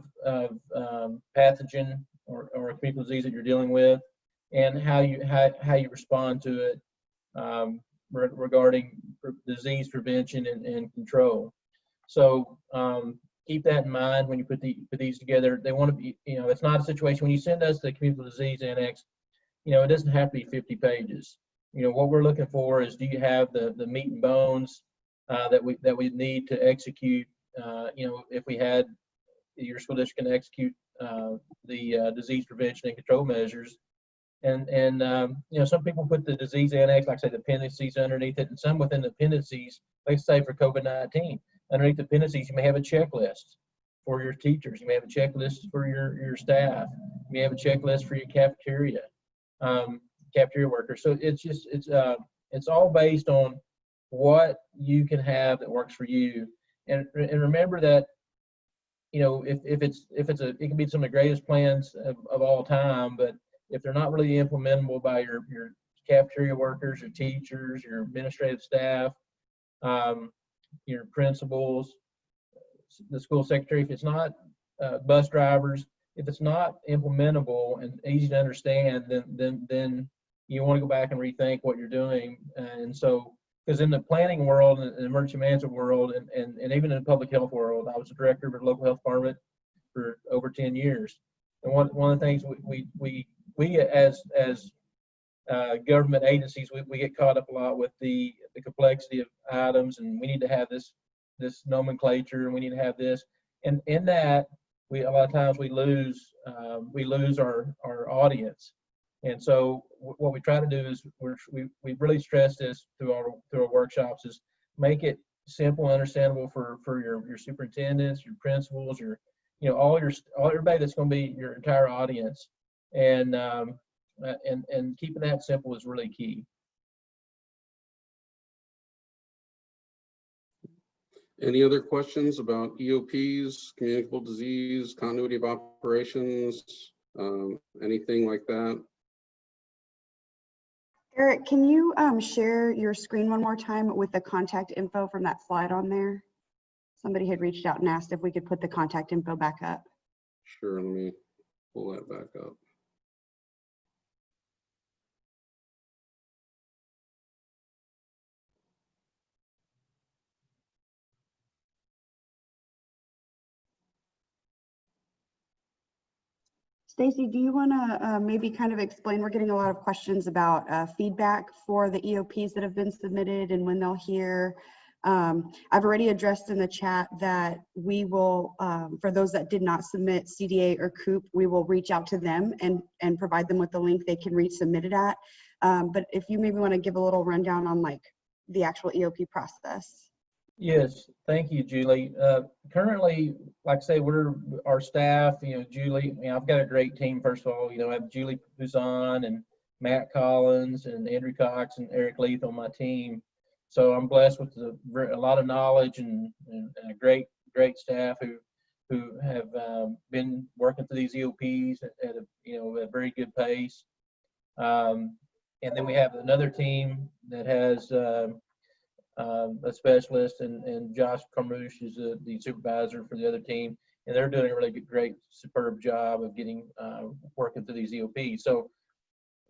pathogen or communicable disease that you're dealing with, and how you respond to it regarding disease prevention and control. So keep that in mind when you put these together. They want to be, you know, it's not a situation when you send us the Communicable Disease Annex, you know, it doesn't have to be 50 pages. You know, what we're looking for is, do you have the meat and bones that we need to execute? You know, if we had your school district can execute the disease prevention and control measures. And you know, some people put the disease annex, like I say, the appendices underneath it, and some within the appendices, let's say for COVID-19, underneath the appendices, you may have a checklist for your teachers. You may have a checklist for your staff. You may have a checklist for your cafeteria workers. So it's all based on what you can have that works for you. And remember that, you know, if it can be some of the greatest plans of all time, but if they're not really implementable by your cafeteria workers, your teachers, your administrative staff, your principals, the school secretary, if it's not bus drivers, if it's not implementable and easy to understand, then you want to go back and rethink what you're doing. And so, because in the planning world and emergency management world and even in the public health world, I was a director of a local health department for over 10 years. And one of the things we as government agencies, we get caught up a lot with the complexity of items, and we need to have this nomenclature, and we need to have this. And in that, a lot of times we lose our audience. And so what we try to do is we really stress this through our workshops, is make it simple and understandable for your superintendents, your principals, your, you know, everybody that's going to be your entire audience. And keeping that simple is really key. Any other questions about EOPs, communicable disease, continuity of operations, anything like that? Eric, can you share your screen one more time with the contact info from that slide on there? Somebody had reached out and asked if we could put the contact info back up. Sure, let me pull that back up. Stacy, do you want to maybe kind of explain? We're getting a lot of questions about feedback for the EOPs that have been submitted and when they'll hear. I've already addressed in the chat that we will, for those that did not submit CDA or COOP, we will reach out to them and provide them with the link they can resubmit it at. But if you maybe want to give a little rundown on like the actual EOP process. Yes, thank you, Julie. Currently, like I say, our staff, Julie, I've got a great team, first of all. I have Julie Puzon and Matt Collins and Andrew Cox and Eric Leith on my team. So I'm blessed with a lot of knowledge and a great staff who have been working through these EOPs at a very good pace. And then we have another team that has a specialist, and Josh Carmouche is the supervisor for the other team, and they're doing a really great, superb job of getting working through these EOPs. So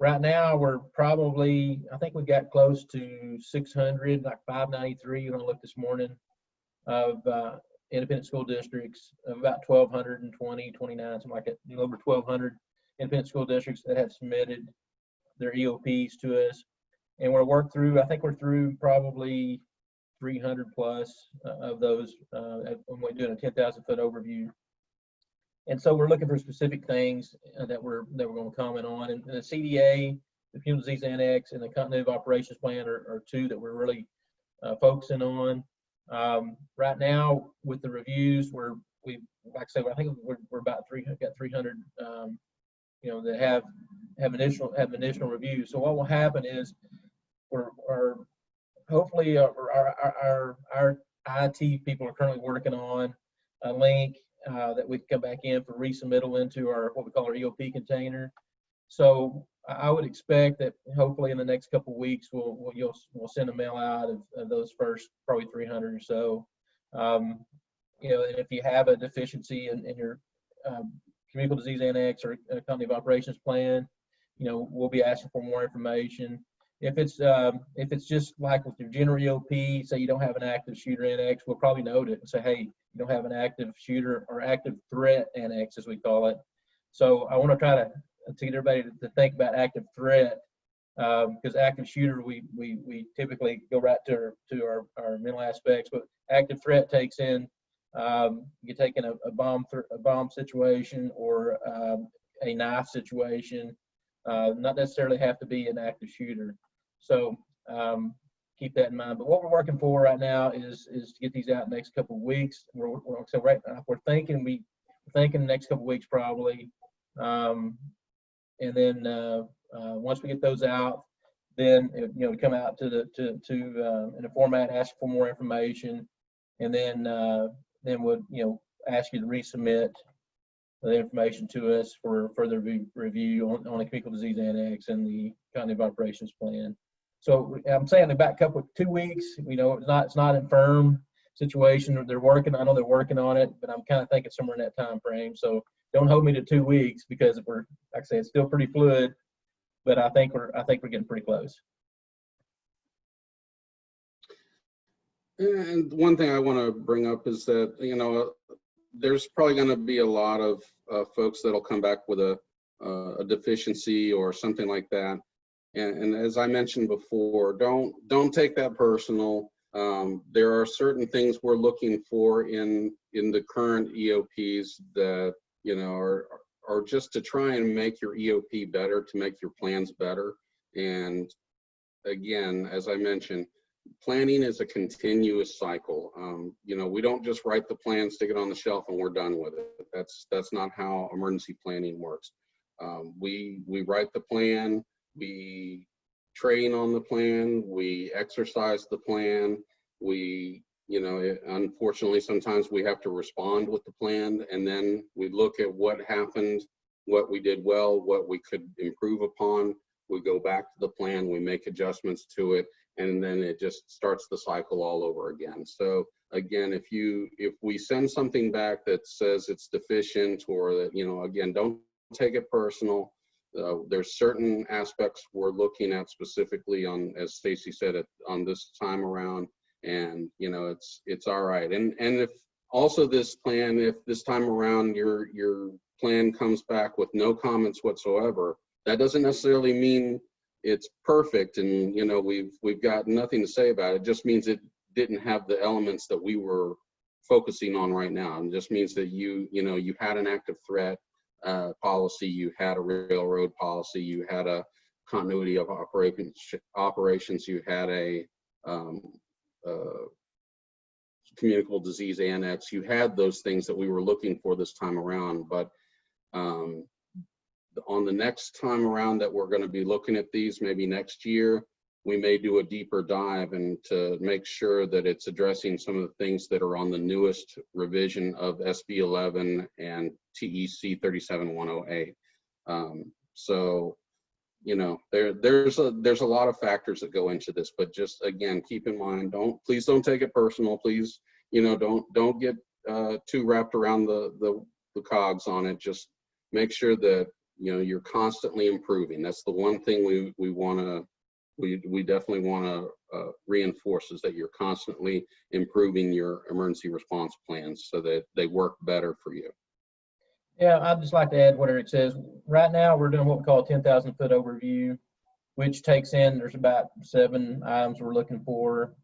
right now we're probably, I think we got close to 600, like 593 when I looked this morning, of independent school districts, of about 1,220, 29, something like that, over 1,200 independent school districts that have submitted their EOPs to us. And I think we're through probably 300 plus of those when we're doing a 10,000 foot overview. And so we're looking for specific things that we're going to comment on. And the CDA, the Communicable Disease Annex, and the Continuity of Operations Plan are two that we're really focusing on. Right now with the reviews, like I said, I think we're about 300, got 300, that have initial reviews. So what will happen is hopefully our IT people are currently working on a link that we can come back in for resubmittal into what we call our EOP container. So I would expect that hopefully in the next couple of weeks we'll send a mail out of those first probably 300 or so. And if you have a deficiency in your Communicable Disease Annex or Continuity of Operations Plan, we'll be asking for more information. If it's just like with your general EOP, say you don't have an active shooter annex, we'll probably note it and say, hey, you don't have an active shooter or active threat annex, as we call it. So I want to try to get everybody to think about active threat, because active shooter, we typically go right to our mental aspects, but active threat takes in, you're taking a bomb situation or a knife situation, not necessarily have to be an active shooter. So keep that in mind. But what we're working for right now is to get these out in the next couple of weeks. So right now we're thinking the next couple of weeks probably, and then once we get those out, then we come out to in a format, ask for more information, and then we'll ask you to resubmit the information to us for further review on the Communicable Disease Annex and the Continuity of Operations Plan. So I'm saying about 2 weeks. It's not a firm situation. They're working. I know they're working on it, but I'm kind of thinking somewhere in that time frame. So don't hold me to 2 weeks, because like I say, it's still pretty fluid. But I think we're getting pretty close. And one thing I want to bring up is that there's probably going to be a lot of folks that'll come back with a deficiency or something like that. And as I mentioned before, don't take that personal. There are certain things we're looking for in the current EOPs that are just to try and make your EOP better, to make your plans better. And again, as I mentioned, planning is a continuous cycle. We don't just write the plan, stick it on the shelf, and we're done with it. That's not how emergency planning works. We write the plan, we train on the plan, we exercise the plan. Unfortunately, sometimes we have to respond with the plan, and then we look at what happened, what we did well, what we could improve upon. We go back to the plan, we make adjustments to it, and then it just starts the cycle all over again. So again, if we send something back that says it's deficient, or that, again, don't take it personal. There's certain aspects we're looking at specifically on, as Stacy said, on this time around, and it's all right. And if also this plan, if this time around your plan comes back with no comments whatsoever, that doesn't necessarily mean it's perfect and, you know, we've got nothing to say about it. It just means it didn't have the elements that we were focusing on right now. It just means that you know, you had an active threat policy, you had a railroad policy, you had a continuity of operations, you had a Communicable Disease Annex. You had those things that we were looking for this time around, but on the next time around that we're going to be looking at these, maybe next year, we may do a deeper dive and to make sure that it's addressing some of the things that are on the newest revision of SB 11 and TEC 37108. So, you know, there's a lot of factors that go into this, but just again, keep in mind, please don't take it personal. Please, you know, don't get too wrapped around the cogs on it. Just make sure that, you know, you're constantly improving. That's the one thing we definitely want to reinforce, is that you're constantly improving your emergency response plans so that they work better for you. Yeah, I'd just like to add what Eric says. Right now, we're doing what we call a 10,000 foot overview, which takes in, there's about 7 items we're looking for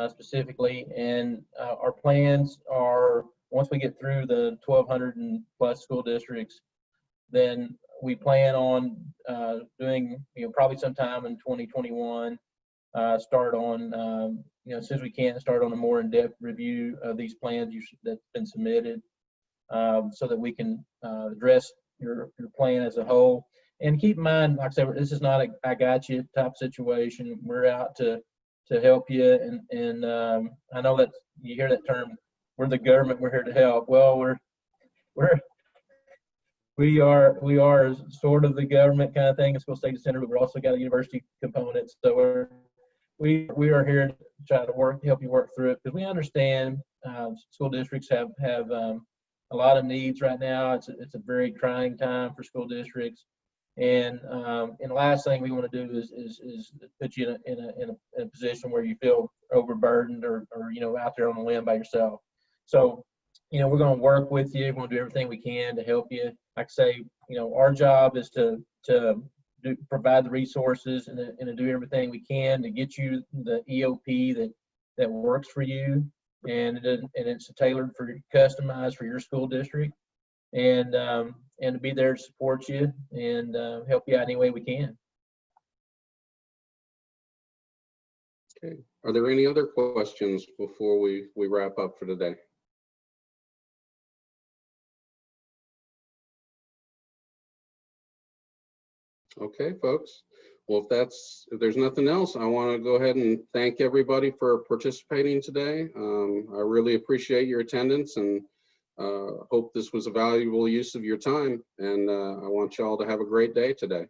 specifically. And our plans are, once we get through the 1,200 and plus school districts, then we plan on doing, you know, probably sometime in 2021, start on, you know, as soon as we can, start on a more in-depth review of these plans that's been submitted, so that we can address your plan as a whole. And keep in mind, like I said, this is not a I got you type situation. We're out to help you. And I know that you hear that term, we're the government, we're here to help. Well, we are sort of the government kind of thing, a school safety center, but we're also got a university component. So we are here to try to help you work through it, because we understand school districts have a lot of needs right now. It's a very trying time for school districts, and the last thing we want to do is put you in a position where you feel overburdened or you know, out there on a limb by yourself. So, you know, we're going to work with you. We're going to do everything we can to help you. Like I say, you know, our job is to provide the resources and to do everything we can to get you the EOP that works for you, and it's tailored customized for your school district, and to be there to support you and help you out any way we can. Okay. Are there any other questions before we wrap up for today? Okay, folks. Well, if there's nothing else, I want to go ahead and thank everybody for participating today. I really appreciate your attendance, and hope this was a valuable use of your time. And I want y'all to have a great day today.